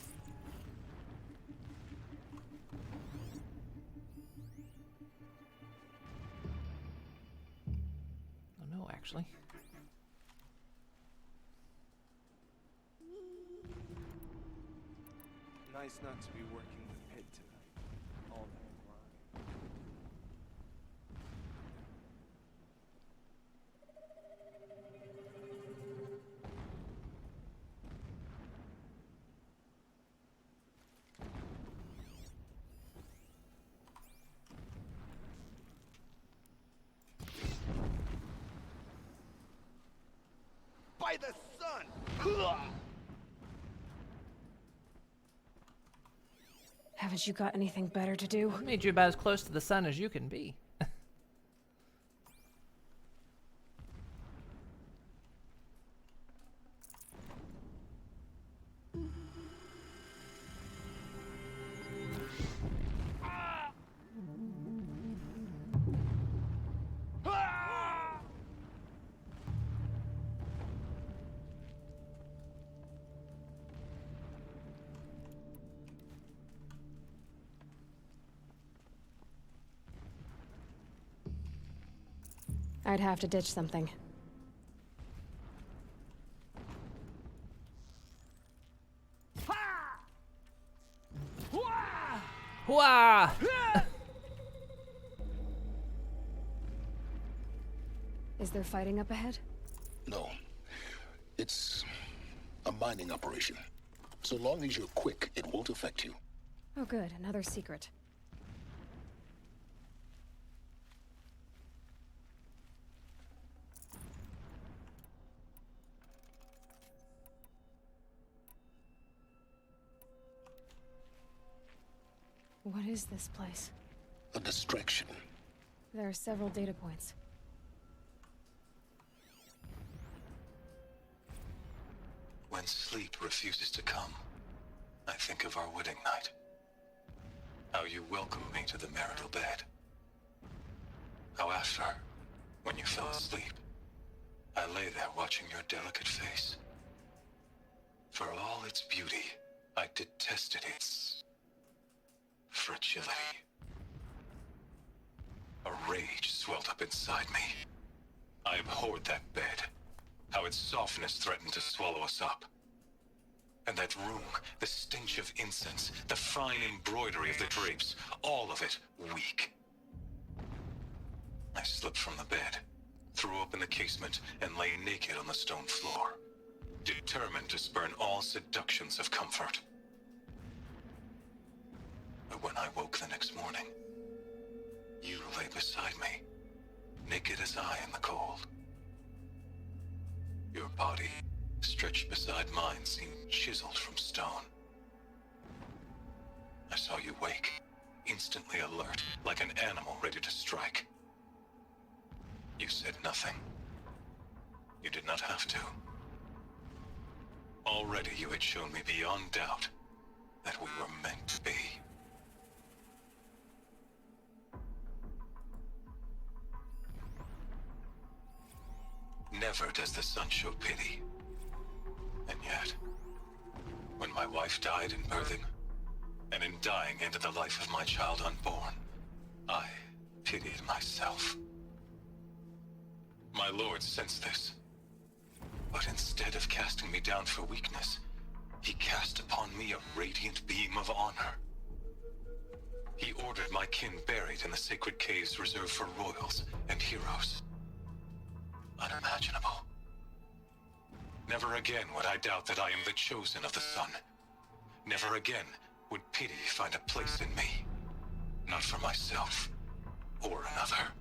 Oh no, actually. Nice not to be working with Pit tonight. All that grind. By the sun! Haven't you got anything better to do? What made you about as close to the sun as you can be? I'd have to ditch something. Wah! Is there fighting up ahead? No. It's a mining operation. So long as you're quick, it won't affect you. Oh good, another secret. What is this place? A distraction. There are several data points. When sleep refuses to come, I think of our wedding night. How you welcomed me to the marital bed. How after, when you fell asleep, I lay there watching your delicate face. For all its beauty, I detested its fragility. A rage swelled up inside me. I abhorred that bed. How its softness threatened to swallow us up. And that room, the stench of incense, the fine embroidery of the drapes, all of it weak. I slipped from the bed, threw open the casement, and lay naked on the stone floor, determined to spurn all seductions of comfort. But when I woke the next morning, you lay beside me, naked as I in the cold. Your body, stretched beside mine, seemed chiseled from stone. I saw you wake, instantly alert, like an animal ready to strike. You said nothing. You did not have to. Already you had shown me beyond doubt that we were meant to be. Never does the sun show pity. And yet, when my wife died in birthing, and in dying ended the life of my child unborn, I pitied myself. My lord sensed this, but instead of casting me down for weakness, he cast upon me a radiant beam of honor. He ordered my kin buried in the sacred caves reserved for royals and heroes. Unimaginable. Never again would I doubt that I am the chosen of the sun. Never again would pity find a place in me. Not for myself, or another.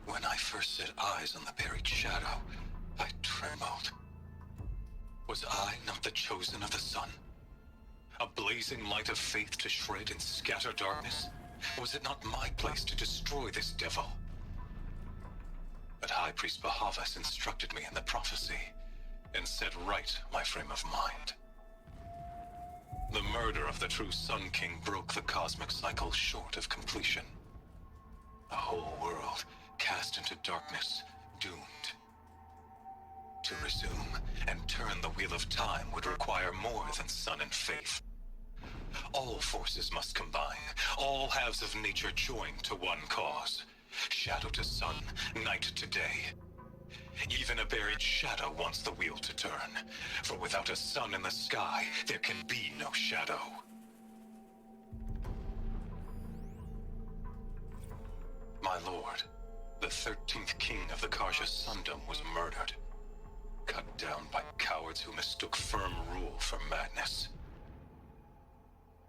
When I first set eyes on the buried shadow, I trembled. Was I not the chosen of the sun? A blazing light of faith to shred and scatter darkness? Was it not my place to destroy this devil? But High Priest Bahavas instructed me in the prophecy, and set right my frame of mind. The murder of the true Sun King broke the cosmic cycle short of completion. A whole world cast into darkness, doomed. To resume and turn the wheel of time would require more than sun and faith. All forces must combine, all halves of nature join to one cause. Shadow to sun, night to day. Even a buried shadow wants the wheel to turn, for without a sun in the sky, there can be no shadow. My lord, the 13th king of the Karja Sundom was murdered. Cut down by cowards who mistook firm rule for madness.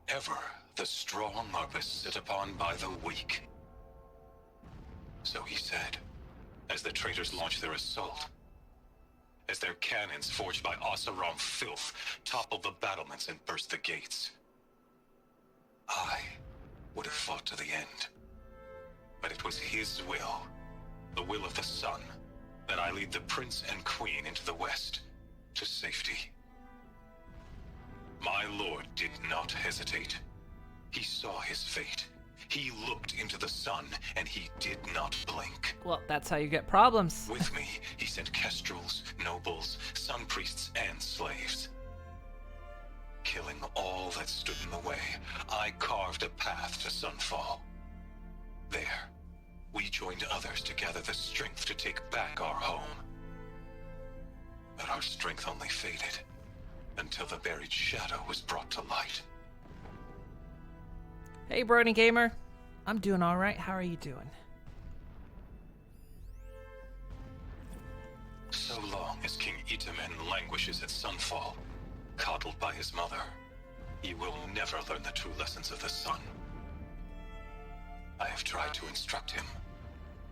Ever the strong are beset upon by the weak. So he said, as the traitors launched their assault. As their cannons, forged by Oseram filth, toppled the battlements and burst the gates. I would have fought to the end. But it was his will, the will of the sun, that I lead the prince and queen into the west, to safety. My lord did not hesitate. He saw his fate. He looked into the sun, and he did not blink. Well, that's how you get problems. With me, he sent kestrels, nobles, sun priests, and slaves. Killing all that stood in the way, I carved a path to Sunfall. There, we joined others to gather the strength to take back our home. But our strength only faded, until the buried shadow was brought to light. Hey, Brony Gamer. I'm doing alright. How are you doing? So long as King Itamen languishes at Sunfall, coddled by his mother, he will never learn the true lessons of the sun. I have tried to instruct him,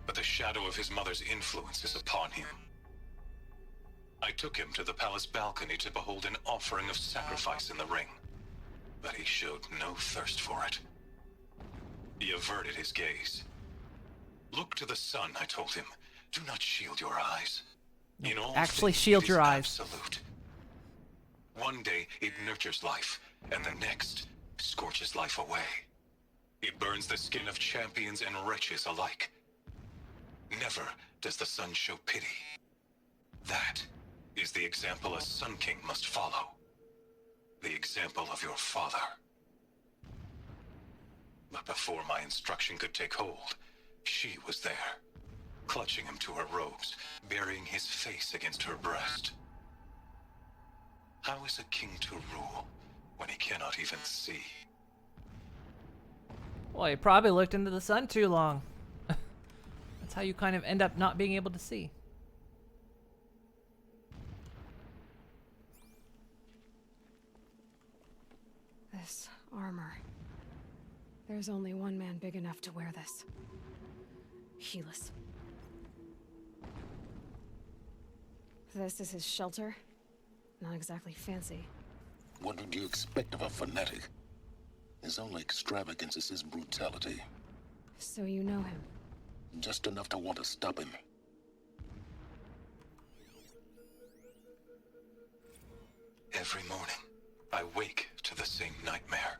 but the shadow of his mother's influence is upon him. I took him to the palace balcony to behold an offering of sacrifice in the ring, but he showed no thirst for it. He averted his gaze. Look to the sun, I told him. Do not shield your eyes. In all Actually, things, shield it your is eyes. Absolute. One day, it nurtures life, and the next, scorches life away. It burns the skin of champions and wretches alike. Never does the sun show pity. That is the example a Sun King must follow. The example of your father. But before my instruction could take hold, she was there, clutching him to her robes, burying his face against her breast. How is a king to rule when he cannot even see? Well, you probably looked into the sun too long. That's how you kind of end up not being able to see. This armor. There's only one man big enough to wear this. Helis. This is his shelter. Not exactly fancy. What would you expect of a fanatic? His only extravagance is his brutality. So you know him? Just enough to want to stop him. Every morning, I wake to the same nightmare.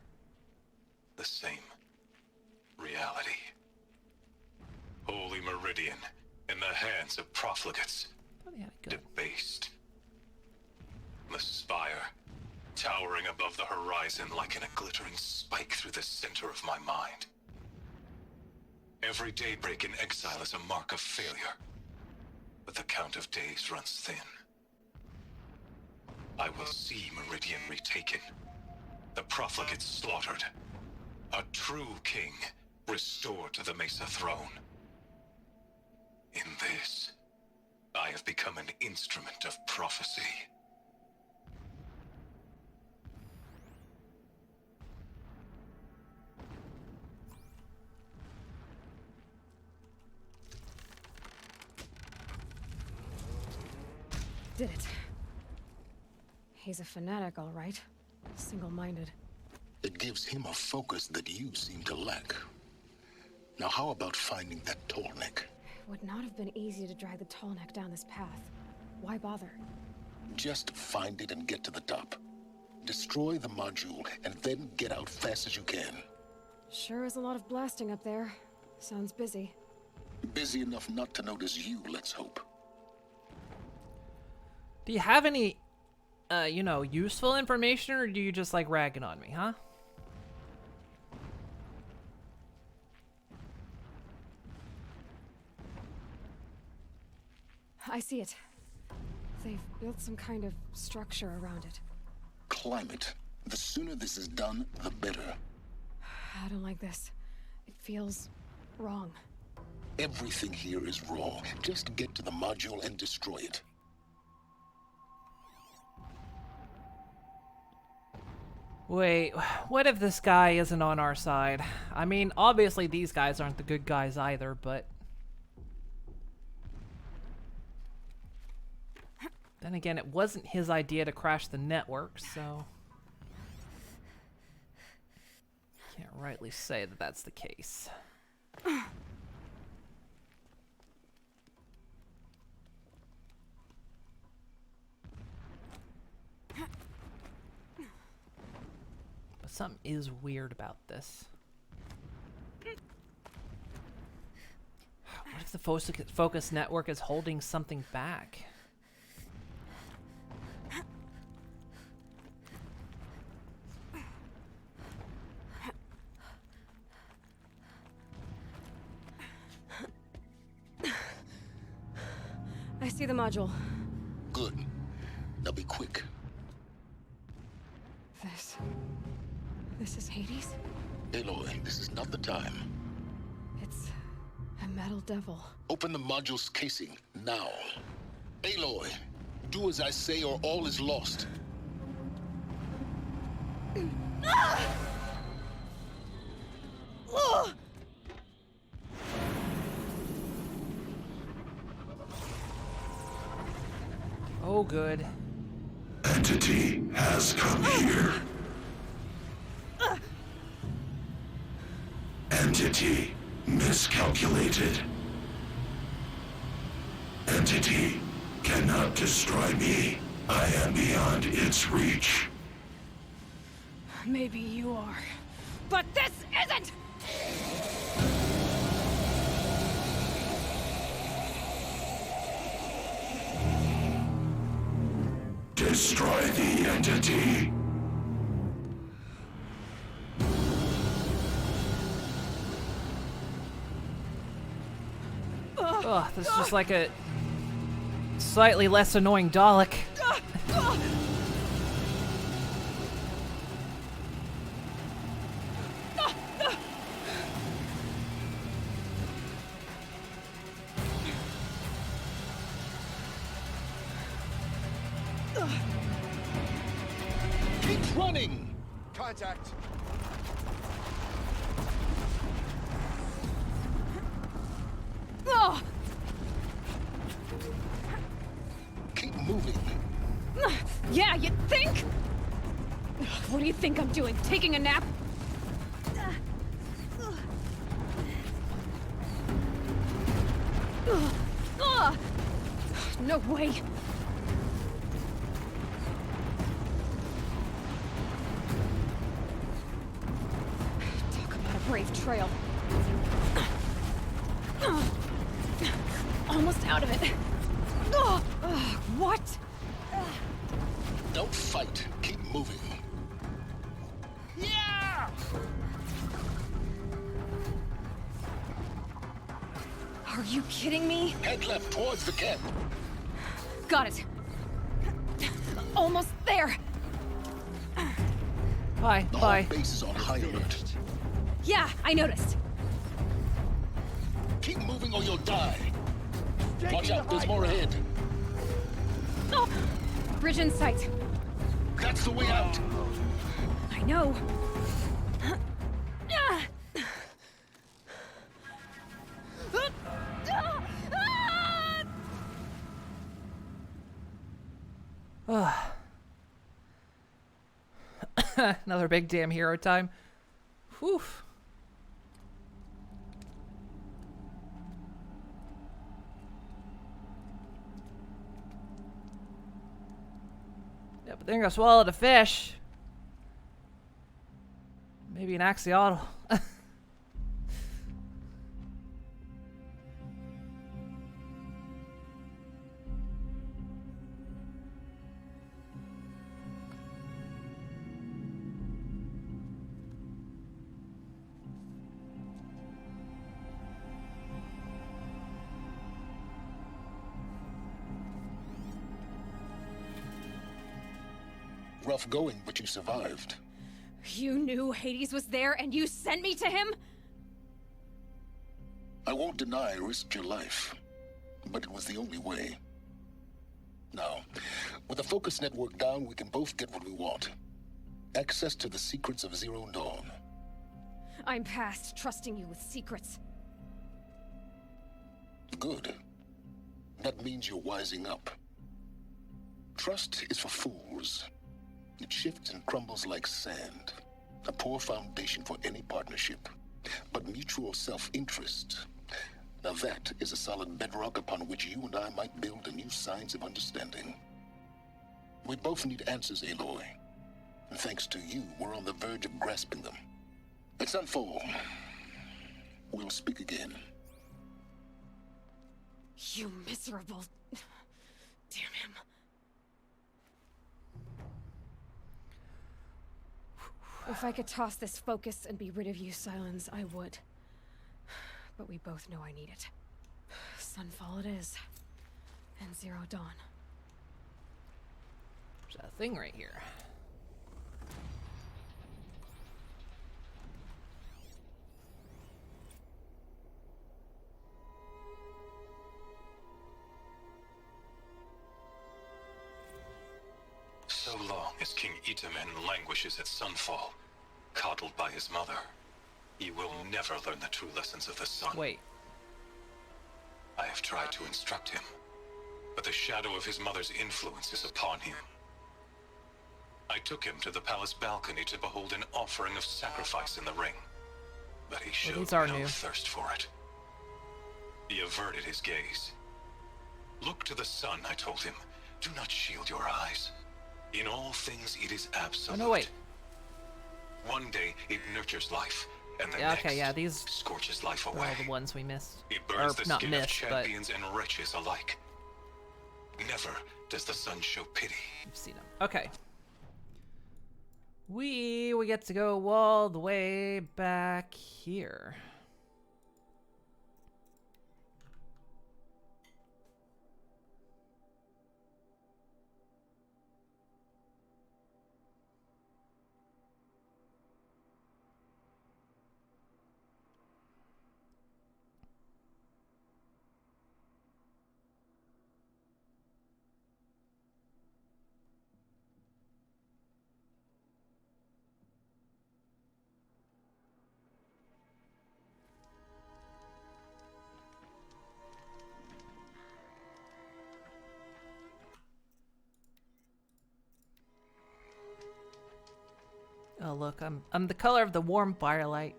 The same reality. Holy Meridian, in the hands of profligates. Debased. The spire, towering above the horizon like a glittering spike through the center of my mind. Every daybreak in exile is a mark of failure, but the count of days runs thin. I will see Meridian retaken, the profligates slaughtered, a true king restored to the Mesa throne. In this, I have become an instrument of prophecy. Did it. He's a fanatic, all right. Single-minded. It gives him a focus that you seem to lack. Now how about finding that tall neck? It would not have been easy to drag the tall neck down this path. Why bother? Just find it and get to the top. Destroy the module, and then get out fast as you can. Sure is a lot of blasting up there. Sounds busy. Busy enough not to notice you, let's hope. Do you have any, useful information, or do you just like ragging on me, huh? I see it. They've built some kind of structure around it. Climate. The sooner this is done, the better. I don't like this. It feels wrong. Everything here is raw. Just get to the module and destroy it. Wait, what if this guy isn't on our side? I mean, obviously these guys aren't the good guys either, but... Then again, it wasn't his idea to crash the network, so... Can't rightly say that that's the case. But something is weird about this. What if the focus network is holding something back? I see the module. Good. Now be quick. This is Hades? Aloy, this is not the time. It's a metal devil. Open the module's casing, now. Aloy, do as I say or all is lost. Oh, good. Entity has come here. Entity miscalculated. Entity cannot destroy me. I am beyond its reach. Maybe you are. But this isn't! Destroy the entity. Ugh, this is just like a slightly less annoying Dalek. Keep running! Contact! Keep moving. Yeah, you think? What do you think I'm doing? Taking a nap? No way. Talk about a brave trail. Almost out of it. What? Don't fight. Keep moving. Yeah! Are you kidding me? Head left towards the camp. Got it. Almost there. Bye, The bye. whole base is on high alert. Yeah, I noticed. Keep moving or you'll die. Watch out, there's more ahead. Oh! Bridge in sight. That's the way out. I know. Another big damn hero time. Whew. Yeah, but they're gonna swallow the fish. Maybe an axolotl. Rough going, but you survived. You knew Hades was there and you sent me to him? I won't deny I risked your life, but it was the only way. Now, with the focus network down, we can both get what we want. Access to the secrets of Zero Dawn. I'm past trusting you with secrets. Good. That means you're wising up. Trust is for fools. It shifts and crumbles like sand. A poor foundation for any partnership. But mutual self-interest, now that is a solid bedrock upon which you and I might build a new science of understanding. We both need answers, Aloy. And thanks to you, we're on the verge of grasping them. Let's unfold. We'll speak again. You miserable... Damn him. If I could toss this focus and be rid of you, Silence, I would. But we both know I need it. Sunfall it is. And Zero Dawn. There's that thing right here. So long as King Itamen languishes at Sunfall, coddled by his mother, he will never learn the true lessons of the sun. Wait. I have tried to instruct him, but the shadow of his mother's influence is upon him. I took him to the palace balcony to behold an offering of sacrifice in the ring, but he showed no thirst for it. He averted his gaze. Look to the sun, I told him. Do not shield your eyes. In all things, it is absolute. Oh, no, wait. One day, it nurtures life, and the next these scorches life away. Are the ones we missed. It burns the not skin missed, of champions and wretches alike. Never does the sun show pity. You've seen them. Okay. We get to go all the way back here. Oh look, I'm the color of the warm firelight.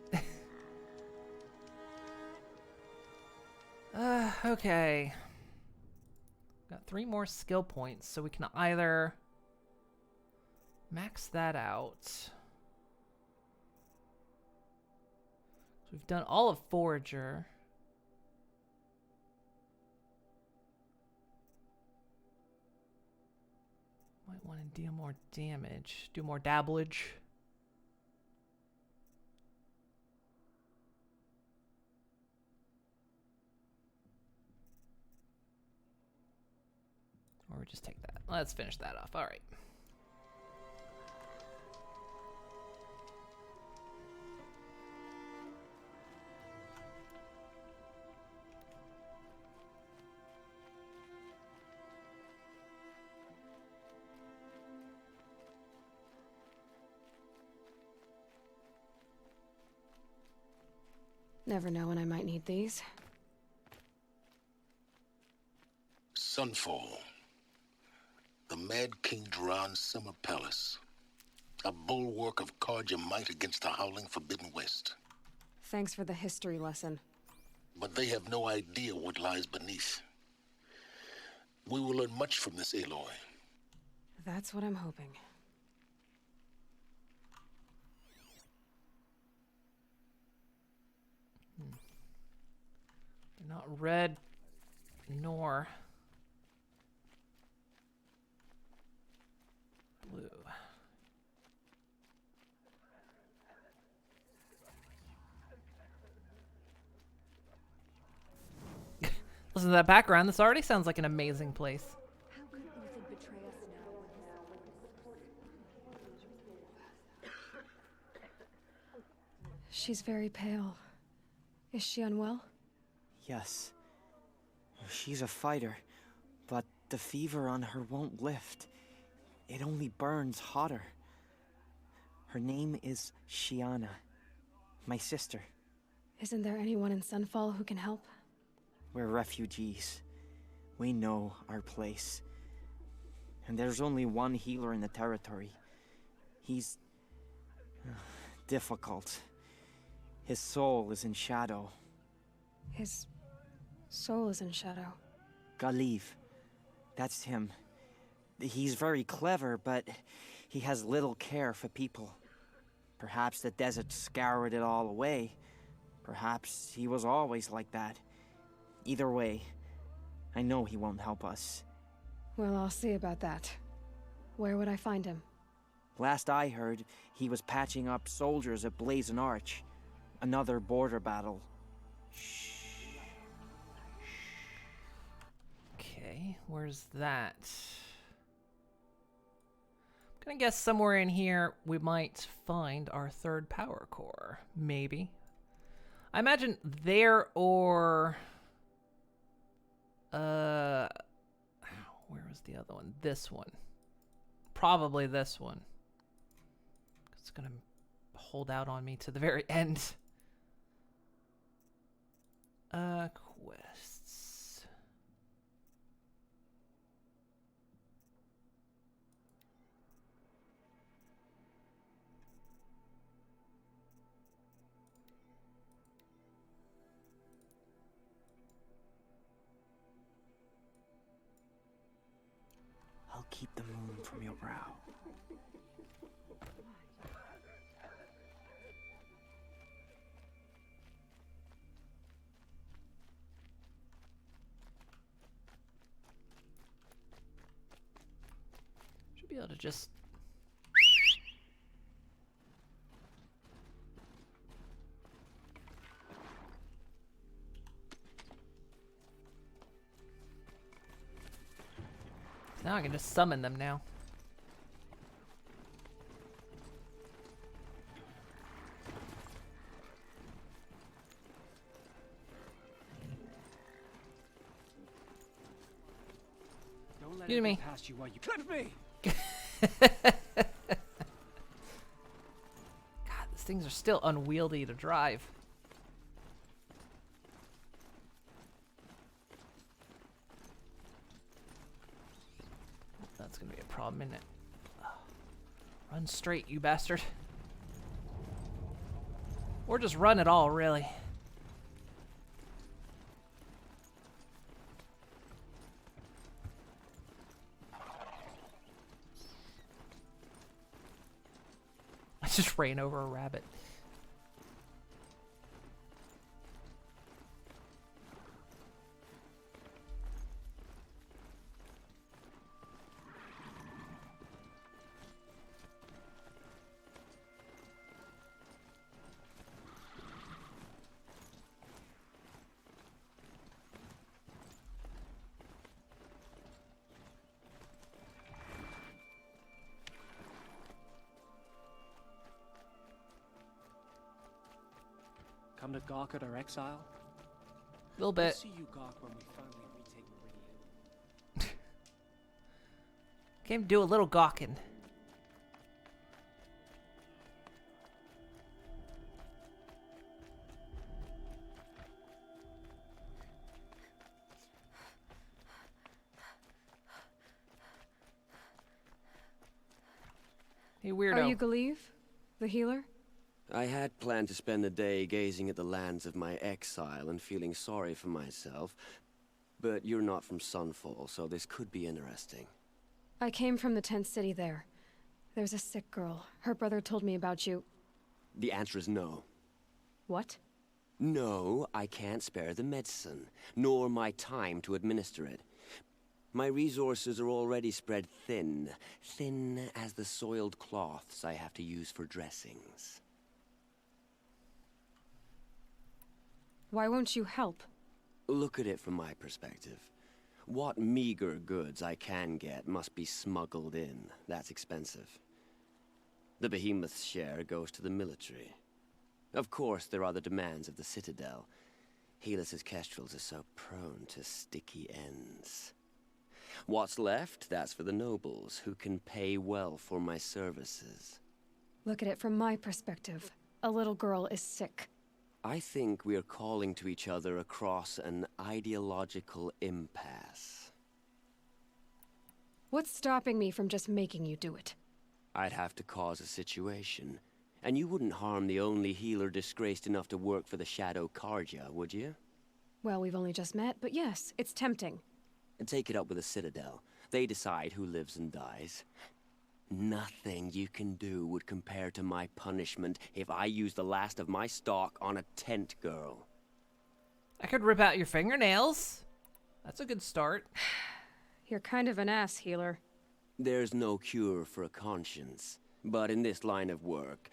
Okay. Got 3 more skill points, so we can either max that out. So we've done all of Forager. Might want to deal more damage, do more dabblage. Or we just take that. Let's finish that off. All right. Never know when I might need these. Sunfall. The Mad King Duran's summer palace. A bulwark of Karja might against the howling Forbidden West. Thanks for the history lesson. But they have no idea what lies beneath. We will learn much from this, Aloy. That's what I'm hoping. They're not red nor blue. Listen to that background. This already sounds like an amazing place. How could Ethan betray us now? She's very pale. Is she unwell? Yes. She's a fighter, but the fever on her won't lift. It only burns hotter. Her name is Shiana, my sister. Isn't there anyone in Sunfall who can help? We're refugees. We know our place. And there's only one healer in the territory. He's difficult. His soul is in shadow. His soul is in shadow. Galiv. That's him. He's very clever, but he has little care for people. Perhaps the desert scoured it all away. Perhaps he was always like that. Either way, I know he won't help us. Well, I'll see about that. Where would I find him? Last I heard, he was patching up soldiers at Blazon Arch. Another border battle. Okay, where's that? I'm gonna guess somewhere in here we might find our third power core. Maybe. I imagine there or... where was the other one? This one. Probably this one. It's gonna hold out on me to the very end. Quests. I'll keep the moon from your brow. Should be able to just... Now I can just summon them now. Don't let Excuse me. past you while you clip me. God, these things are still unwieldy to drive. That's gonna be a problem, isn't it? Run straight, you bastard. Or just run at all, really. I just ran over a rabbit. Come to gawk at our exile? A little We'll bit. see you gawk when we finally retake Meridian. Came to do a little gawking. Hey, weirdo. Are you Galiv? The healer? I had planned to spend the day gazing at the lands of my exile and feeling sorry for myself, but you're not from Sunfall, so this could be interesting. I came from the tent city there. There's a sick girl. Her brother told me about you. The answer is no. What? No, I can't spare the medicine, nor my time to administer it. My resources are already spread thin, thin as the soiled cloths I have to use for dressings. Why won't you help? Look at it from my perspective. What meager goods I can get must be smuggled in. That's expensive. The behemoth's share goes to the military. Of course, there are the demands of the Citadel. Helis's kestrels are so prone to sticky ends. What's left, that's for the nobles, who can pay well for my services. Look at it from my perspective. A little girl is sick. I think we are calling to each other across an ideological impasse. What's stopping me from just making you do it? I'd have to cause a situation. And you wouldn't harm the only healer disgraced enough to work for the Shadow Karja, would you? Well, we've only just met, but yes, it's tempting. And take it up with the Citadel. They decide who lives and dies. Nothing you can do would compare to my punishment if I use the last of my stock on a tent girl. I could rip out your fingernails. That's a good start. You're kind of an ass, healer. There's no cure for a conscience, but in this line of work,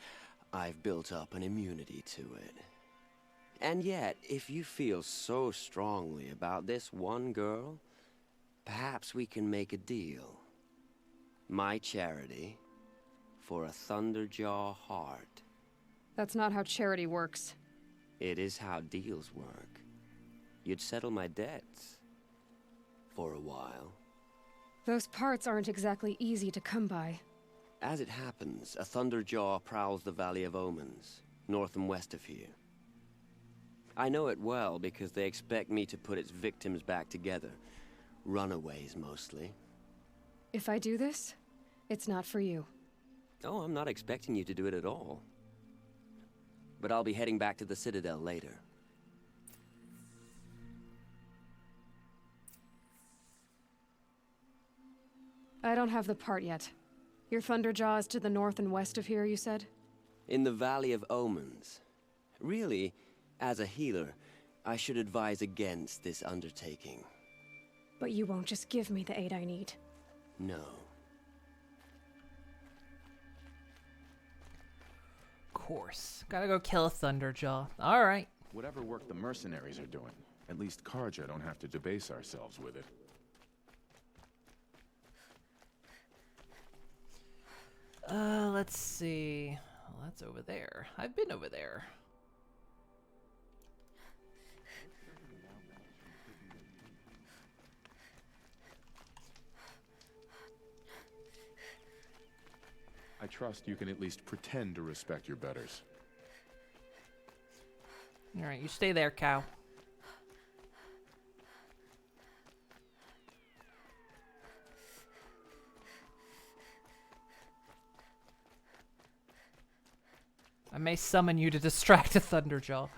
I've built up an immunity to it. And yet, if you feel so strongly about this one girl, perhaps we can make a deal. My charity for a Thunderjaw heart. That's not how charity works. It is how deals work. You'd settle my debts. For a while. Those parts aren't exactly easy to come by. As it happens, a Thunderjaw prowls the Valley of Omens, north and west of here. I know it well because they expect me to put its victims back together. Runaways, mostly. If I do this, it's not for you. Oh, I'm not expecting you to do it at all. But I'll be heading back to the Citadel later. I don't have the part yet. Your Thunderjaw is to the north and west of here, you said? In the Valley of Omens. Really, as a healer, I should advise against this undertaking. But you won't just give me the aid I need. No. Of course. Gotta go kill a Thunderjaw. Alright. Whatever work the mercenaries are doing, at least Karja don't have to debase ourselves with it. Let's see. Well, that's over there. I've been over there. I trust you can at least pretend to respect your betters. Alright, you stay there, cow. I may summon you to distract a Thunderjaw.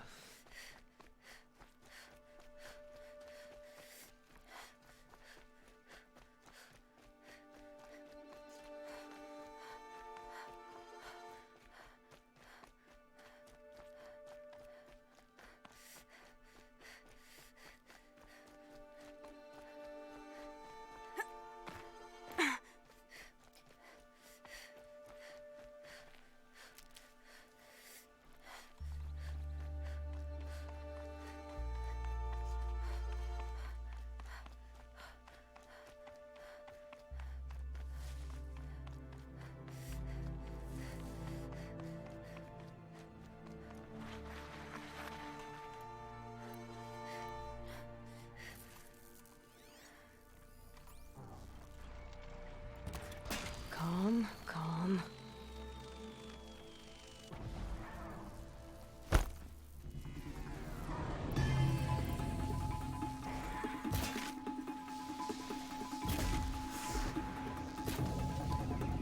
Calm, calm.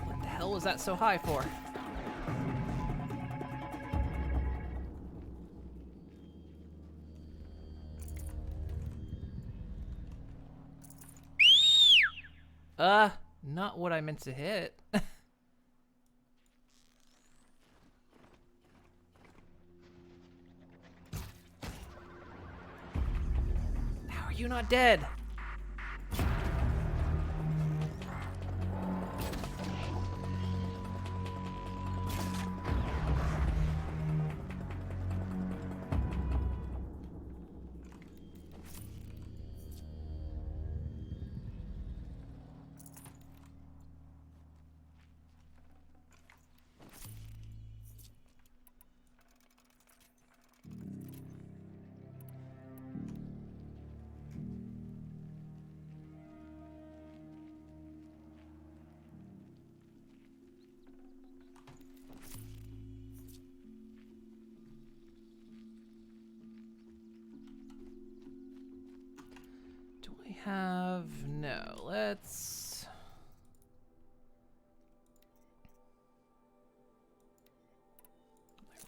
What the hell was that so high for? Not what I meant to hit. How are you not dead?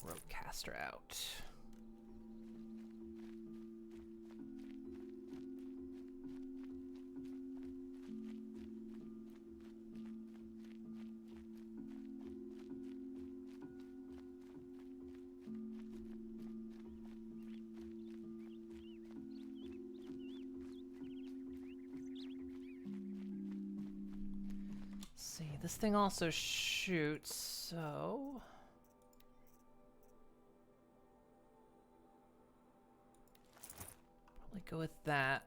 Roadcaster out. See, this thing also shoots, so probably go with that,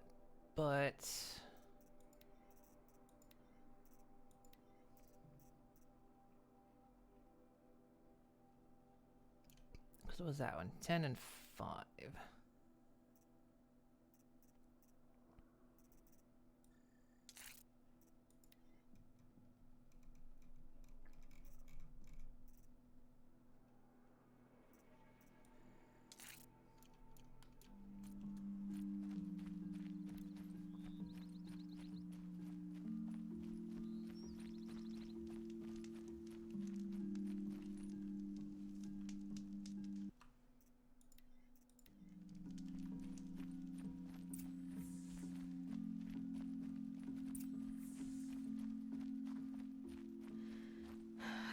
but what was that one? 10 and 5.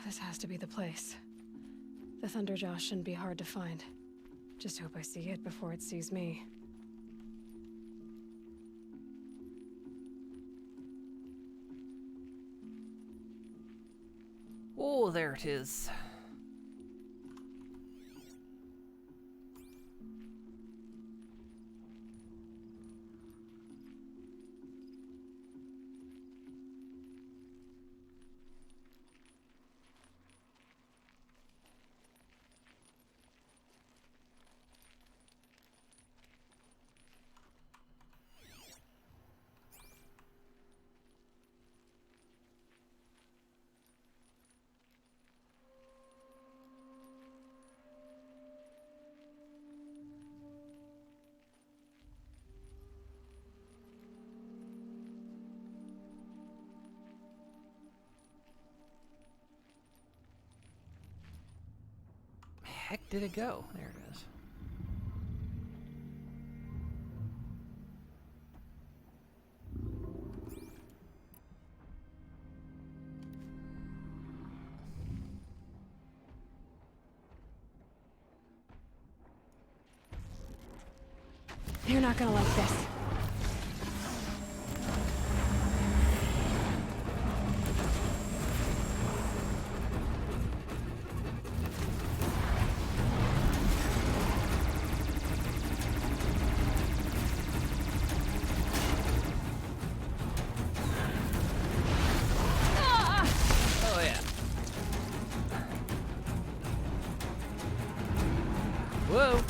This has to be the place. The Thunderjaw shouldn't be hard to find. Just hope I see it before it sees me. Oh, there it is. Heck did it go? There it is. You're not gonna like this. Oh yeah. Whoa.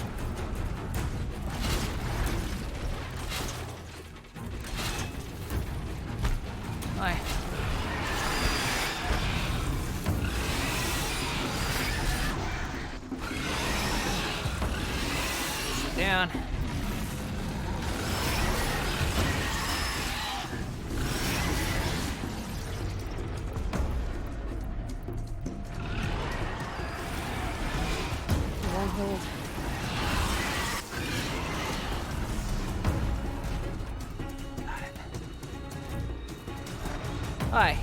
Hi. Sit down. It won't hold. Hi.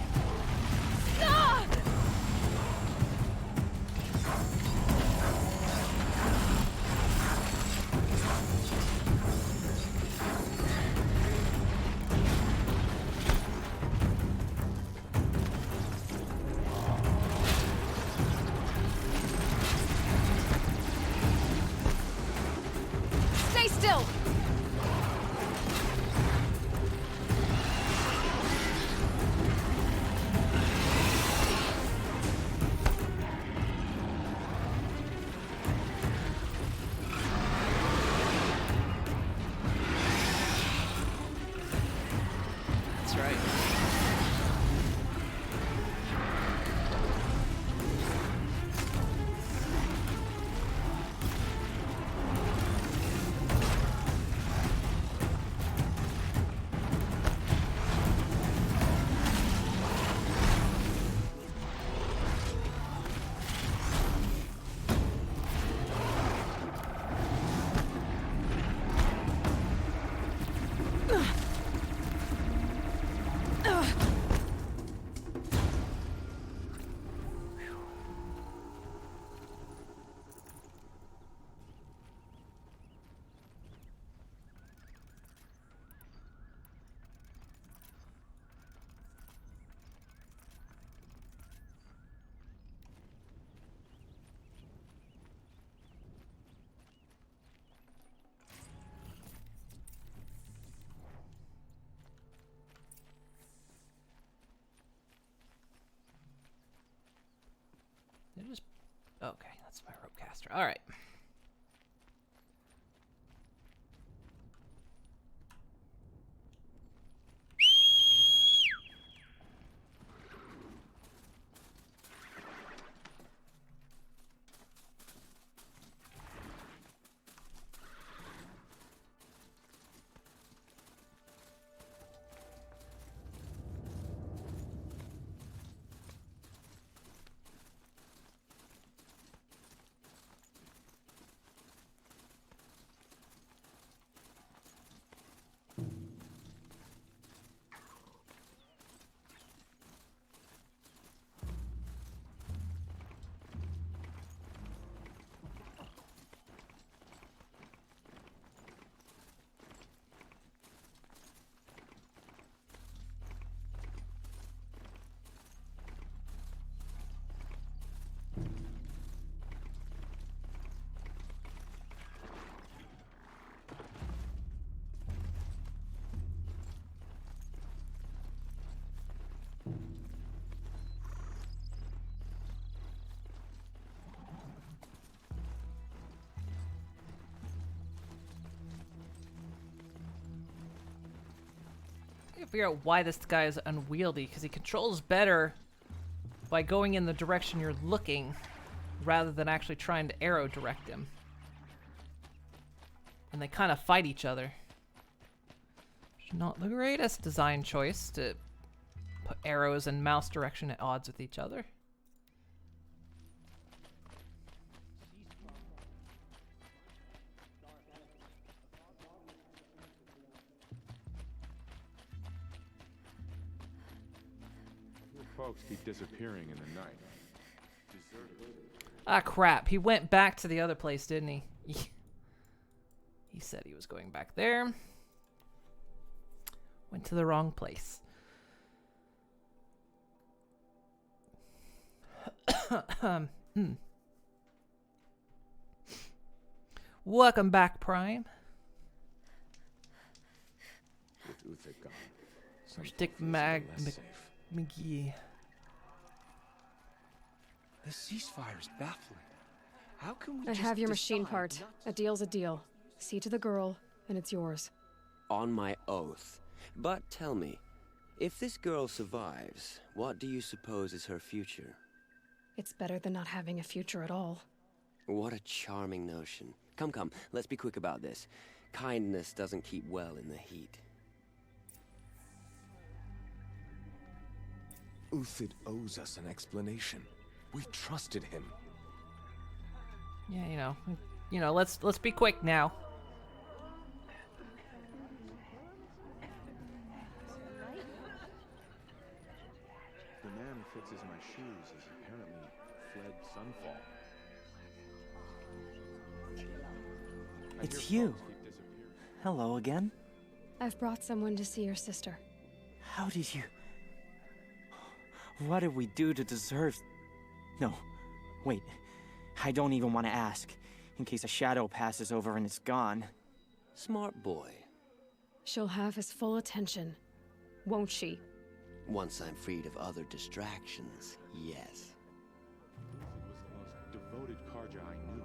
All right. Figure out why this guy is unwieldy, because he controls better by going in the direction you're looking rather than actually trying to arrow direct him. And they kind of fight each other. Which is not the greatest design choice to put arrows and mouse direction at odds with each other. Folks keep disappearing in the night. Ah, crap. He went back to the other place, didn't he? He said he was going back there. Went to the wrong place. Welcome back, Prime. With Uther gone, Where's Dick McGee? The ceasefire is baffling. How can we I have your machine part. A deal's a deal. See to the girl, and it's yours. On my oath. But tell me, if this girl survives, what do you suppose is her future? It's better than not having a future at all. What a charming notion. Come, let's be quick about this. Kindness doesn't keep well in the heat. Uthid owes us an explanation. We've trusted him. Yeah, you know, let's be quick now. The man who fixes my shoes has apparently fled Sunfall. It's you. Hello again. I've brought someone to see your sister. How did you... What did we do to deserve... No, wait. I don't even want to ask, in case a shadow passes over and it's gone. Smart boy. She'll have his full attention, won't she? Once I'm freed of other distractions, yes. He was the most devoted Karja I knew.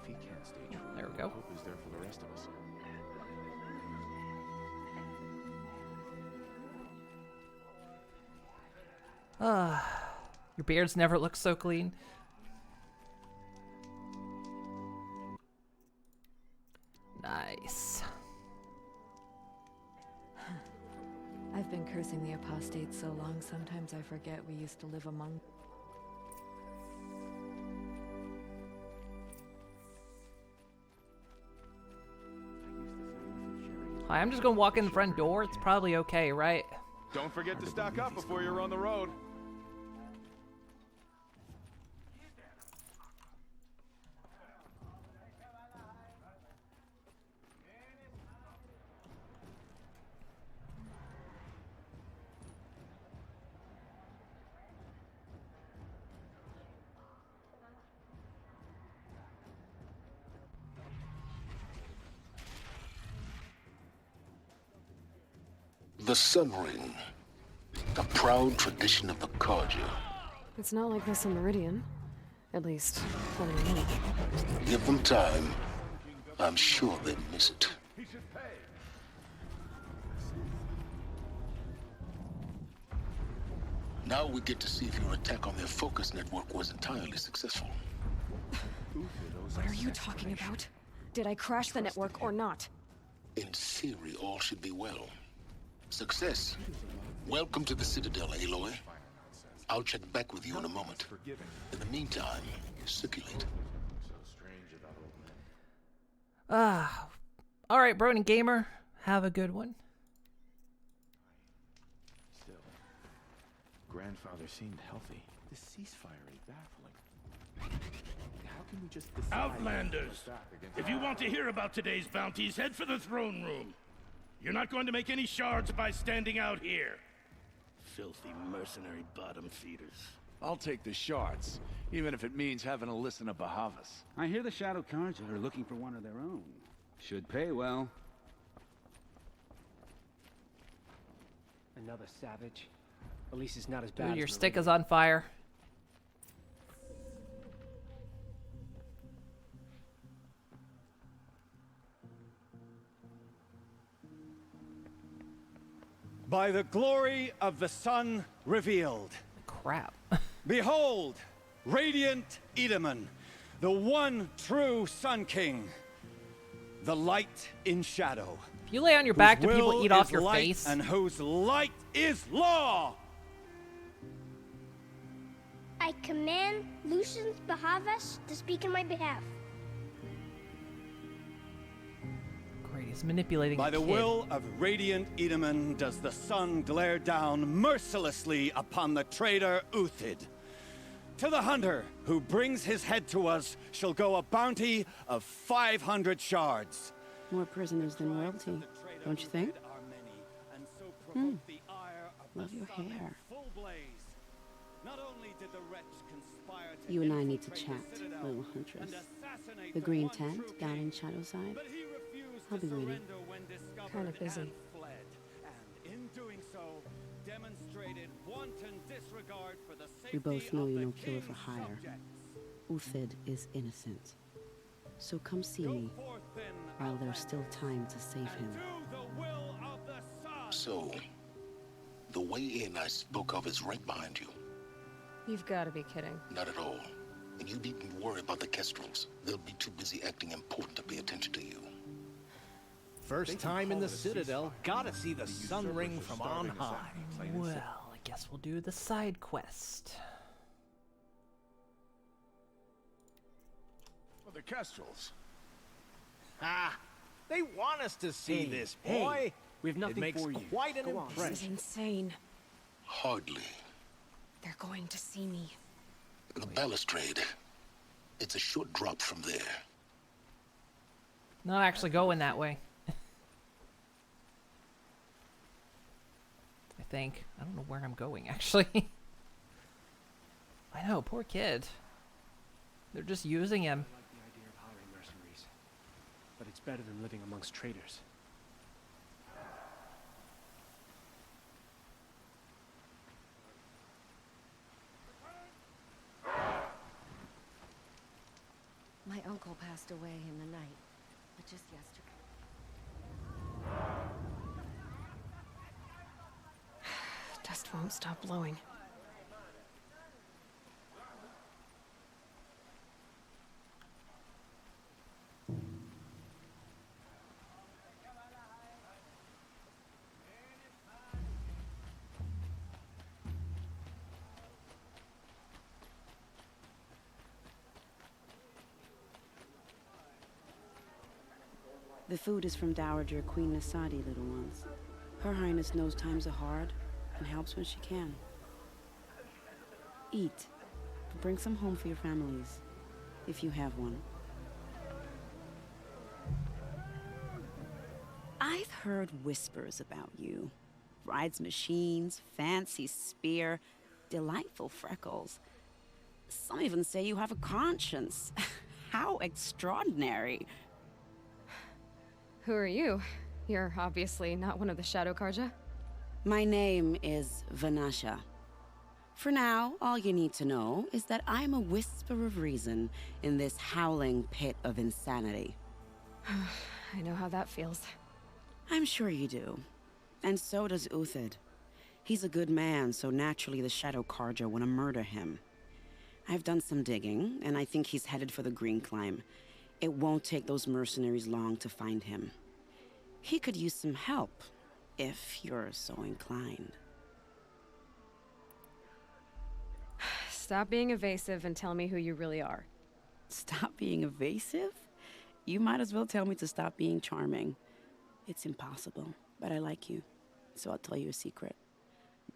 If he can't stay true, there we go. Hope is there for the rest of us. Your beards never look so clean. Nice. I've been cursing the apostates so long, sometimes I forget we used to live among... Hi, I'm just gonna walk in the front door. It's probably okay, right? Don't forget to stock up before you're on the road. The Sun Ring. The proud tradition of the Karja. It's not like this in Meridian. At least, plenty of money. Give them time. I'm sure they'd miss it. Now we get to see if your attack on their focus network was entirely successful. What are you talking about? Did I crash the network or not? In theory, all should be well. Success. Welcome to the Citadel, Aloy. I'll check back with you in a moment. In the meantime, circulate. All right, Bronin Gamer, have a good one. Still, grandfather seemed healthy. The ceasefire is baffling. How can we just decide? Outlanders! If you want to hear about today's bounties, head for the throne room. You're not going to make any shards by standing out here. Filthy mercenary bottom feeders. I'll take the shards, even if it means having to listen to Bahavas. I hear the Shadow Carja are looking for one of their own. Should pay well. Another savage. At least it's not as bad Dude, your as stick is on fire. By the glory of the sun revealed. Crap. Behold, radiant Edaman, the one true Sun King. The light in shadow. If you lay on your back, do whose people will eat off is your light face? And whose light is law. I command Lucius Bahavas to speak in my behalf. Great, he's manipulating By a the kid. will of radiant Edaman does the sun glare down mercilessly upon the traitor Uthid. To the hunter who brings his head to us shall go a bounty of 500 shards. More prisoners than royalty, don't you think? Love your hair. You and I need to chat, little huntress. The green tent down in Shadowside. I'll be waiting. Kind of busy. We both know you're no killer for hire. Uthid is innocent. So come see me while there's still time to save him. So, the way in I spoke of is right behind you. You've got to be kidding. Not at all. And you needn't worry about the Kestrels. They'll be too busy acting important to pay attention to you. First time in the Citadel, gotta see the sun ring from on high. Well, I guess we'll do the side quest. For the Kestrels. Ah, they want us to see this, boy. Hey, we have nothing it makes for you. quite an Go on. impression. This is insane. Hardly. They're going to see me. The balustrade. It's a short drop from there. Not actually going that way. I think. I don't know where I'm going, actually. I know, poor kid. They're just using him. I like the idea of hiring mercenaries, but it's better than living amongst traitors. My uncle passed away in the night, but just yesterday. Dust won't stop blowing. The food is from Dowager Queen Nasadi, little ones. Her Highness knows times are hard and helps when she can. Eat, but bring some home for your families, if you have one. I've heard whispers about you. Rides machines, fancy spear, delightful freckles. Some even say you have a conscience. How extraordinary. Who are you? You're obviously not one of the Shadow Carja. My name is Vanasha. For now, all you need to know is that I'm a whisper of reason in this howling pit of insanity. I know how that feels. I'm sure you do. And so does Uthid. He's a good man, so naturally the Shadow Carja want to murder him. I've done some digging, and I think he's headed for the Green Climb. It won't take those mercenaries long to find him. He could use some help, if you're so inclined. Stop being evasive and tell me who you really are. Stop being evasive? You might as well tell me to stop being charming. It's impossible, but I like you, so I'll tell you a secret.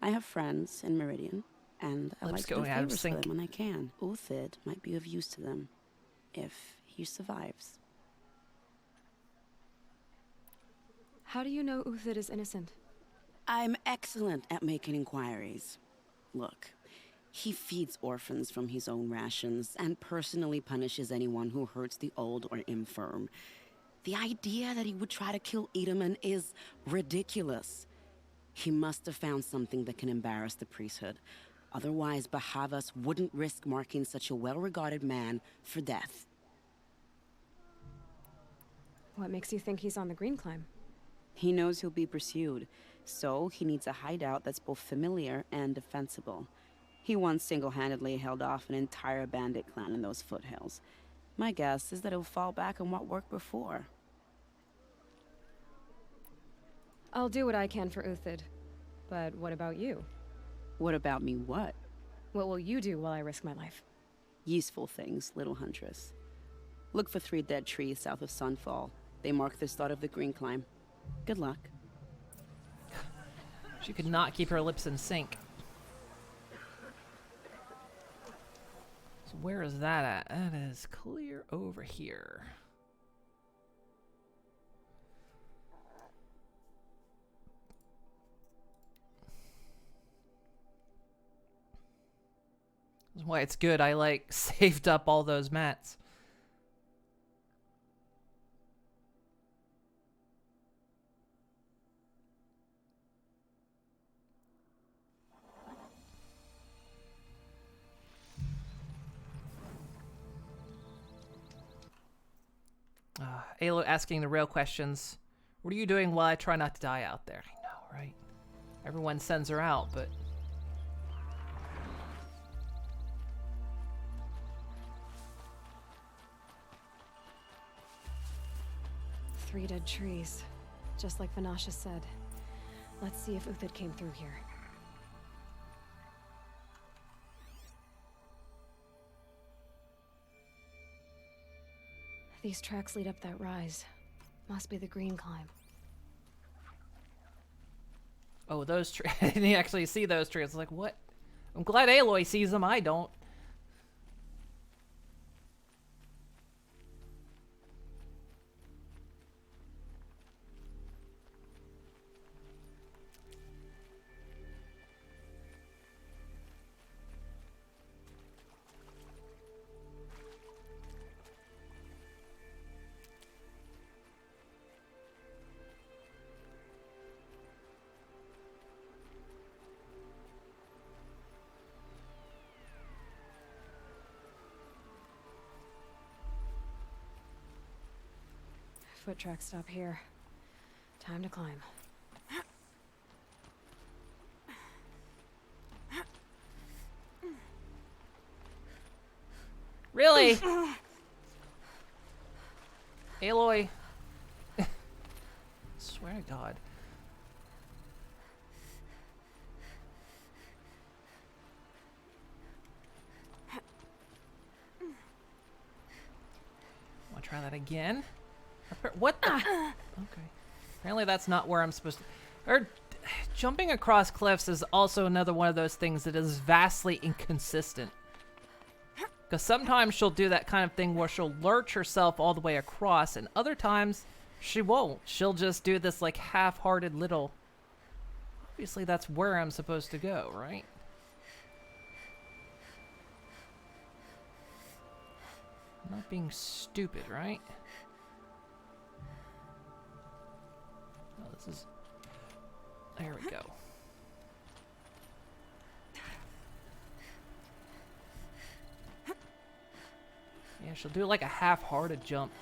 I have friends in Meridian, and I like to do favors for them when I can. Uthid might be of use to them, if he survives. How do you know Uthid is innocent? I'm excellent at making inquiries. Look, he feeds orphans from his own rations and personally punishes anyone who hurts the old or infirm. The idea that he would try to kill Edelman is ridiculous. He must have found something that can embarrass the priesthood. Otherwise, Bahavas wouldn't risk marking such a well-regarded man for death. What makes you think he's on the Green Climb? He knows he'll be pursued, so he needs a hideout that's both familiar and defensible. He once single-handedly held off an entire bandit clan in those foothills. My guess is that he'll fall back on what worked before. I'll do what I can for Uthid. But what about you? What about me what? What will you do while I risk my life? Useful things, little huntress. Look for 3 dead trees south of Sunfall. They mark the start of the Green Climb. Good luck. She could not keep her lips in sync. So where is that at? That is clear over here. That's why it's good I like saved up all those mats. Alo asking the real questions. What are you doing while I try not to die out there? I know, right? Everyone sends her out, but... Three dead trees, just like Vanasha said. Let's see if Uthid came through here. These tracks lead up that rise. Must be the Green Climb. Oh, those trees. I didn't actually see those trees. I was like, what? I'm glad Aloy sees them. I don't. Foot tracks stop here. Time to climb. Really? Aloy. Swear to God. Want to try that again? What the? Okay. Apparently that's not where I'm supposed to... Or jumping across cliffs is also another one of those things that is vastly inconsistent. Because sometimes she'll do that kind of thing where she'll lurch herself all the way across, and other times she won't. She'll just do this like half-hearted little... Obviously that's where I'm supposed to go, right? I'm not being stupid, right? Oh, this is... There we go. Yeah, she'll do like a half-hearted jump.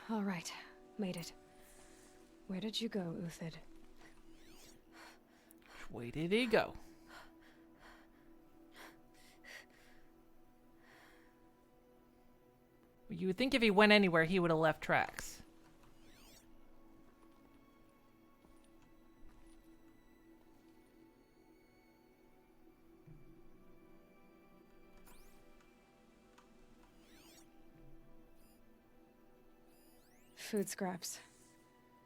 All right, made it. Where did you go, Uthid? Where did he go? You would think if he went anywhere, he would have left tracks. Food scraps.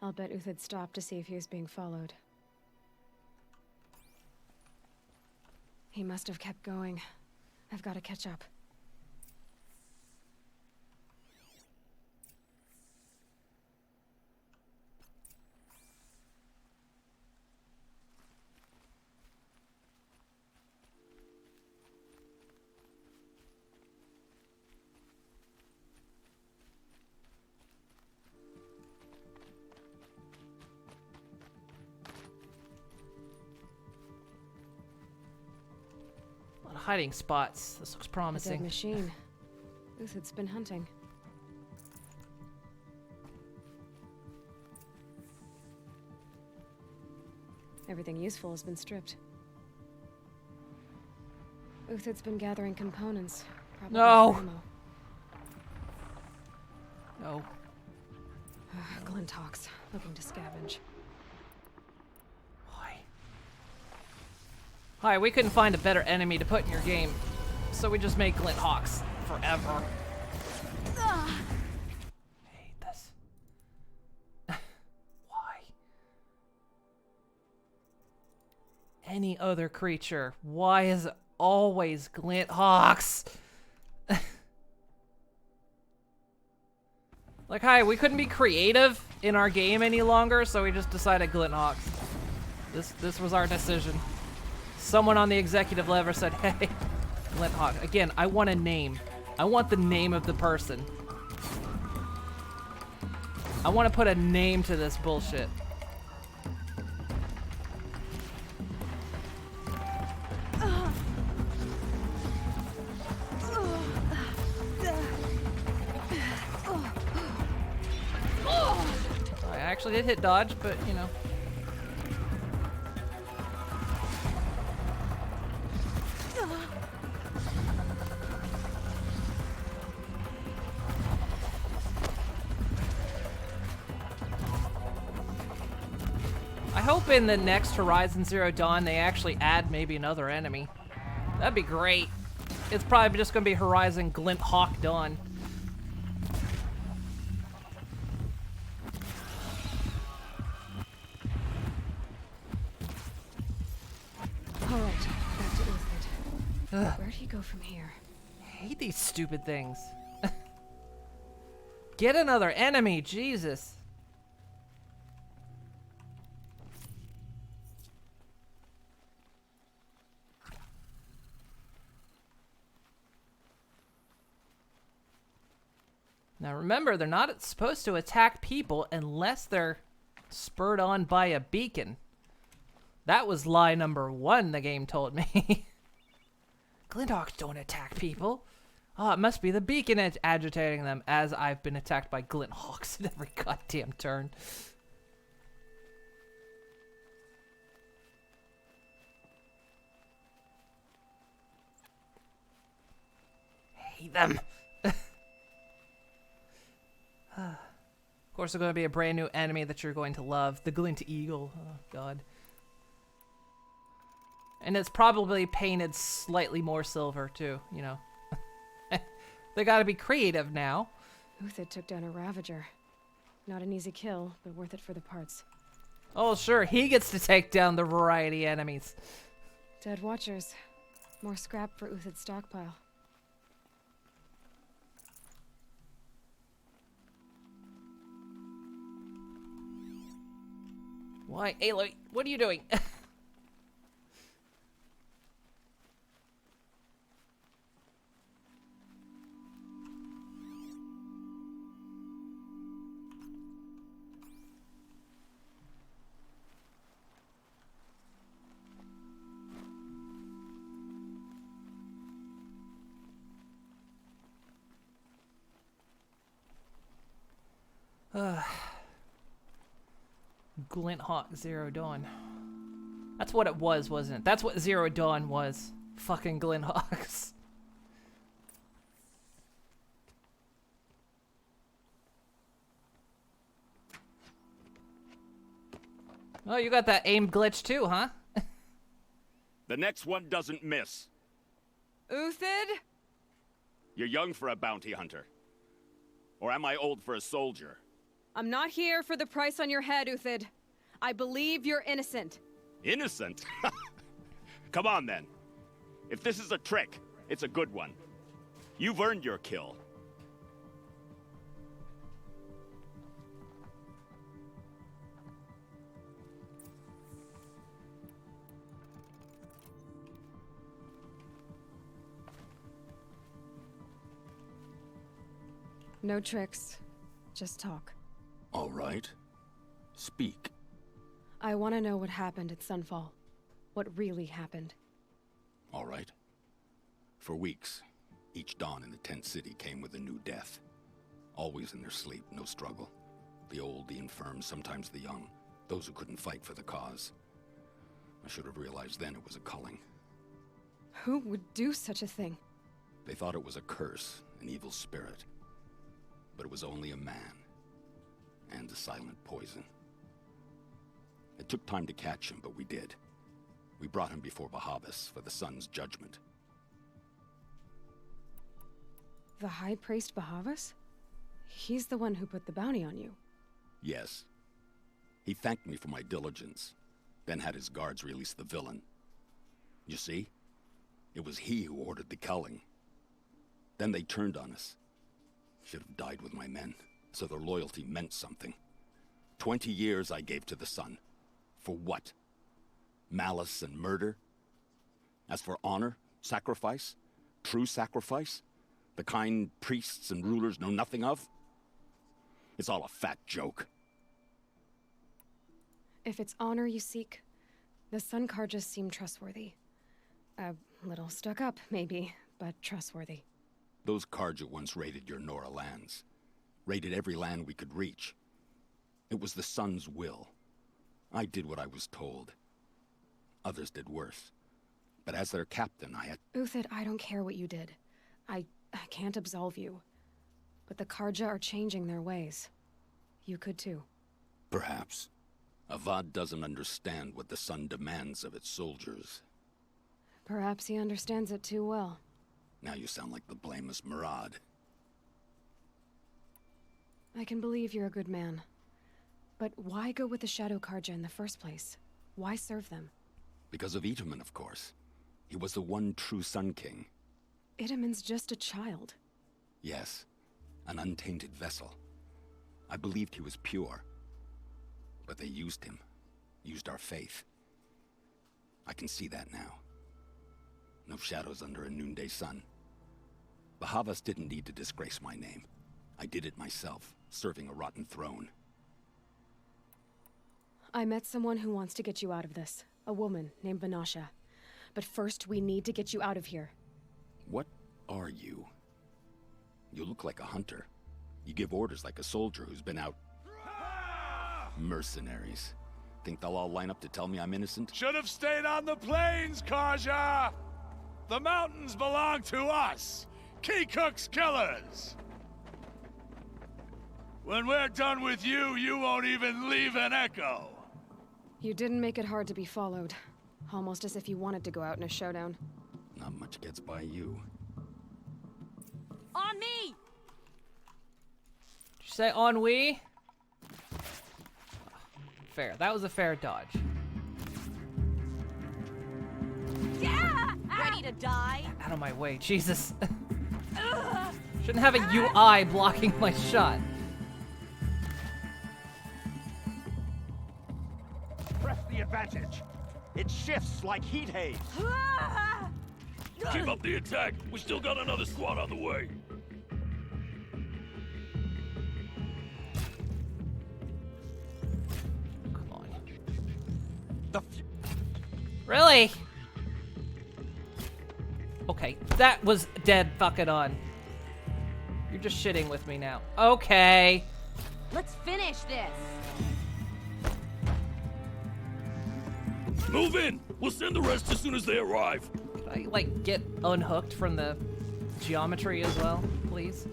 I'll bet Uthid stopped to see if he was being followed. He must have kept going. I've got to catch up. Hiding spots. This looks A promising. dead machine. Uthid's been hunting. Everything useful has been stripped. Uthid's been gathering components. Probably No. for ammo. No. Glinthawks, looking to scavenge. Hi, we couldn't find a better enemy to put in your game, so we just made Glinthawks forever. I hate this. Why? Any other creature. Why is it always Glinthawks? Like, hi, we couldn't be creative in our game any longer, so we just decided Glinthawks. This was our decision. Someone on the executive level said, hey, Glinthawk. Again, I want a name. I want the name of the person. I want to put a name to this bullshit. I actually did hit dodge, but, you know. I hope in the next Horizon Zero Dawn they actually add maybe another enemy. That'd be great. It's probably just gonna be Horizon Glinthawk Dawn. Alright, back to Uthid. Where'd he go from here? I hate these stupid things. Get another enemy, Jesus. Now remember, they're not supposed to attack people unless they're spurred on by a beacon. That was lie number 1 the game told me. Glinthawks don't attack people. Oh, it must be the beacon agitating them, as I've been attacked by Glinthawks at every goddamn turn. Hate them. Of course, there's going to be a brand new enemy that you're going to love. The Glint Eagle. Oh, God. And it's probably painted slightly more silver, too, you know. They gotta be creative now. Uthid took down a Ravager. Not an easy kill, but worth it for the parts. Oh, sure, he gets to take down the variety enemies. Dead Watchers. More scrap for Uthid's stockpile. Why, Aloy, what are you doing? Glint Hawk Zero Dawn. That's what it was, wasn't it? That's what Zero Dawn was. Fucking Glint Hawks. Oh, you got that aim glitch too, huh? The next one doesn't miss. Uthid? You're young for a bounty hunter. Or am I old for a soldier? I'm not here for the price on your head, Uthid. I believe you're innocent. Innocent? Come on, then. If this is a trick, it's a good one. You've earned your kill. No tricks. Just talk. All right. Speak. I want to know what happened at Sunfall. What really happened. All right. For weeks, each dawn in the tent city came with a new death. Always in their sleep, no struggle. The old, the infirm, sometimes the young. Those who couldn't fight for the cause. I should have realized then it was a culling. Who would do such a thing? They thought it was a curse, an evil spirit. But it was only a man. And a silent poison. It took time to catch him, but we did. We brought him before Bahavas for the sun's judgment. The High Priest Bahavas? He's the one who put the bounty on you. Yes. He thanked me for my diligence, then had his guards release the villain. You see? It was he who ordered the culling. Then they turned on us. Should have died with my men, so their loyalty meant something. 20 years I gave to the sun. For what? Malice and murder? As for honor, sacrifice, true sacrifice, the kind priests and rulers know nothing of? It's all a fat joke. If it's honor you seek, the Sun Karjas seem trustworthy. A little stuck up, maybe, but trustworthy. Those Karja once raided your Nora lands. Raided every land we could reach. It was the Sun's will. I did what I was told. Others did worse. But as their captain, I had... Uthid, I don't care what you did. I can't absolve you. But the Karja are changing their ways. You could too. Perhaps. Avad doesn't understand what the Sun demands of its soldiers. Perhaps he understands it too well. Now you sound like the blameless Murad. I can believe you're a good man. But why go with the Shadow Karja in the first place? Why serve them? Because of Itaman, of course. He was the one true Sun King. Itaman's just a child. Yes, an untainted vessel. I believed he was pure. But they used him. Used our faith. I can see that now. No shadows under a noonday sun. Bahavas didn't need to disgrace my name. I did it myself, serving a rotten throne. I met someone who wants to get you out of this. A woman named Vanasha. But first, we need to get you out of here. What are you? You look like a hunter. You give orders like a soldier who's been out... Mercenaries. Think they'll all line up to tell me I'm innocent? Should have stayed on the plains, Karja! The mountains belong to us! Keycook's killers! When we're done with you, you won't even leave an echo! You didn't make it hard to be followed. Almost as if you wanted to go out in a showdown. Not much gets by you. On me! Did you say ennui? Fair. That was a fair dodge. Yeah! Ready to die? Out of my way, Jesus. Shouldn't have a UI blocking my shot. Press the advantage. It shifts like heat haze. Keep up the attack. We still got another squad on the way. Come on. Really? Okay, that was dead fucking on. You're just shitting with me now. Okay. Let's finish this. Move in. We'll send the rest as soon as they arrive. Could I, like, get unhooked from the geometry as well, please?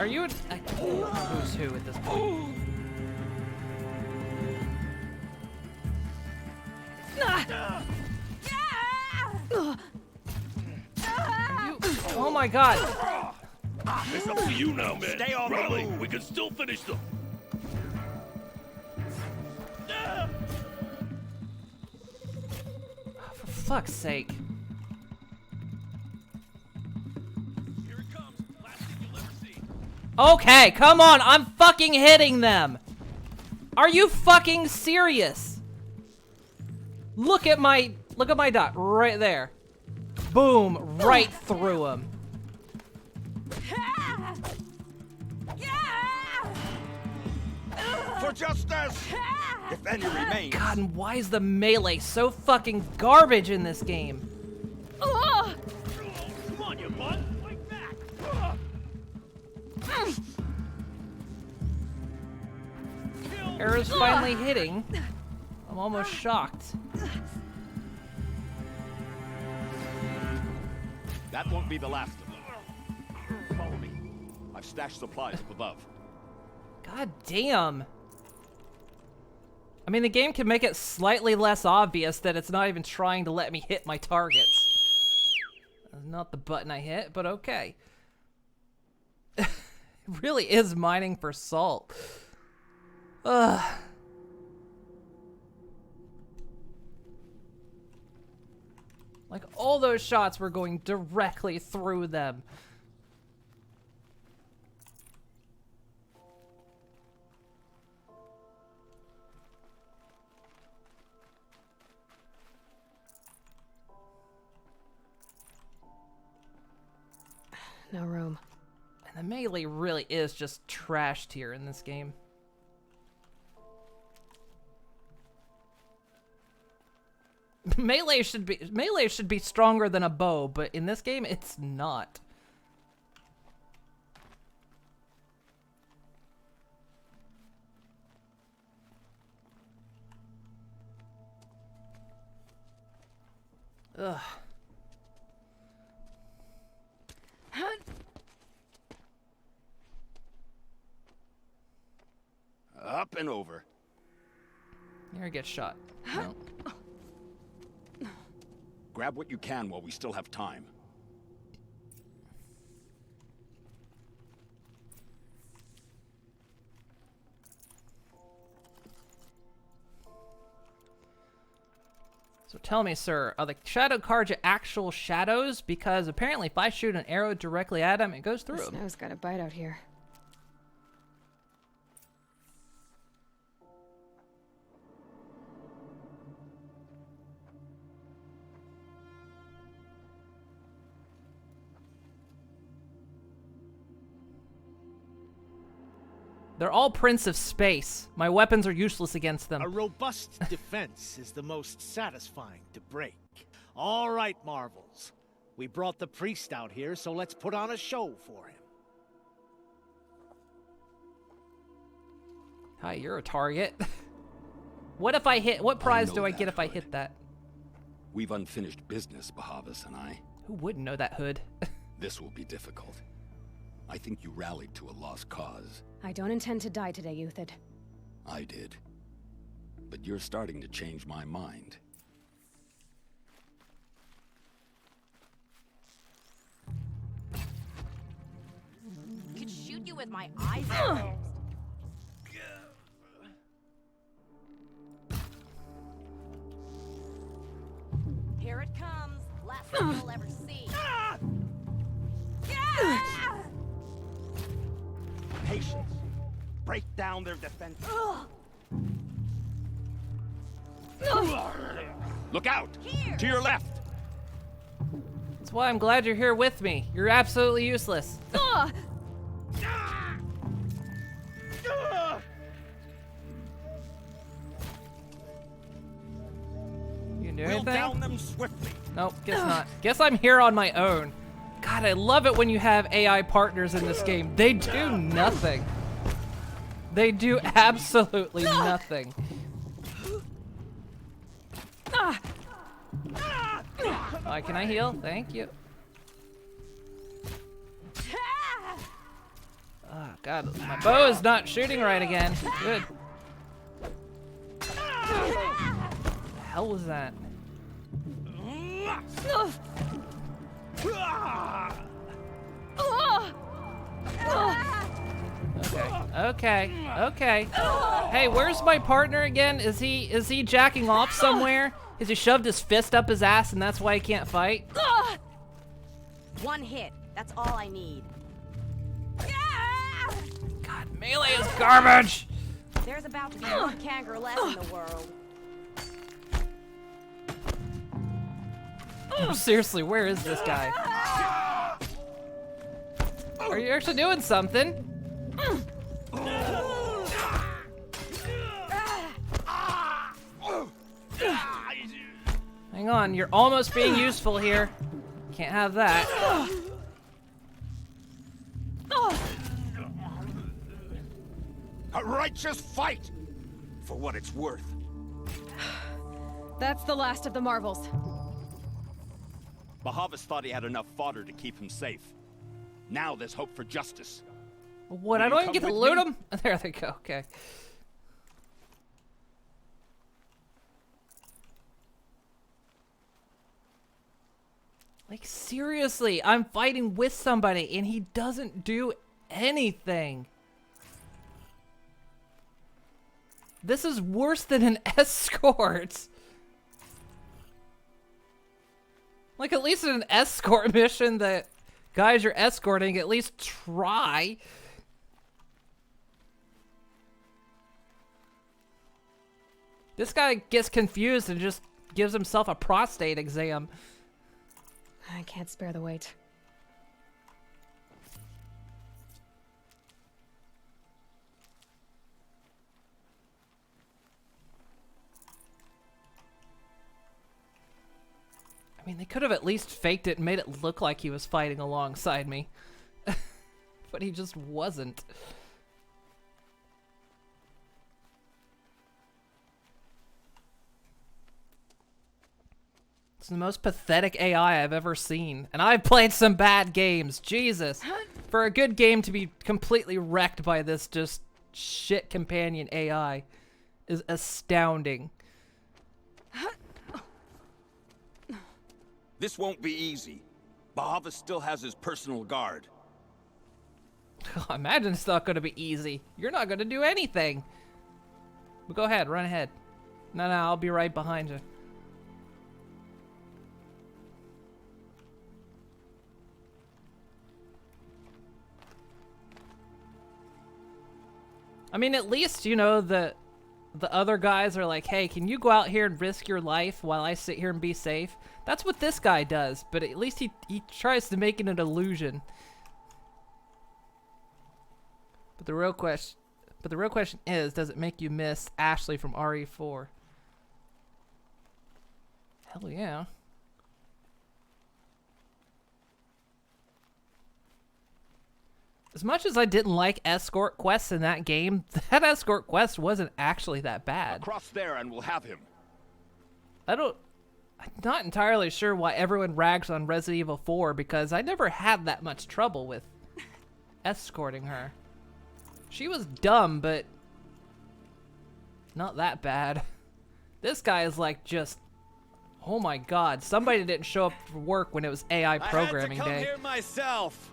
Are you? I don't know who's who at this point. Oh my god! It's up to you now, man. Stay on the Riley, move. we can still finish them. For fuck's sake. Here it comes. Last thing you'll ever see. Okay, come on, I'm fucking hitting them! Are you fucking serious? Look at my dot right there. Boom, right through him. For justice! If any remains. God, and why is the melee so fucking garbage in this game? Come on, you butt. Fight back. Arrow's finally hitting. I'm almost shocked. That won't be the last of them. Follow me. I've stashed supplies up above. God damn. I mean, the game can make it slightly less obvious that it's not even trying to let me hit my targets. That's not the button I hit, but okay. It really is mining for salt. Ugh. Like, all those shots were going directly through them. No room. And the melee really is just trashed here in this game. Melee should be stronger than a bow, but in this game it's not. Ugh. Up and over. Here, get shot. No. Grab what you can while we still have time. So tell me, sir, are the shadow cards actual shadows? Because apparently if I shoot an arrow directly at them, it goes through The them. snow's got a bite out here. They're all prints of space. My weapons are useless against them. A robust defense is the most satisfying to break. All right, Marvels. We brought the priest out here, so let's put on a show for him. Hi, you're a target. What if I hit? What prize do I get if I hit that? We've unfinished business, Bahavas and I. Who wouldn't know that, Hood? This will be difficult. I think you rallied to a lost cause. I don't intend to die today, Uthid. I did. But you're starting to change my mind. Could shoot you with my eyes closed. Here it comes. Last one you'll ever see. Patience. Break down their defenses. Look out! Here. To your left! That's why I'm glad you're here with me. You're absolutely useless. You can do anything? Down them swiftly. Nope, guess not. Guess I'm here on my own. God, I love it when you have AI partners in this game. They do nothing. They do absolutely nothing. Can I heal? Thank you. Oh, God, my bow is not shooting right again. Good. What the hell was that? Okay. Hey, where's my partner again? Is he jacking off somewhere? Has he shoved his fist up his ass and that's why he can't fight? One hit. That's all I need. God, melee is garbage! There's about to be one kangaroo less in the world. Oh, seriously, where is this guy? Are you actually doing something? Hang on, you're almost being useful here. Can't have that. A righteous fight! For what it's worth. That's the last of the marvels. Bahavas thought he had enough fodder to keep him safe. Now there's hope for justice. What, I don't even get to loot them? There they go, okay. Like, seriously, I'm fighting with somebody and he doesn't do anything. This is worse than an escort. Like, at least in an escort mission, the guys you're escorting at least try. This guy gets confused and just gives himself a prostate exam. I can't spare the weight. I mean, they could have at least faked it and made it look like he was fighting alongside me. But he just wasn't. It's the most pathetic AI I've ever seen. And I've played some bad games. Jesus. For a good game to be completely wrecked by this just shit companion AI is astounding. This won't be easy. Bahavas still has his personal guard. Imagine it's not going to be easy. You're not going to do anything. But go ahead, run ahead. No, I'll be right behind you. I mean, at least, you know, the other guys are like, hey, can you go out here and risk your life while I sit here and be safe? That's what this guy does, but at least he tries to make it an illusion. But the real question is, does it make you miss Ashley from RE4? Hell yeah. As much as I didn't like escort quests in that game, that escort quest wasn't actually that bad. Across there and we'll have him. I'm not entirely sure why everyone rags on Resident Evil 4 because I never had that much trouble with escorting her. She was dumb, but not that bad. This guy is like just, oh my god, somebody didn't show up for work when it was AI programming I had to come day. here myself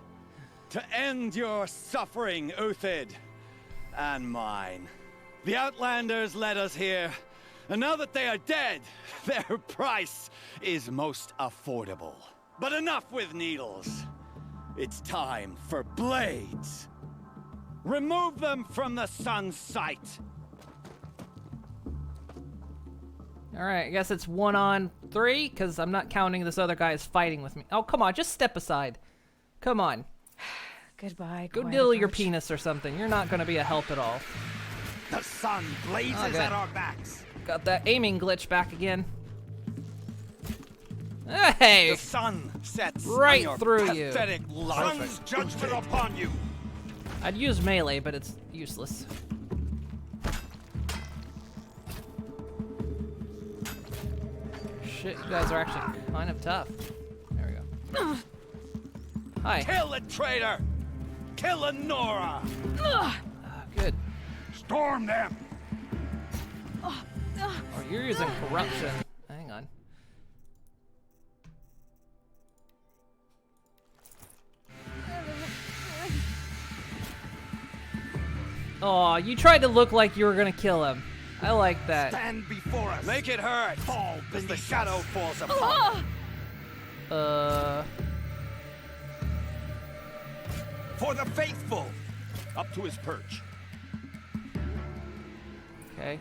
to end your suffering, Uthid, and mine. The Outlanders led us here, and now that they are dead, their price is most affordable. But enough with needles. It's time for blades. Remove them from the sun's sight. Alright, I guess it's 1 on 3, because I'm not counting this other guy as fighting with me. Oh, come on, just step aside. Come on. Goodbye, Go quiet diddle your approach. penis or something. You're not going to be a help at all. The sun blazes at our backs. Got that aiming glitch back again. Hey! The sun sets right on your through you. pathetic life. Sun's judgment upon you. I'd use melee, but it's useless. Shit, you guys are actually kind of tough. There we go. Hi. Kill the traitor! Kill Lenora! Good. Storm them! Oh, you're using corruption. Hang on. Oh, you tried to look like you were gonna kill him. I like that. Stand before us. Make it hurt! Fall as the shadow falls upon us. For the faithful! Up to his perch. Okay.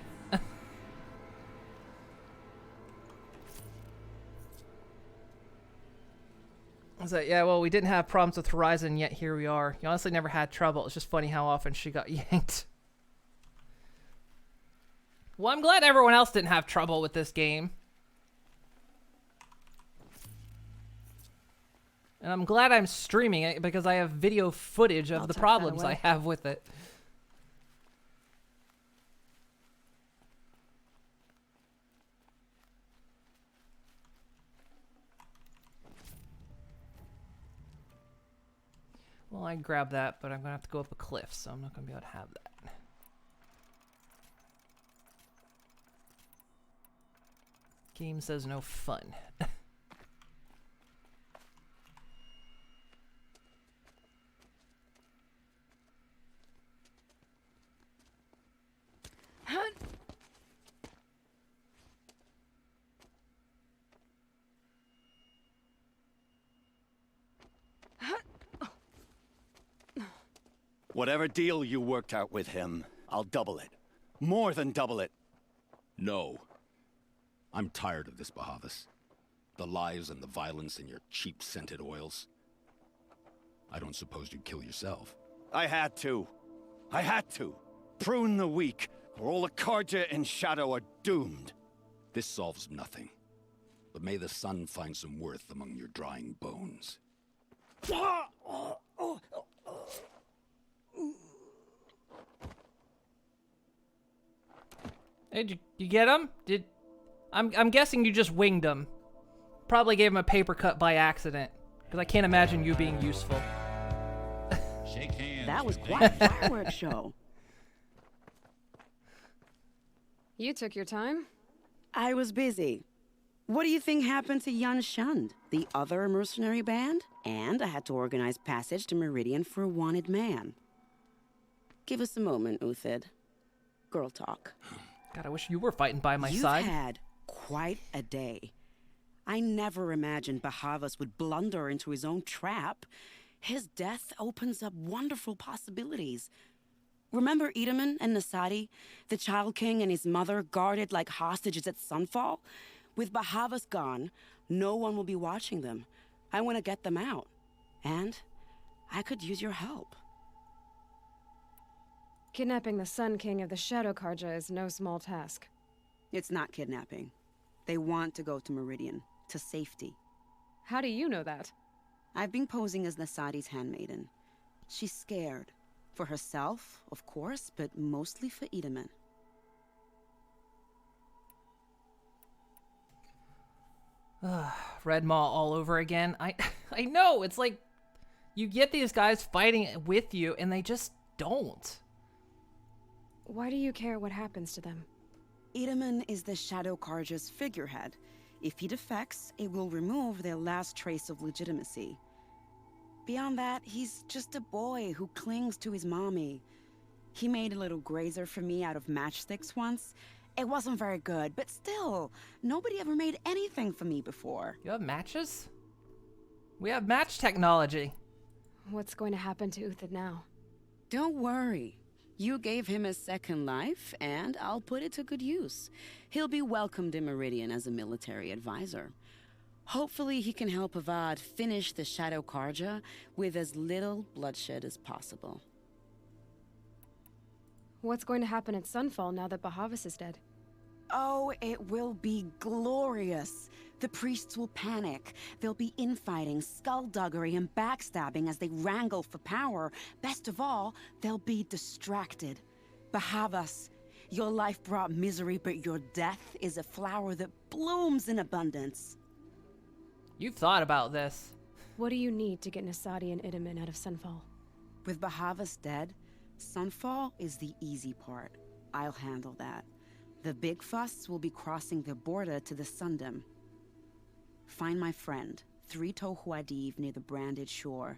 I was like, yeah, well, we didn't have problems with Horizon, yet here we are. You honestly never had trouble. It's just funny how often she got yanked. Well, I'm glad everyone else didn't have trouble with this game. And I'm glad I'm streaming it because I have video footage of the problems I have with it. Well, I grabbed that, but I'm going to have to go up a cliff, so I'm not going to be able to have that. Game says no fun. Whatever deal you worked out with him, I'll double it. More than double it. No. I'm tired of this, Bahavas. The lies and the violence in your cheap scented oils. I don't suppose you'd kill yourself. I had to. I had to. Prune the weak, or all the Karja in Shadow are doomed. This solves nothing. But may the sun find some worth among your drying bones. Hey, did you get him? I'm guessing you just winged him. Probably gave him a paper cut by accident. Because I can't imagine you being useful. Shake hands. That was quite a fireworks show. You took your time? I was busy. What do you think happened to Yun Shund, the other mercenary band? And I had to organize passage to Meridian for a wanted man. Give us a moment, Uthid. Girl talk. God, I wish you were fighting by my You've side. had quite a day. I never imagined Bahavas would blunder into his own trap. His death opens up wonderful possibilities. Remember Edaman and Nasadi, the Child King and his mother guarded like hostages at sunfall? With Bahavas gone, no one will be watching them. I want to get them out. And I could use your help. Kidnapping the Sun King of the Shadow Karja is no small task. It's not kidnapping. They want to go to Meridian, to safety. How do you know that? I've been posing as Nasadi's handmaiden. She's scared. For herself, of course, but mostly for Edaman. Red Maw all over again. I know, it's like You get these guys fighting with you, and they just don't. Why do you care what happens to them? Itaman is the Shadow Carja's figurehead. If he defects, it will remove their last trace of legitimacy. Beyond that, he's just a boy who clings to his mommy. He made a little grazer for me out of matchsticks once. It wasn't very good, but still, nobody ever made anything for me before. You have matches? We have match technology. What's going to happen to Uthid now? Don't worry. You gave him a second life, and I'll put it to good use. He'll be welcomed in Meridian as a military advisor. Hopefully he can help Avad finish the Shadow Carja with as little bloodshed as possible. What's going to happen at Sunfall now that Bahavas is dead? Oh, it will be glorious. The priests will panic. There'll be infighting, skullduggery, and backstabbing as they wrangle for power. Best of all, they'll be distracted. Bahavas, your life brought misery, but your death is a flower that blooms in abundance. You've thought about this. What do you need to get Nasadi and Itaman out of Sunfall? With Bahavas dead, Sunfall is the easy part. I'll handle that. The big fuss will be crossing the border to the Sundom. Find my friend, 3 Tohuadiv near the branded shore.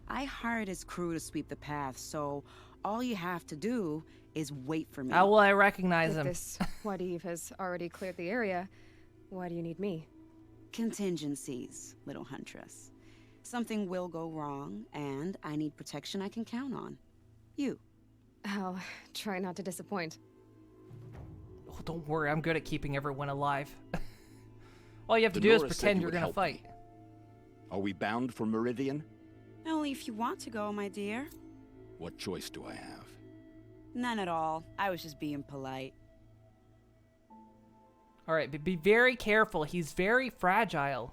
I hired his crew to sweep the path, so all you have to do is wait for me. How will I recognize If him? this Wadiv has already cleared the area, why do you need me? Contingencies, little huntress. Something will go wrong, and I need protection I can count on. You. I'll try not to disappoint. Oh, don't worry, I'm good at keeping everyone alive. All you have to The do is Nora said pretend you you're would gonna help fight. me. Are we bound for Meridian? Only if you want to go, my dear. What choice do I have? None at all. I was just being polite. Alright, but be very careful. He's very fragile.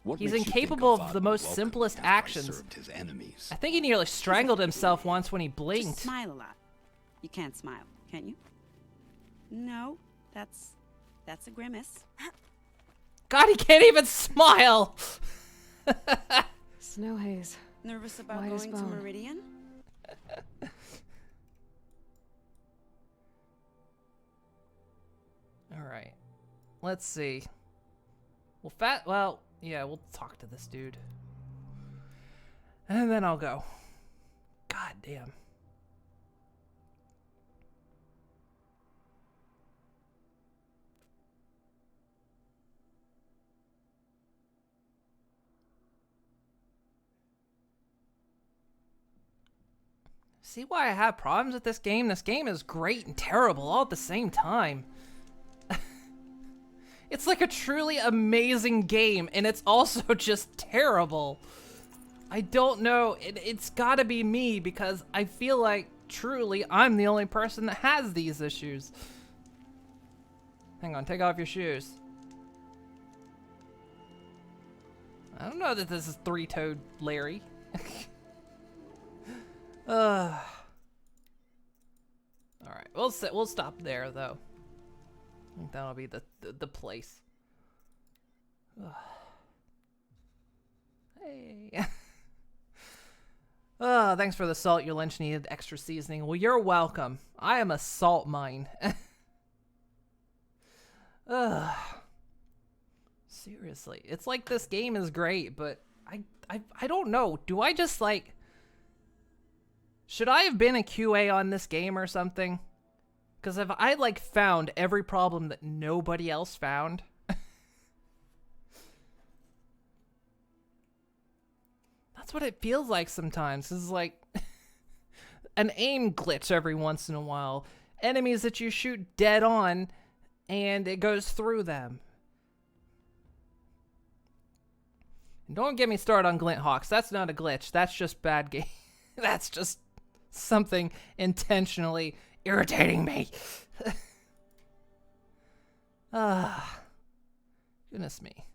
What He's makes you think incapable of Avad the would most welcome simplest me after I actions. served his enemies? I think he nearly strangled himself once when he blinked. Just smile a lot. You can't smile, can't you? No, that's a grimace. God, he can't even smile! Snow haze. Nervous about White as going to bone. Meridian? Alright. Let's see. Yeah, we'll talk to this dude. And then I'll go. God damn. See why I have problems with this game? This game is great and terrible all at the same time. It's like a truly amazing game, and it's also just terrible. I don't know. It's gotta be me, because I feel like, truly, I'm the only person that has these issues. Hang on, take off your shoes. I don't know that this is three-toed Larry. Alright, we'll stop there, though. I think that'll be the place. Hey. Thanks for the salt. Your lunch needed extra seasoning. Well, you're welcome. I am a salt mine. Seriously. It's like this game is great, but I don't know. Do I just like... Should I have been a QA on this game or something? Because if I, like, found every problem that nobody else found... That's what it feels like sometimes. This is like an aim glitch every once in a while. Enemies that you shoot dead on, and it goes through them. And don't get me started on Glint Hawks. That's not a glitch. That's just bad game. That's just something intentionally irritating me. Goodness me.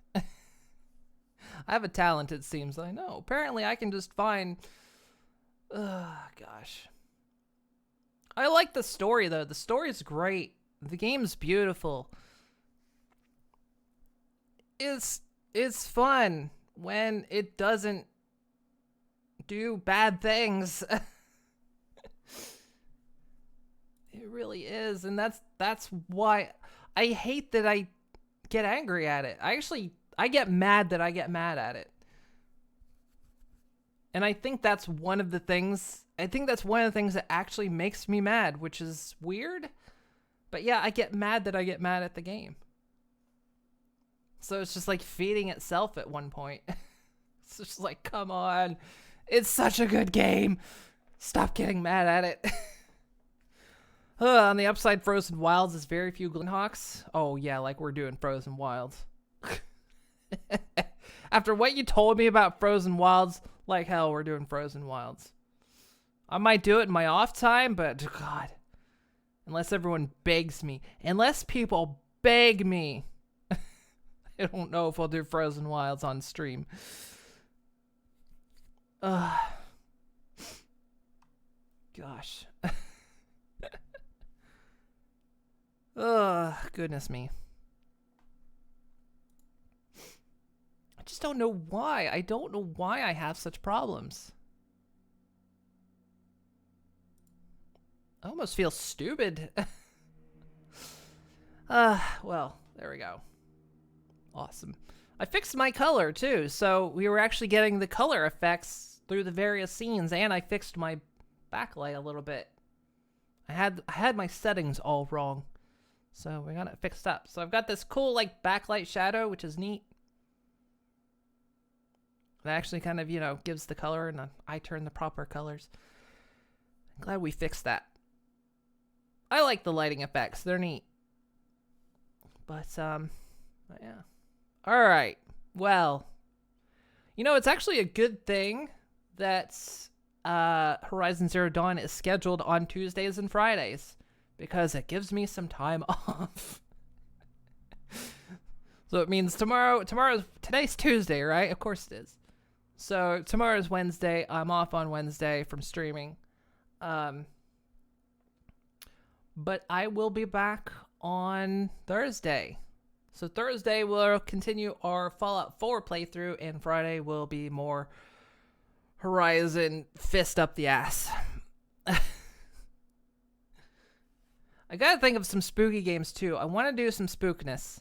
I have a talent, it seems. I know. Apparently, I can just find... gosh. I like the story, though. The story's great. The game's beautiful. It's fun when it doesn't do bad things. It really is, and that's why I hate that I get angry at it. I get mad that I get mad at it. And I think that's one of the things that actually makes me mad, which is weird. But yeah, I get mad that I get mad at the game. So it's just like feeding itself at one point. It's just like, come on. It's such a good game. Stop getting mad at it. On the upside, Frozen Wilds is very few Glenhawks. Oh yeah, like we're doing Frozen Wilds. After what you told me about Frozen Wilds, like hell, we're doing Frozen Wilds. I might do it in my off time, but God, unless everyone begs me, unless people beg me, I don't know if I'll do Frozen Wilds on stream. Gosh. Goodness me. I just don't know why. I don't know why I have such problems. I almost feel stupid. Well, there we go. Awesome. I fixed my color too, so we were actually getting the color effects through the various scenes, and I fixed my backlight a little bit. I had my settings all wrong, so we got it fixed up. So I've got this cool like backlight shadow, which is neat. It actually kind of, you know, gives the color, and I turn the proper colors. I'm glad we fixed that. I like the lighting effects. They're neat. But yeah. All right. Well, you know, it's actually a good thing that Horizon Zero Dawn is scheduled on Tuesdays and Fridays, because it gives me some time off. So it means today's Tuesday, right? Of course it is. So tomorrow's Wednesday. I'm off on Wednesday from streaming. But I will be back on Thursday. So Thursday we'll continue our Fallout 4 playthrough, and Friday will be more Horizon fist up the ass. I gotta think of some spooky games too. I want to do some spookness,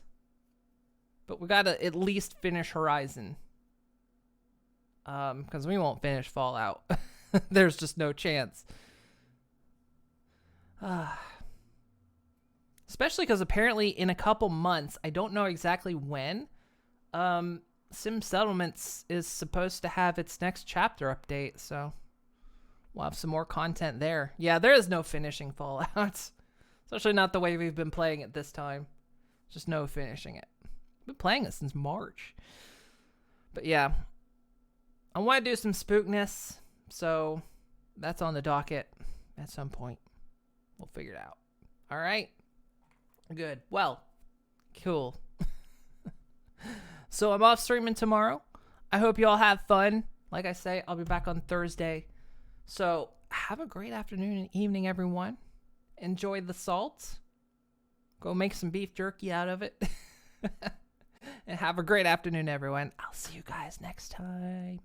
but we gotta at least finish Horizon. Because we won't finish Fallout. There's just no chance. Especially because apparently in a couple months, I don't know exactly when, Sim Settlements is supposed to have its next chapter update, so we'll have some more content there. Yeah, there is no finishing Fallout. Especially not the way we've been playing it this time. Just no finishing it. We've been playing it since March. But yeah, I want to do some spookness, so that's on the docket at some point. We'll figure it out. All right? Good. Well, cool. So I'm off streaming tomorrow. I hope you all have fun. Like I say, I'll be back on Thursday. So have a great afternoon and evening, everyone. Enjoy the salt. Go make some beef jerky out of it. And have a great afternoon, everyone. I'll see you guys next time.